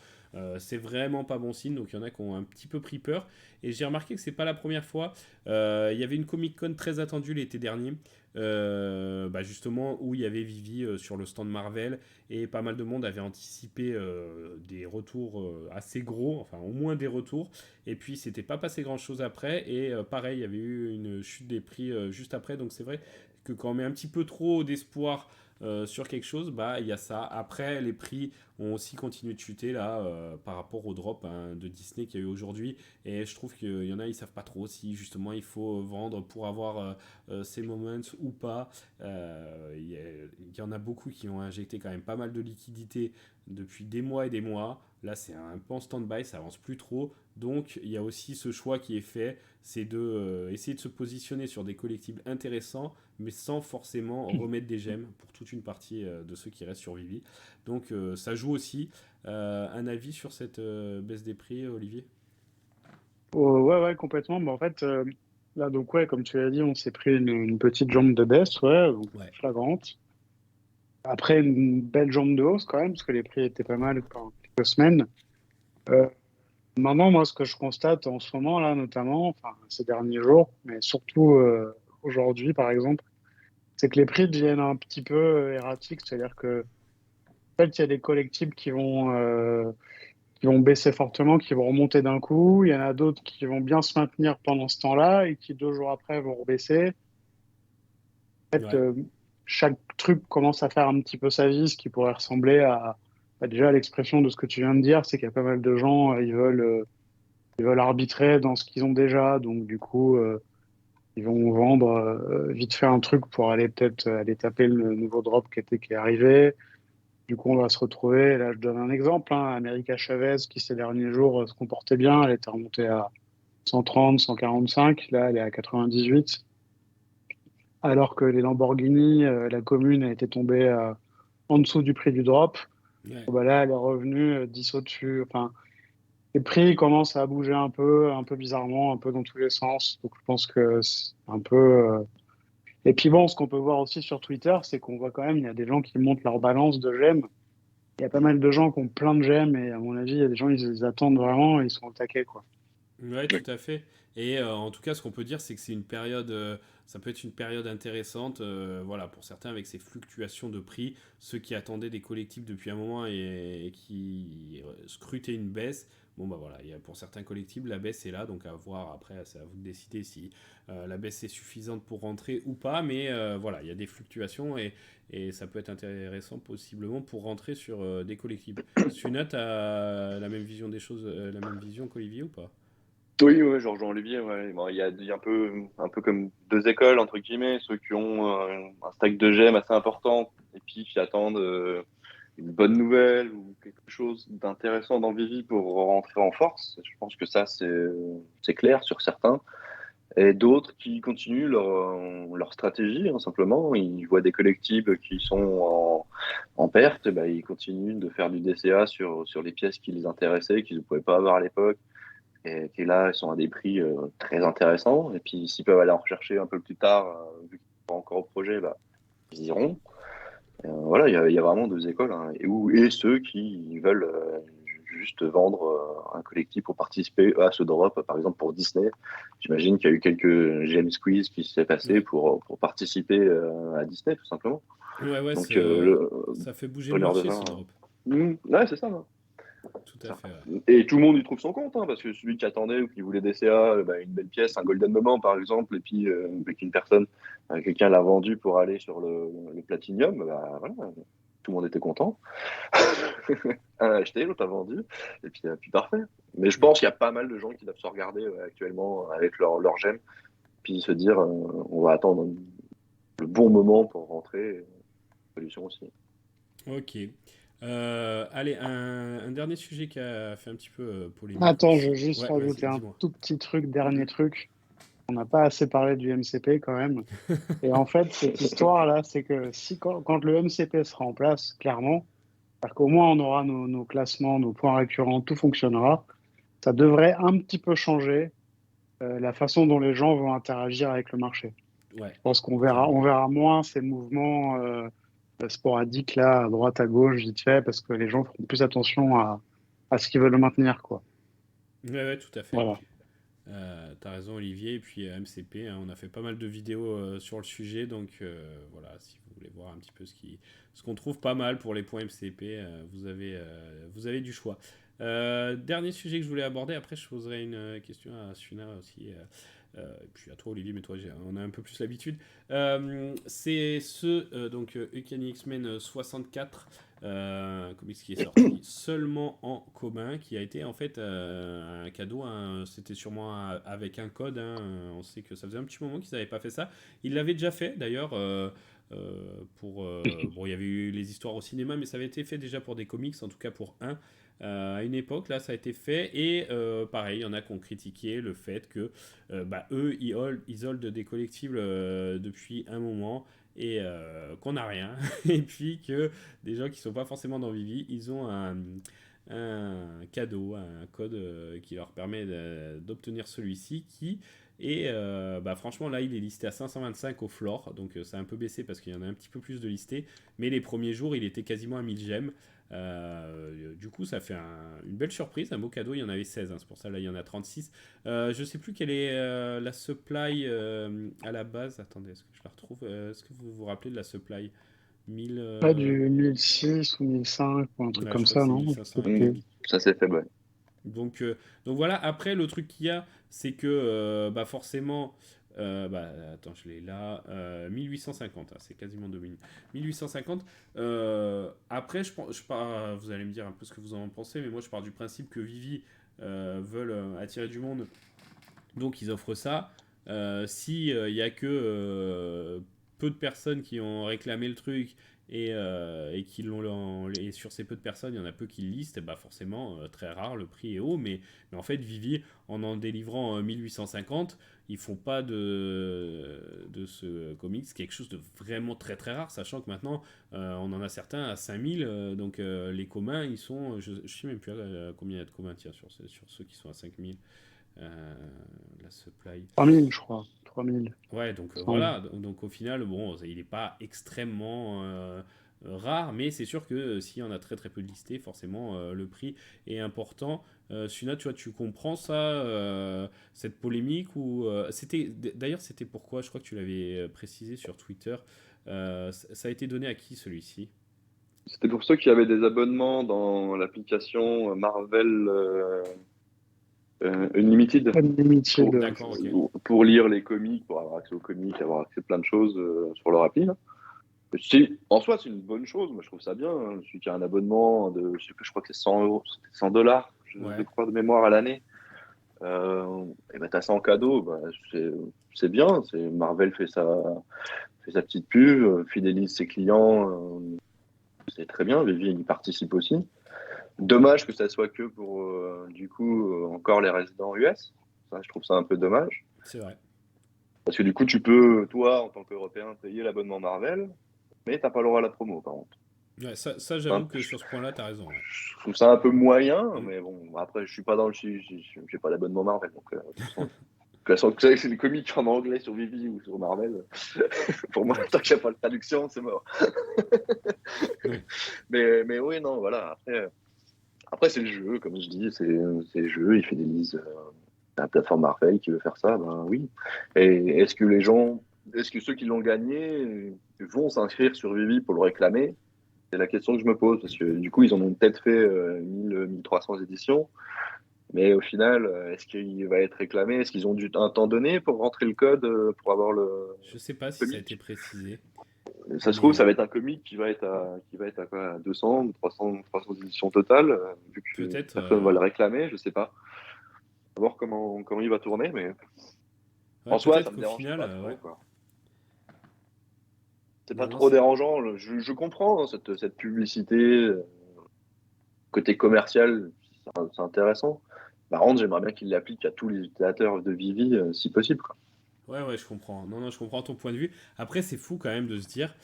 [SPEAKER 1] c'est vraiment pas bon signe. Donc il y en a qui ont un petit peu pris peur et j'ai remarqué que c'est pas la première fois. Il y avait une Comic Con très attendue l'été dernier. Justement où il y avait Vivi sur le stand Marvel et pas mal de monde avait anticipé des retours assez gros, enfin au moins des retours, et puis c'était pas passé grand chose après et pareil il y avait eu une chute des prix juste après. Donc c'est vrai que quand on met un petit peu trop d'espoir sur quelque chose, bah il y a ça. Après les prix ont aussi continué de chuter là par rapport au drop de Disney qu'il y a eu aujourd'hui et je trouve qu'il y en a ils savent pas trop si justement il faut vendre pour avoir ces moments ou pas. Il y en a beaucoup qui ont injecté quand même pas mal de liquidités depuis des mois et des mois. Là, c'est un peu en stand-by, ça avance plus trop. Donc, il y a aussi ce choix qui est fait, c'est de essayer de se positionner sur des collectibles intéressants, mais sans forcément remettre des gemmes pour toute une partie de ceux qui restent sur Vivi. Donc, ça joue aussi. Un avis sur cette baisse des prix, Olivier?
[SPEAKER 2] Oh, ouais, ouais, complètement. En fait, là, donc, ouais, comme tu l'as dit, on s'est pris une petite jambe de baisse, ouais, donc
[SPEAKER 1] Ouais.
[SPEAKER 2] flagrante. Après, une belle jambe de hausse quand même, parce que les prix étaient pas mal pendant quelques semaines. Euh, Maintenant, moi, ce que je constate en ce moment, là, notamment, enfin, ces derniers jours, mais surtout aujourd'hui, par exemple, c'est que les prix deviennent un petit peu erratiques. C'est-à-dire que, en fait, il y a des collectibles qui vont baisser fortement, qui vont remonter d'un coup. Il y en a d'autres qui vont bien se maintenir pendant ce temps-là et qui, 2 jours après, vont rebaisser. En fait,
[SPEAKER 1] Ouais.
[SPEAKER 2] chaque truc commence à faire un petit peu sa vie, ce qui pourrait ressembler à déjà l'expression de ce que tu viens de dire, c'est qu'il y a pas mal de gens, ils veulent arbitrer dans ce qu'ils ont déjà, donc du coup, ils vont vendre vite fait un truc pour aller peut-être aller taper le nouveau drop qui est arrivé. Du coup, on va se retrouver. Là, je donne un exemple, hein, America Chavez, qui ces derniers jours se comportait bien, elle était remontée à 130, 145, là, elle est à 98. Alors que les Lamborghini, la commune a été tombée en dessous du prix du drop.
[SPEAKER 1] Ouais.
[SPEAKER 2] Bon, bah là, elle est revenue 10 au-dessus. Enfin, les prix commencent à bouger un peu bizarrement, un peu dans tous les sens. Donc, je pense que c'est un peu. Et puis bon, ce qu'on peut voir aussi sur Twitter, c'est qu'on voit quand même, il y a des gens qui montent leur balance de gemmes. Il y a pas mal de gens qui ont plein de gemmes et à mon avis, il y a des gens, ils attendent vraiment et ils sont au taquet, quoi.
[SPEAKER 1] Ouais, tout à fait. Et en tout cas, ce qu'on peut dire, c'est que c'est une période, ça peut être une période intéressante, voilà, pour certains avec ces fluctuations de prix, ceux qui attendaient des collectifs depuis un moment et qui scrutaient une baisse. Bon bah voilà, pour certains collectifs, la baisse est là, donc à voir après, c'est à vous de décider si la baisse est suffisante pour rentrer ou pas, mais voilà, il y a des fluctuations et ça peut être intéressant possiblement pour rentrer sur des collectifs. Sunat a la même vision des choses, la même vision qu'Olivier ou pas?
[SPEAKER 3] Oui, ouais, genre Jean-Olivier, ouais. Bon, il y a un peu comme deux écoles, entre guillemets, ceux qui ont un stack de gemmes assez important et puis qui attendent une bonne nouvelle ou quelque chose d'intéressant dans Vivi pour rentrer en force. Je pense que ça, c'est clair sur certains. Et d'autres qui continuent leur stratégie, hein, simplement. Ils voient des collectibles qui sont en perte, bah, ils continuent de faire du DCA sur les pièces qui les intéressaient, qu'ils ne pouvaient pas avoir à l'époque et qui là ils sont à des prix très intéressants. Et puis s'ils peuvent aller en rechercher un peu plus tard, vu qu'ils sont pas encore au projet, bah, ils iront. Voilà, il y a vraiment deux écoles, hein, et ceux qui veulent juste vendre un collectif pour participer à ce drop, par exemple pour Disney. J'imagine qu'il y a eu quelques gem squeeze qui s'est passé
[SPEAKER 1] Ouais.
[SPEAKER 3] pour participer à Disney, tout simplement.
[SPEAKER 1] Ouais, ouais,
[SPEAKER 3] Donc,
[SPEAKER 1] ça fait bouger le
[SPEAKER 3] bonheur de
[SPEAKER 1] marché
[SPEAKER 3] vin.
[SPEAKER 1] ce drop.
[SPEAKER 3] Ouais, c'est ça, hein.
[SPEAKER 1] Tout à
[SPEAKER 3] Ça.
[SPEAKER 1] fait, ouais.
[SPEAKER 3] Et tout le monde y trouve son compte, hein, parce que celui qui attendait ou qui voulait des CA, bah, une belle pièce, un Golden Moment par exemple, et puis avec une personne quelqu'un l'a vendu pour aller sur le Platinum, bah, voilà, tout le monde était content. Un a acheté, l'autre a vendu, et puis parfait. Mais je pense qu'il y a pas mal de gens qui doivent se regarder actuellement avec leur gemme, puis se dire on va attendre le bon moment pour rentrer. Solution aussi.
[SPEAKER 1] Ok. Allez, un dernier sujet qui a fait un petit peu polémique
[SPEAKER 2] Attends, je
[SPEAKER 1] aussi.
[SPEAKER 2] veux juste
[SPEAKER 1] Ouais,
[SPEAKER 2] rajouter
[SPEAKER 1] vas-y,
[SPEAKER 2] un
[SPEAKER 1] dis-moi.
[SPEAKER 2] tout petit truc, dernier truc. On n'a pas assez parlé du MCP quand même. Et en fait, cette histoire-là, c'est que si quand le MCP sera en place, clairement, c'est-à-dire qu'au moins on aura nos classements, nos points récurrents, tout fonctionnera, ça devrait un petit peu changer la façon dont les gens vont interagir avec le marché.
[SPEAKER 1] Ouais,
[SPEAKER 2] Je pense
[SPEAKER 1] carrément.
[SPEAKER 2] on verra moins ces mouvements sporadiques là, à droite, à gauche, vite fait, parce que les gens feront plus attention à ce qu'ils veulent maintenir, quoi.
[SPEAKER 1] Ouais, ouais, tout à fait.
[SPEAKER 2] Voilà.
[SPEAKER 1] T'as raison, Olivier. Et puis MCP, hein, on a fait pas mal de vidéos sur le sujet. Donc voilà, si vous voulez voir un petit peu ce qu'on trouve pas mal pour les points MCP, vous avez du choix. Dernier sujet que je voulais aborder. Après, je poserai une question à Suna aussi. Et puis à toi, Olivier, mais toi, on a un peu plus l'habitude. C'est donc Uncanny X-Men 64, comics qui est sorti seulement en commun, qui a été en fait un cadeau. C'était sûrement avec un code. On sait que ça faisait un petit moment qu'ils n'avaient pas fait ça. Ils l'avaient déjà fait d'ailleurs. Bon, il y avait eu les histoires au cinéma, mais ça avait été fait déjà pour des comics, en tout cas pour un. À une époque, là, ça a été fait. Et pareil, il y en a qui ont critiqué le fait que eux, ils holdent des collectibles depuis un moment et qu'on n'a rien. Et puis que des gens qui sont pas forcément dans Vivi, ils ont un cadeau, un code qui leur permet d'obtenir celui-ci qui et franchement là il est listé à 525 au floor, donc ça a un peu baissé parce qu'il y en a un petit peu plus de listés, mais les premiers jours il était quasiment à 1000 gemmes. Du coup ça fait une belle surprise, un beau cadeau, il y en avait 16, c'est pour ça là il y en a 36. Je sais plus quelle est la supply à la base, attendez est-ce que je la retrouve, est-ce que vous vous rappelez de la supply 1000
[SPEAKER 2] Pas du 1006 ou 1005 ou un truc
[SPEAKER 1] ouais, je
[SPEAKER 2] comme
[SPEAKER 1] crois que
[SPEAKER 2] ça,
[SPEAKER 1] c'est
[SPEAKER 2] non?
[SPEAKER 1] 1500 et
[SPEAKER 3] Mmh.
[SPEAKER 1] quelques.
[SPEAKER 3] Ça s'est fait, ouais.
[SPEAKER 1] Donc, euh, donc voilà, après le truc qu'il y a, c'est que forcément, attends, je l'ai là, 1850, c'est quasiment 2000. 1850, après, vous allez me dire un peu ce que vous en pensez, mais moi je pars du principe que Vivi veulent attirer du monde, donc ils offrent ça. Si il y a que peu de personnes qui ont réclamé le truc et qui et sur ces peu de personnes, il y en a peu qui le listent, et bah forcément très rare, le prix est haut, mais en fait Vivi en délivrant 1850, ils font pas de ce comics quelque chose de vraiment très très rare, sachant que maintenant on en a certains à 5000, donc les communs ils sont, je sais même plus combien il y a de communs tiens, sur ceux qui sont à 5000. Euh, la supply.
[SPEAKER 2] 3000, je crois. 3000,
[SPEAKER 1] Ouais, donc
[SPEAKER 2] il me semble.
[SPEAKER 1] voilà. Donc au final, bon, il n'est pas extrêmement rare, mais c'est sûr que s'il y en a très très peu de listés, forcément le prix est important. Suna, tu vois, tu comprends ça, cette polémique ou d'ailleurs c'était pourquoi, je crois que tu l'avais précisé sur Twitter. Ça a été donné à qui celui-ci?
[SPEAKER 3] C'était pour ceux qui avaient des abonnements dans l'application Marvel Unlimited
[SPEAKER 2] Unlimited.
[SPEAKER 3] pour,
[SPEAKER 1] D'accord, ok.
[SPEAKER 3] pour lire les comics, pour avoir accès aux comics, avoir accès à plein de choses sur leur appli. Là. En soi, c'est une bonne chose. Moi, je trouve ça bien. Hein. Celui qui a un abonnement de, je sais plus, je crois que c'est 100 euros, 100 dollars, je
[SPEAKER 1] Ouais.
[SPEAKER 3] crois, de mémoire à l'année. Et ben, t'as ça en cadeau. Bah, c'est bien. Marvel fait sa petite pub, fidélise ses clients. C'est très bien. Vivi y participe aussi. Dommage que ça soit que pour, du coup, encore les résidents US. Ça, je trouve ça un peu dommage.
[SPEAKER 1] C'est vrai.
[SPEAKER 3] Parce que du coup, tu peux, toi, en tant qu'Européen, payer l'abonnement Marvel, mais t'as pas le droit à la promo, par contre.
[SPEAKER 1] Ouais, ça
[SPEAKER 3] Enfin,
[SPEAKER 1] j'avoue que sur ce point-là, t'as raison. Ouais.
[SPEAKER 3] je trouve ça un peu moyen,
[SPEAKER 1] Mm.
[SPEAKER 3] mais bon, après, je suis pas dans le. J'ai pas d'abonnement Marvel, donc de toute façon, que c'est des comics en anglais sur Vivi ou sur Marvel, pour moi,
[SPEAKER 1] Ouais,
[SPEAKER 3] tant
[SPEAKER 1] tout
[SPEAKER 3] que
[SPEAKER 1] à
[SPEAKER 3] j'ai
[SPEAKER 1] fait.
[SPEAKER 3] pas de traduction, c'est mort.
[SPEAKER 1] Ouais.
[SPEAKER 3] Mais oui, non, voilà. Après c'est le jeu, comme je dis, c'est le jeu, il fidélise la plateforme Marvel qui veut faire ça, ben oui. Et est-ce que ceux qui l'ont gagné vont s'inscrire sur Vivi pour le réclamer? C'est la question que je me pose, parce que du coup, ils en ont peut-être fait 1000, 1300 éditions. Mais au final, est-ce qu'il va être réclamé? Est-ce qu'ils ont un temps donné pour rentrer le code, pour avoir
[SPEAKER 1] Je sais pas si ça a été
[SPEAKER 3] comic?
[SPEAKER 1] précisé,
[SPEAKER 3] Ça se trouve,
[SPEAKER 1] mais
[SPEAKER 3] ça va être un comic qui va être à quoi? À 200, 300 éditions totales, vu que
[SPEAKER 1] peut-être.
[SPEAKER 3] personne ne va le réclamer, je sais pas. On va voir comment il va tourner, mais
[SPEAKER 1] Ouais,
[SPEAKER 3] en soi, ça
[SPEAKER 1] peut-être
[SPEAKER 3] me
[SPEAKER 1] qu'au
[SPEAKER 3] dérange
[SPEAKER 1] final,
[SPEAKER 3] pas trop,
[SPEAKER 1] ouais.
[SPEAKER 3] quoi. C'est pas
[SPEAKER 1] Non, non,
[SPEAKER 3] trop dérangeant. Je comprends hein, cette publicité, côté commercial, c'est intéressant. Par contre, j'aimerais bien qu'il l'applique à tous les utilisateurs de Vivi, si possible, quoi.
[SPEAKER 1] ouais, ouais, je comprends. Non, non, je comprends ton point de vue. Après, c'est fou quand même de se dire,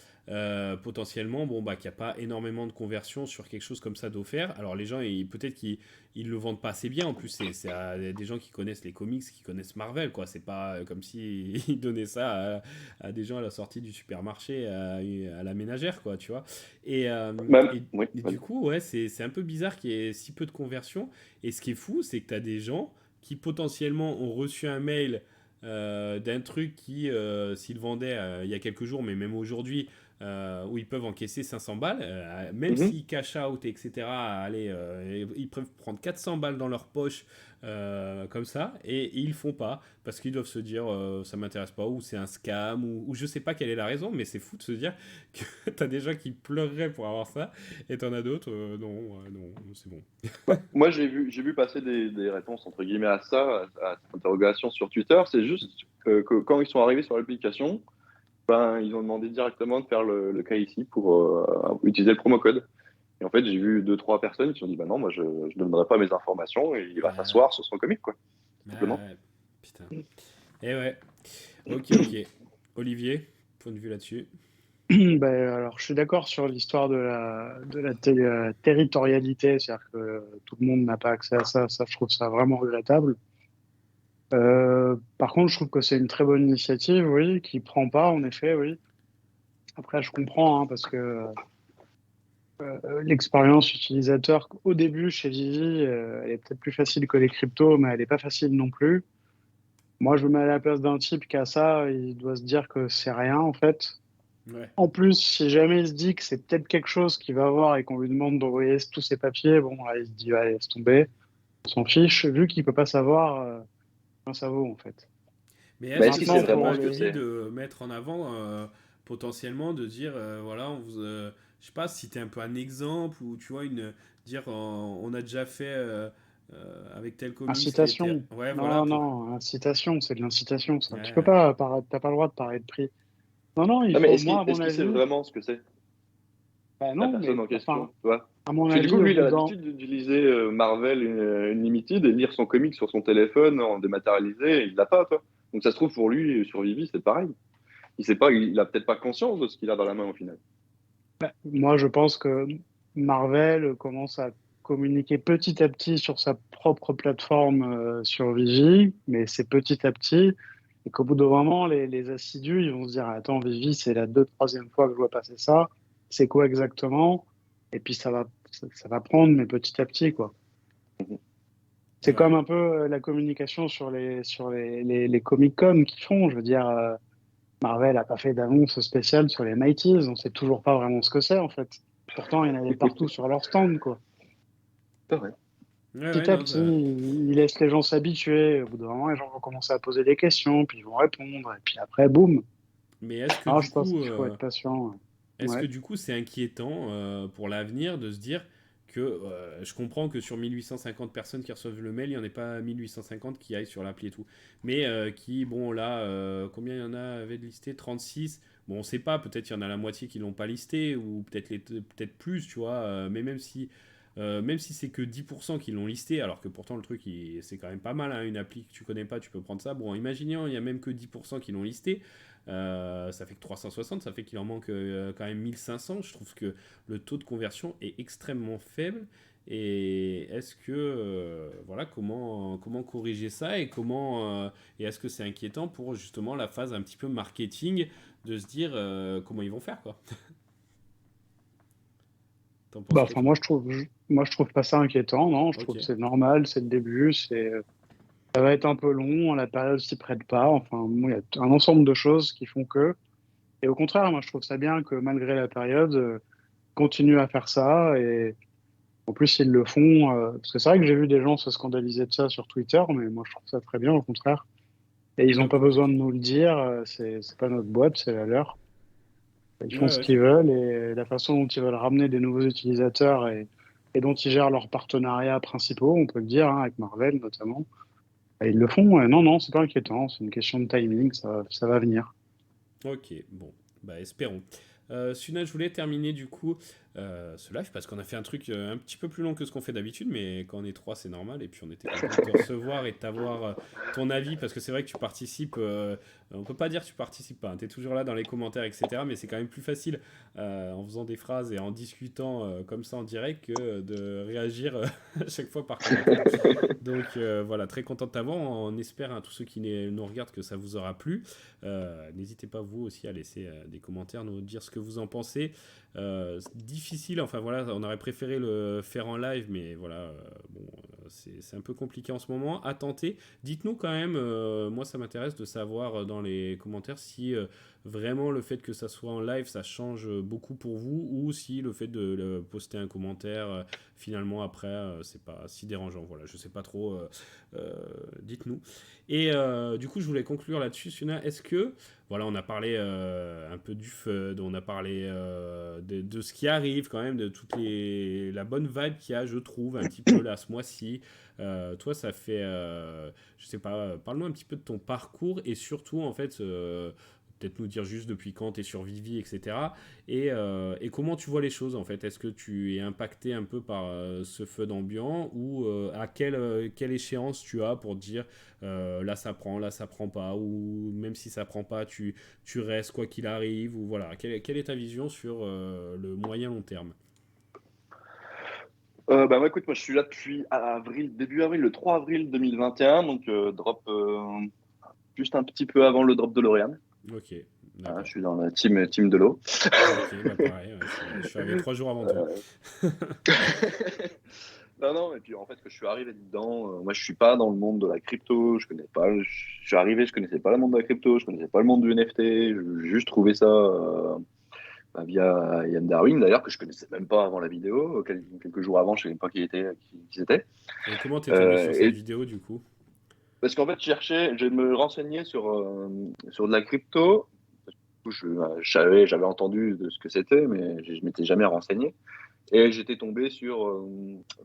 [SPEAKER 1] potentiellement, bon, bah, qu'il n'y a pas énormément de conversion sur quelque chose comme ça d'offert. Alors, les gens, peut-être qu'ils le vendent pas assez bien. En plus, c'est à des gens qui connaissent les comics, qui connaissent Marvel, quoi. C'est pas comme si ils donnaient ça à des gens à la sortie du supermarché, à la ménagère, quoi, tu vois. Et, euh,
[SPEAKER 3] Même,
[SPEAKER 1] et,
[SPEAKER 3] oui,
[SPEAKER 1] et du
[SPEAKER 3] vas-y.
[SPEAKER 1] coup, ouais, c'est un peu bizarre qu'il y ait si peu de conversion. Et ce qui est fou, c'est que tu as des gens qui potentiellement ont reçu un mail d'un truc qui, s'ils vendaient il y a quelques jours, mais même aujourd'hui, où ils peuvent encaisser 500 balles, même
[SPEAKER 3] Mhm.
[SPEAKER 1] s'ils cash out, etc., allez, ils peuvent prendre 400 balles dans leur poche comme ça, et ils font pas, parce qu'ils doivent se dire ça m'intéresse pas, ou c'est un scam, ou je sais pas quelle est la raison, mais c'est fou de se dire que t'as des gens qui pleureraient pour avoir ça, et t'en as d'autres, non, non, c'est bon.
[SPEAKER 3] Bah, moi, j'ai vu passer des réponses, entre guillemets, à ça, à cette interrogation sur Twitter. C'est juste que quand ils sont arrivés sur l'application, ben, ils ont demandé directement de faire le KYC pour utiliser le promo code. Et en fait, j'ai vu deux, trois personnes qui ont dit, bah non, moi, je ne donnerai pas mes informations et il va
[SPEAKER 1] Ah,
[SPEAKER 3] s'asseoir sur son comic, quoi, simplement.
[SPEAKER 1] ah, putain. Et ouais, ok, ok. Olivier, point de vue là-dessus.
[SPEAKER 2] Ben, alors, je suis d'accord sur l'histoire de la territorialité, c'est-à-dire que tout le monde n'a pas accès à ça. Ça, je trouve ça vraiment regrettable. Par contre, je trouve que c'est une très bonne initiative, oui, qui prend pas, en effet, oui. Après, je comprends, hein, parce que l'expérience utilisateur au début chez Vivi, elle est peut-être plus facile que les cryptos, mais elle n'est pas facile non plus. Moi, je me mets à la place d'un type qui a ça, il doit se dire que c'est rien, en fait.
[SPEAKER 1] Ouais.
[SPEAKER 2] En plus, si jamais il se dit que c'est peut-être quelque chose qu'il va avoir et qu'on lui demande d'envoyer tous ses papiers, bon, là, il se dit, allez, laisse tomber, on s'en fiche, vu qu'il peut pas savoir combien ça vaut, en fait.
[SPEAKER 1] Mais
[SPEAKER 3] Mais
[SPEAKER 1] est-ce
[SPEAKER 3] est-ce
[SPEAKER 1] que
[SPEAKER 3] qu'il
[SPEAKER 1] ça
[SPEAKER 3] sait
[SPEAKER 2] Maintenant,
[SPEAKER 1] serait
[SPEAKER 3] vraiment
[SPEAKER 2] pour
[SPEAKER 1] pas
[SPEAKER 3] ce que
[SPEAKER 1] lui
[SPEAKER 2] les...
[SPEAKER 3] c'est?
[SPEAKER 1] de mettre en avant potentiellement de dire voilà je sais pas si t'es un peu un exemple ou tu vois dire on a déjà fait avec tel comics qui était
[SPEAKER 2] Incitation.
[SPEAKER 1] ouais voilà
[SPEAKER 2] Non,
[SPEAKER 1] pour
[SPEAKER 2] non, incitation, c'est de l'incitation, ça. Tu peux
[SPEAKER 1] ouais,
[SPEAKER 2] pas, t'as pas le droit de parler de prix. Non, non, il
[SPEAKER 3] Non, mais
[SPEAKER 2] faut, moi, à mon
[SPEAKER 3] est-ce qu'il sait
[SPEAKER 2] avis,
[SPEAKER 3] vraiment ce que c'est,
[SPEAKER 2] bah
[SPEAKER 3] la
[SPEAKER 2] non,
[SPEAKER 3] personne
[SPEAKER 2] mais
[SPEAKER 3] en question,
[SPEAKER 2] enfin,
[SPEAKER 3] tu vois?
[SPEAKER 2] à mon
[SPEAKER 3] Parce que du coup,
[SPEAKER 2] avis, au
[SPEAKER 3] lui, il
[SPEAKER 2] bout
[SPEAKER 3] a
[SPEAKER 2] d'un...
[SPEAKER 3] l'habitude d'utiliser Marvel Unlimited et lire son comic sur son téléphone en dématérialisé, et il l'a pas, toi. Donc ça se trouve, pour lui, sur Vivi, c'est pareil. Il sait pas, il a peut-être pas conscience de ce qu'il a dans la main au final.
[SPEAKER 2] Moi, je pense que Marvel commence à communiquer petit à petit sur sa propre plateforme sur Vivi, mais c'est petit à petit, et qu'au bout d'un moment, les assidus, ils vont se dire, attends, Vivi, c'est la troisième fois que je vois passer ça, c'est quoi exactement? Et puis ça va prendre, mais petit à petit, quoi. C'est
[SPEAKER 1] ouais.
[SPEAKER 2] comme un peu la communication sur les Comic-Con qu'ils font. Je veux dire, Marvel a pas fait d'annonce spéciale sur les Mighties. On sait toujours pas vraiment ce que c'est, en fait. Pourtant, il y en avait partout sur leur stand, quoi.
[SPEAKER 3] C'est vrai.
[SPEAKER 1] Ouais, ouais,
[SPEAKER 2] Petit à
[SPEAKER 1] non,
[SPEAKER 2] petit, ils laissent les gens s'habituer. Au bout d'un moment, les gens vont commencer à poser des questions, puis ils vont répondre. Et puis après, boum.
[SPEAKER 1] mais est-ce que
[SPEAKER 2] Alors,
[SPEAKER 1] du
[SPEAKER 2] je pense
[SPEAKER 1] coup
[SPEAKER 2] qu'il faut être patient.
[SPEAKER 1] est-ce que
[SPEAKER 2] Ouais.
[SPEAKER 1] du coup c'est inquiétant pour l'avenir de se dire que je comprends que sur 1850 personnes qui reçoivent le mail, il n'y en ait pas 1850 qui aillent sur l'appli et tout. Mais qui, bon là, combien il y en a avait de listé 36. Bon, on ne sait pas, peut-être il y en a la moitié qui ne l'ont pas listé, ou peut-être peut-être plus, tu vois. Mais même si c'est que 10% qui l'ont listé, alors que pourtant le truc c'est quand même pas mal, hein, une appli que tu connais pas, tu peux prendre ça. Bon, imaginons, il y a même que 10% qui l'ont listé. Ça fait que 360, ça fait qu'il en manque quand même 1500. Je trouve que le taux de conversion est extrêmement faible. Et est-ce que, voilà, comment corriger ça et est-ce que c'est inquiétant pour justement la phase un petit peu marketing de se dire comment ils vont faire, quoi. T'en penses
[SPEAKER 2] Bah,
[SPEAKER 1] quoi,
[SPEAKER 2] enfin,
[SPEAKER 1] toi?
[SPEAKER 2] moi, je trouve pas ça inquiétant, non. Je
[SPEAKER 1] Ok.
[SPEAKER 2] trouve que c'est normal, c'est le début, ça va être un peu long, la période s'y prête pas. Enfin, bon, il y a un ensemble de choses qui font que. Et au contraire, moi, je trouve ça bien que malgré la période, continue à faire ça. Et En plus, ils le font, parce que c'est vrai que j'ai vu des gens se scandaliser de ça sur Twitter, mais moi je trouve ça très bien, au contraire. Et ils n'ont
[SPEAKER 1] Bah,
[SPEAKER 2] pas besoin de nous le dire, c'est pas notre boîte, c'est la leur. Ils
[SPEAKER 1] ouais,
[SPEAKER 2] font ce
[SPEAKER 1] ouais,
[SPEAKER 2] qu'ils veulent et la façon dont ils veulent ramener des nouveaux utilisateurs et dont ils gèrent leurs partenariats principaux, on peut le dire, hein, avec Marvel notamment, et ils le font. Non, non, c'est pas inquiétant, c'est une question de timing, ça va venir.
[SPEAKER 1] ok, bon, bah espérons. Suna, je voulais terminer du coup ce live parce qu'on a fait un truc un petit peu plus long que ce qu'on fait d'habitude, mais quand on est trois, c'est normal. Et puis on était content de te recevoir et de t'avoir ton avis parce que c'est vrai que tu participes. On peut pas dire que tu participes pas, tu es toujours là dans les commentaires, etc. Mais c'est quand même plus facile en faisant des phrases et en discutant comme ça en direct que de réagir à chaque fois par commentaire. Donc voilà, très content de t'avoir. On espère à tous ceux qui nous regardent que ça vous aura plu. N'hésitez pas vous aussi à laisser des commentaires, nous dire ce que vous en pensez. C'est difficile, enfin voilà, on aurait préféré le faire en live, mais voilà, bon, c'est un peu compliqué en ce moment. À tenter. Dites-nous quand même, moi ça m'intéresse de savoir dans les commentaires si vraiment le fait que ça soit en live, ça change beaucoup pour vous, ou si le fait de poster un commentaire finalement après, c'est pas si dérangeant. Voilà, je sais pas trop. Dites-nous. Et du coup, je voulais conclure là-dessus, Suna. Est-ce que, voilà, on a parlé un peu du FUD, on a parlé de ce qui arrive quand même, de la bonne vibe qu'il y a, je trouve, un petit peu là ce mois-ci. Toi, ça fait, je sais pas, parle-nous un petit peu de ton parcours et surtout, en fait, peut-être nous dire juste depuis quand tu es sur Vivi, etc. Et comment tu vois les choses en fait. Est-ce que tu es impacté un peu par ce feu d'ambiance ou à quelle échéance tu as pour dire là ça prend pas, ou même si ça prend pas, tu restes quoi qu'il arrive, ou voilà. Quelle est ta vision sur le moyen long terme?
[SPEAKER 3] Bah, moi, écoute, moi, je suis là depuis avril, début avril, le 3 avril 2021, donc drop juste un petit peu avant le drop de L'Oréal.
[SPEAKER 1] Ok,
[SPEAKER 3] Hein, je
[SPEAKER 1] d'accord.
[SPEAKER 3] suis dans la team de l'eau.
[SPEAKER 1] Ok, bah pareil, ouais, je suis arrivé 3 jours avant toi.
[SPEAKER 3] Euh, Non, non, et puis en fait, que je suis arrivé dedans, moi je suis pas dans le monde de la crypto, je connais pas, je suis arrivé, je connaissais pas le monde de la crypto, je connaissais pas le monde du NFT, j'ai juste trouvé ça bah, via Yann Darwin d'ailleurs, que je connaissais même pas avant la vidéo, quelques jours avant, je savais même pas qui c'était.
[SPEAKER 1] Et comment t'es tombé sur cette
[SPEAKER 3] Et
[SPEAKER 1] vidéo du coup?
[SPEAKER 3] parce qu'en fait, je me renseignais sur de la crypto, j'avais entendu de ce que c'était, mais je m'étais jamais renseigné. Et j'étais tombé sur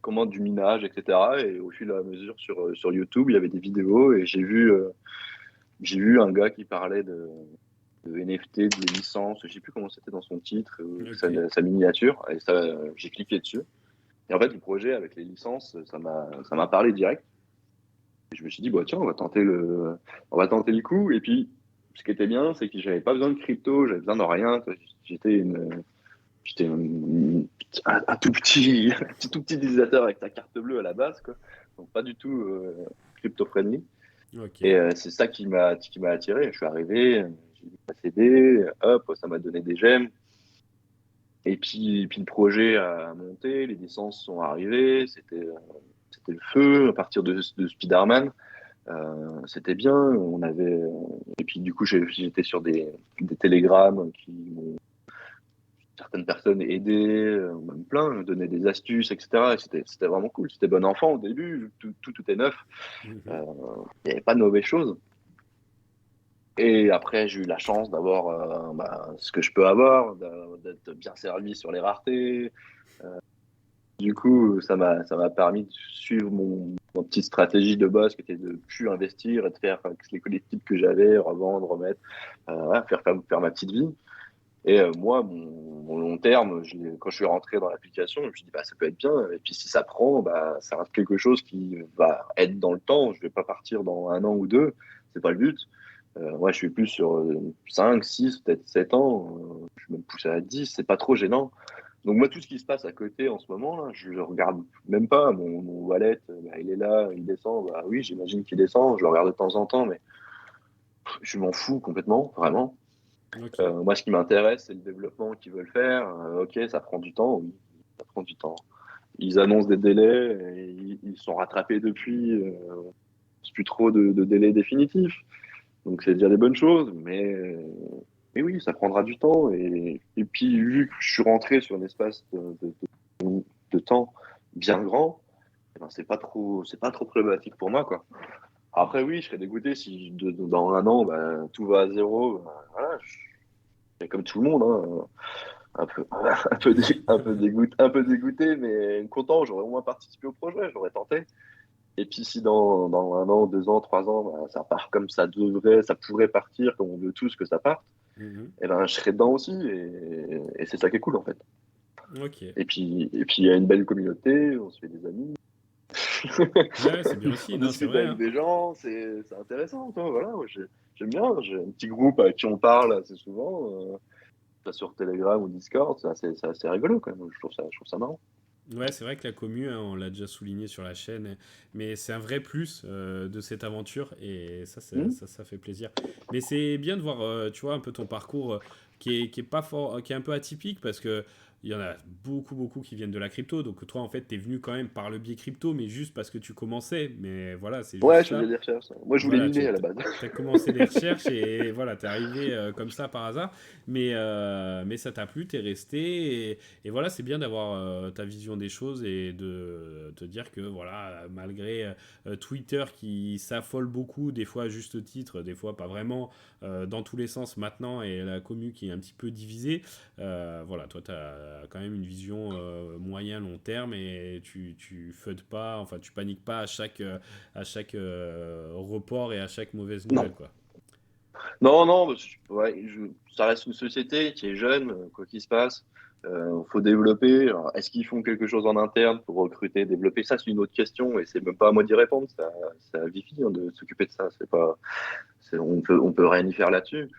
[SPEAKER 3] comment du minage, etc. Et au fil et à mesure sur YouTube, il y avait des vidéos et j'ai vu un gars qui parlait de NFT, de licences, je sais plus comment c'était dans son titre,
[SPEAKER 1] Ok.
[SPEAKER 3] sa miniature. Et ça, j'ai cliqué dessus. Et en fait, le projet avec les licences, ça m'a parlé direct. Et je me suis dit, bah, tiens, on va tenter le coup. Et puis, ce qui était bien, c'est que j'avais pas besoin de crypto, j'avais besoin de rien. J'étais une, J'étais un tout petit utilisateur avec sa carte bleue à la base, quoi. Donc pas du tout crypto-friendly.
[SPEAKER 1] Ok.
[SPEAKER 3] Et c'est ça qui m'a attiré. Je suis arrivé, j'ai mis ma CD, hop, ça m'a donné des gemmes. Puis le projet a monté, les licences sont arrivées, c'était le feu à partir de Spider-Man. C'était bien. Et puis du coup, j'étais sur des télégrammes qui m'ont certaines personnes aidaient, même plein, me donnaient des astuces, etc. Et c'était vraiment cool. C'était bon enfant au début, tout est neuf.
[SPEAKER 1] Mhm.
[SPEAKER 3] Euh, Il n'y avait pas de mauvaises choses. Et après, j'ai eu la chance d'avoir bah, ce que je peux avoir, d'être bien servi sur les raretés. Du coup, ça m'a permis de suivre mon petite stratégie de base qui était de plus investir et de faire avec les collectibles que j'avais, revendre, remettre, voilà, faire ma petite vie. Et moi, mon long terme, quand je suis rentré dans l'application, je me suis dit, bah, ça peut être bien. Et puis si ça prend, bah, ça reste quelque chose qui va être dans le temps. Je vais pas partir dans un an ou deux. C'est pas le but. Moi, je suis plus sur 5, 6, peut-être 7 ans. Je vais me pousser à 10. C'est pas trop gênant. Donc moi, tout ce qui se passe à côté en ce moment, là, je le regarde même pas. Mon wallet, bah, il est là, il descend. Bah oui, j'imagine qu'il descend. Je le regarde de temps en temps, mais je m'en fous complètement, vraiment.
[SPEAKER 1] Ok.
[SPEAKER 3] Moi, ce qui m'intéresse, c'est le développement qu'ils veulent faire. Ok, ça prend du temps, oui, ça prend du temps. Ils annoncent des délais, et ils sont rattrapés depuis. C'est plus trop de délais définitifs. Donc, c'est déjà des bonnes choses, mais oui, ça prendra du temps. Et puis, vu que je suis rentré sur un espace de temps bien grand, eh ben, c'est pas trop problématique pour moi, quoi. Après, oui, je serais dégoûté si dans un an, bah, tout va à zéro. Bah, voilà, je suis comme tout le monde, hein, un peu, un peu dégoûté, mais content. J'aurais au moins participé au projet, j'aurais tenté. Et puis si dans un an, 2 ans, 3 ans, bah, ça part comme ça pourrait partir, comme on veut tous que ça parte,
[SPEAKER 1] Mhm.
[SPEAKER 3] et ben je serais dedans aussi, et c'est ça qui est cool en fait.
[SPEAKER 1] Ok.
[SPEAKER 3] Et puis il y a une belle communauté, on se fait des amis,
[SPEAKER 1] Ouais, c'est bien aussi,
[SPEAKER 3] on
[SPEAKER 1] non, c'est
[SPEAKER 3] discute
[SPEAKER 1] vrai,
[SPEAKER 3] avec
[SPEAKER 1] hein.
[SPEAKER 3] des gens, c'est intéressant, toi, voilà. Moi, j'aime bien, j'ai un petit groupe avec qui on parle assez souvent, soit sur Telegram ou Discord, c'est assez rigolo quand même. Je trouve ça marrant.
[SPEAKER 1] Ouais, c'est vrai que la commu, hein, on l'a déjà souligné sur la chaîne, mais c'est un vrai plus de cette aventure et ça,
[SPEAKER 3] Hmm.
[SPEAKER 1] ça fait plaisir. Mais c'est bien de voir, tu vois, un peu ton parcours qui est pas fort, qui est un peu atypique parce que il y en a beaucoup, beaucoup qui viennent de la crypto. Donc toi, en fait, t'es venu quand même par le biais crypto, mais juste parce que tu commençais. Mais voilà, c'est
[SPEAKER 3] Ouais,
[SPEAKER 1] juste
[SPEAKER 3] je faisais
[SPEAKER 1] ça.
[SPEAKER 3] des recherches. Moi, je voulais
[SPEAKER 1] Voilà,
[SPEAKER 3] miner à la base.
[SPEAKER 1] as commencé les recherches et voilà, t'es arrivé comme ça par hasard. Mais ça t'a plu, t'es resté. Et voilà, c'est bien d'avoir ta vision des choses et de te dire que voilà, malgré Twitter qui s'affole beaucoup, des fois à juste titre, des fois pas vraiment, dans tous les sens maintenant, et la commu qui est un petit peu divisée, voilà, toi, t'as quand même une vision moyen long terme et tu feudes pas, enfin, tu paniques pas à chaque report et à chaque mauvaise nouvelle,
[SPEAKER 3] Non,
[SPEAKER 1] quoi.
[SPEAKER 3] non, non, ouais, ça reste une société qui est jeune, quoi qu'il se passe. Faut développer. Alors, est-ce qu'ils font quelque chose en interne pour recruter, développer? Ça, c'est une autre question et c'est même pas à moi d'y répondre. C'est à Vifi, hein, de s'occuper de ça. On peut rien y faire là-dessus.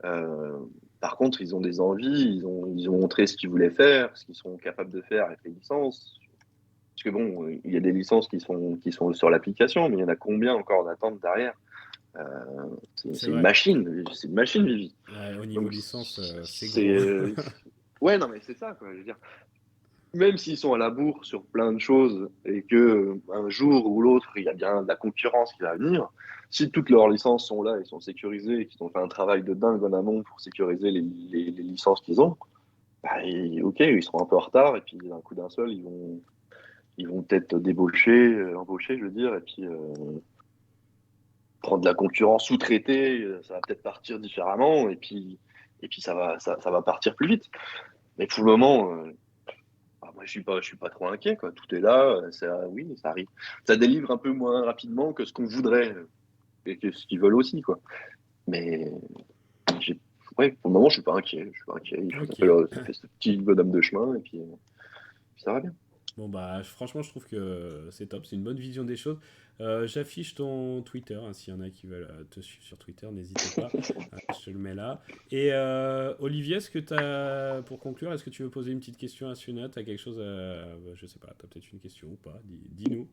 [SPEAKER 3] Euh, Par contre, ils ont des envies, ils ont montré ce qu'ils voulaient faire, ce qu'ils sont capables de faire avec les licences. Parce que bon, il y a des licences qui sont sur l'application, mais il y en a combien encore d'attente derrière? Euh,
[SPEAKER 1] C'est vrai.
[SPEAKER 3] c'est une machine, Vivi.
[SPEAKER 1] Ouais, au niveau
[SPEAKER 3] Donc,
[SPEAKER 1] licence, c'est
[SPEAKER 3] c'est.
[SPEAKER 1] gros.
[SPEAKER 3] Ouais, non, mais c'est ça, quoi. Je veux dire, même s'ils sont à la bourre sur plein de choses et que un jour ou l'autre, il y a bien de la concurrence qui va venir, si toutes leurs licences sont là et sont sécurisées et qu'ils ont fait un travail de dingue en amont pour sécuriser les licences qu'ils ont, bah, ok, ils seront un peu en retard et puis d'un coup d'un seul, ils vont peut-être embaucher, je veux dire, et puis prendre de la concurrence sous-traitée, ça va peut-être partir différemment et puis ça va partir plus vite. Mais pour le moment, moi je suis pas trop inquiet, quoi. Tout est là, oui, ça arrive. Ça délivre un peu moins rapidement que ce qu'on voudrait et que ce qu'ils veulent aussi, quoi. Mais j'ai, ouais, pour le moment, je suis pas inquiet. Je suis pas inquiet.
[SPEAKER 1] Ok.
[SPEAKER 3] Ça fait ce petit bonhomme de chemin et puis ça va bien.
[SPEAKER 1] Bon, bah, franchement, je trouve que c'est top. C'est une bonne vision des choses. J'affiche ton Twitter, hein, s'il y en a qui veulent te suivre sur Twitter, n'hésitez pas. Je te le mets là. Et Olivier, est-ce que tu as, pour conclure, est-ce que tu veux poser une petite question à Sunat? Tu as quelque chose à. Je sais pas, tu as peut-être une question ou pas? Dis-nous.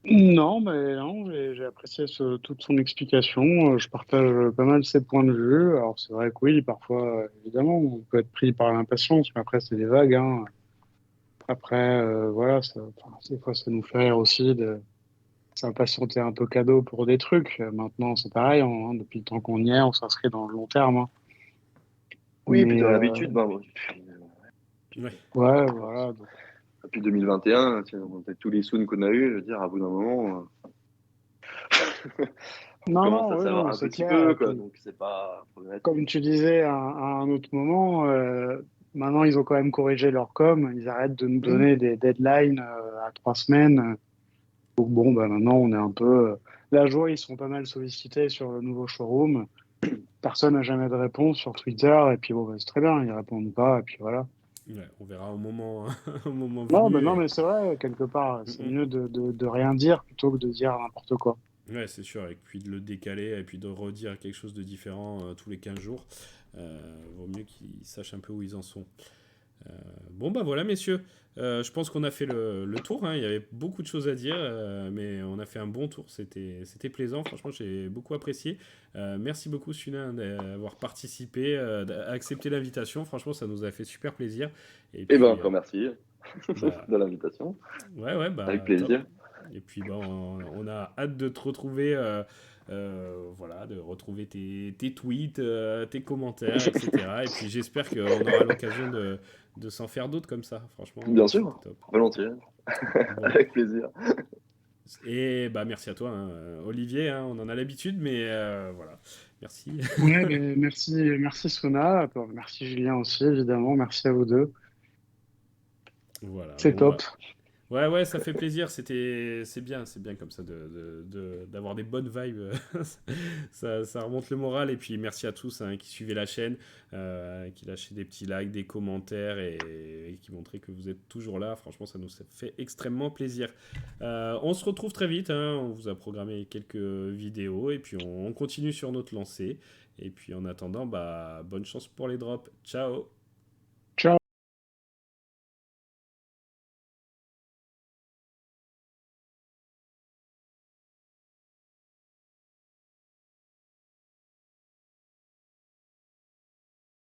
[SPEAKER 2] Non, mais non, j'ai apprécié toute son explication. Je partage pas mal ses points de vue. Alors c'est vrai que oui, parfois, évidemment, on peut être pris par l'impatience, mais après c'est des vagues, hein. Après, voilà, enfin, des fois ça nous fait rire aussi de s'impatienter un peu cadeau pour des trucs. Maintenant, c'est pareil, depuis le temps qu'on y est, on s'inscrit dans le long terme, hein.
[SPEAKER 3] Oui, et puis
[SPEAKER 2] Mais
[SPEAKER 3] dans l'habitude, ben, bon,
[SPEAKER 1] Ouais.
[SPEAKER 2] ouais, voilà. Donc,
[SPEAKER 3] depuis 2021, tiens, avec tous les sous qu'on a eu, je veux dire, à bout d'un moment, on
[SPEAKER 2] non,
[SPEAKER 3] commence
[SPEAKER 2] non,
[SPEAKER 3] à
[SPEAKER 2] oui, non,
[SPEAKER 3] savoir
[SPEAKER 2] mais
[SPEAKER 3] un
[SPEAKER 2] c'est
[SPEAKER 3] petit
[SPEAKER 2] clair.
[SPEAKER 3] peu,
[SPEAKER 2] Et
[SPEAKER 3] quoi.
[SPEAKER 2] puis,
[SPEAKER 3] Donc c'est pas problématique.
[SPEAKER 2] comme tu disais à un autre moment, maintenant ils ont quand même corrigé leur com. Ils arrêtent de nous
[SPEAKER 3] Hmm.
[SPEAKER 2] donner des deadlines à 3 semaines. Donc bon, bah, maintenant on est un peu. La joie, ils sont pas mal sollicités sur le nouveau showroom. Personne n'a jamais de réponse sur Twitter. Et puis bon, bah, c'est très bien, ils répondent pas. Et puis voilà.
[SPEAKER 1] Ouais, on verra au moment, au moment
[SPEAKER 2] Non, mais
[SPEAKER 1] venu.
[SPEAKER 2] non, mais c'est vrai, quelque part,
[SPEAKER 1] Mm,
[SPEAKER 2] c'est
[SPEAKER 1] mm.
[SPEAKER 2] mieux de rien dire plutôt que de dire n'importe quoi.
[SPEAKER 1] Ouais, c'est sûr, et puis de le décaler, et puis de redire quelque chose de différent tous les 15 jours. Vaut mieux qu'ils sachent un peu où ils en sont. Euh, bon, bah voilà, messieurs. Je pense qu'on a fait le tour, hein. Il y avait beaucoup de choses à dire, mais on a fait un bon tour. C'était plaisant. Franchement, j'ai beaucoup apprécié. Merci beaucoup, Suna, d'avoir participé, d'accepter l'invitation. Franchement, ça nous a fait super plaisir. Et
[SPEAKER 3] Eh ben,
[SPEAKER 1] puis,
[SPEAKER 3] encore merci
[SPEAKER 1] bah,
[SPEAKER 3] de l'invitation.
[SPEAKER 1] ouais,
[SPEAKER 3] Avec
[SPEAKER 1] bah top.
[SPEAKER 3] plaisir.
[SPEAKER 1] Et puis, bah, on a hâte de te retrouver. voilà, de retrouver tes tweets, tes commentaires, etc. Et puis j'espère qu'on aura l'occasion de s'en faire d'autres comme ça. Franchement,
[SPEAKER 3] Bien
[SPEAKER 1] c'était
[SPEAKER 3] sûr,
[SPEAKER 1] top.
[SPEAKER 3] volontiers,
[SPEAKER 1] Bon.
[SPEAKER 3] avec plaisir.
[SPEAKER 1] Et bah merci à toi, hein, Olivier. Hein, on en a l'habitude, mais voilà. Merci.
[SPEAKER 2] Ouais, ben, merci Sona, merci Julien aussi, évidemment, merci à vous deux.
[SPEAKER 1] Voilà.
[SPEAKER 2] C'est
[SPEAKER 1] Bon
[SPEAKER 2] top.
[SPEAKER 1] bah. Ouais, ça fait plaisir. C'est bien comme ça d'avoir des bonnes vibes. Ça remonte le moral. Et puis merci à tous, hein, qui suivaient la chaîne, qui lâchaient des petits likes, des commentaires et qui montraient que vous êtes toujours là. Franchement, ça nous fait extrêmement plaisir. On se retrouve très vite, hein. On vous a programmé quelques vidéos et puis on continue sur notre lancée. Et puis en attendant, bah, bonne chance pour les drops. Ciao!